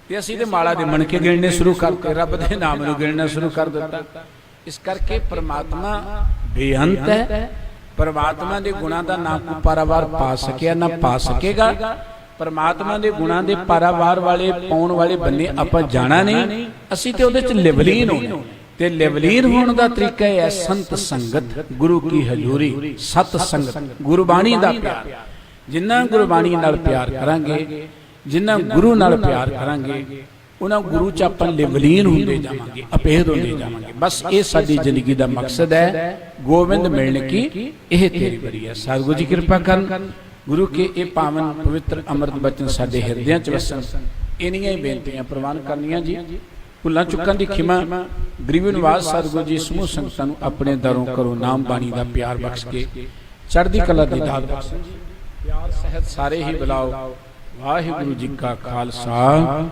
ਤੇ ਅਸੀਂ ਤੇ ਮਾਲਾ ਦੇ ਮਣ ਕੇ ਗਿਣਨੇ ਸ਼ੁਰੂ ਕਰਤੇ, ਰੱਬ ਦੇ ਨਾਮ ਨੂੰ ਗਿਣਨਾ ਸ਼ੁਰੂ ਕਰ ਦਿੱਤਾ। ਇਸ ਕਰਕੇ ਪ੍ਰਮਾਤਮਾ ਬੇਅੰਤ ਹੈ। ਪ੍ਰਮਾਤਮਾ ਦੇ ਗੁਣਾਂ ਦਾ ਨਾ ਕੋਈ ਪਾਰਾਵਾਰ ਪਾ ਸਕਿਆ ਨਾ ਪਾ ਸਕੇਗਾ। ਪ੍ਰਮਾਤਮਾ ਦੇ ਗੁਣਾਂ ਦੇ ਪਾਰਾਵਾਰ ਵਾਲੇ ਪਾਉਣ ਵਾਲੇ ਬੰਨੇ ਆਪਾਂ ਜਾਣਾ ਨਹੀਂ, ਅਸੀਂ ਤੇ ਉਹਦੇ 'ਚ ਲਿਵਲੀਨ ਹੋਣਾ। ਤੇ ਲਿਵਲੀਨ ਹੋਣ ਦਾ ਤਰੀਕਾ ਇਹ ਹੈ ਸੰਤ ਸੰਗਤ, ਗੁਰੂ ਕੀ ਹਜ਼ੂਰੀ, ਸਤ ਸੰਗਤ, ਗੁਰਬਾਣੀ ਦਾ ਪਿਆਰ। ਜਿੰਨਾ ਗੁਰਬਾਣੀ ਨਾਲ ਪਿਆਰ ਕਰਾਂਗੇ, ਜਿੰਨਾ ਗੁਰੂ ਨਾਲ ਪਿਆਰ ਕਰਾਂਗੇ, ਉਹਨਾਂ ਗੁਰੂ 'ਚ ਆਪਾਂ ਲਿਵਲੀਨ ਹੁੰਦੇ ਜਾਵਾਂਗੇ, ਅਪੇਧ ਹੁੰਦੇ ਜਾਵਾਂਗੇ। ਬਸ ਇਹ ਸਾਡੀ ਜ਼ਿੰਦਗੀ ਦਾ ਮਕਸਦ ਹੈ। ਗੋਬਿੰਦ ਮਿਲਣ ਕੀ ਇਹ ਤੇਰੀ ਬਰੀ ਹੈ। ਸਤਿਗੁਰੂ ਜੀ ਕਿਰਪਾ ਕਰਨ, ਗੁਰੂ ਕੇ ਇਹ ਪਾਵਨ ਪਵਿੱਤਰ ਅੰਮ੍ਰਿਤ ਬਚਨ ਸਾਡੇ ਹਿਰਦਿਆਂ 'ਚ ਵਸਣ। ਇੰਨੀਆਂ ਹੀ ਬੇਨਤੀਆਂ ਪ੍ਰਵਾਨ ਕਰਨੀਆਂ ਜੀ। ਭੁੱਲਾਂ ਚੁੱਕਾਂ ਦੀ ਖਿਮਾ, ਗਰੀਬ ਨਿਵਾਸ ਸਤਿਗੁਰੂ ਜੀ ਸਮੂਹ ਸੰਗਤਾਂ ਨੂੰ ਆਪਣੇ ਦਰੋਂ ਕਰੋ ਨਾਮ ਬਾਣੀ ਦਾ ਪਿਆਰ ਬਖਸ਼ ਕੇ ਚੜ੍ਹਦੀ ਕਲਾ ਦੀ ਦਾਤ ਬਖਸ਼ੋ। ਪਿਆਰ ਸਹਿਤ ਸਾਰੇ ਹੀ ਬੁਲਾਓ। ਵਾਹਿਗੁਰੂ ਜੀ ਕਾ ਖਾਲਸਾ,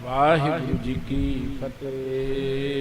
ਵਾਹਿਗੁਰੂ ਜੀ ਕੀ ਫਤਿਹ।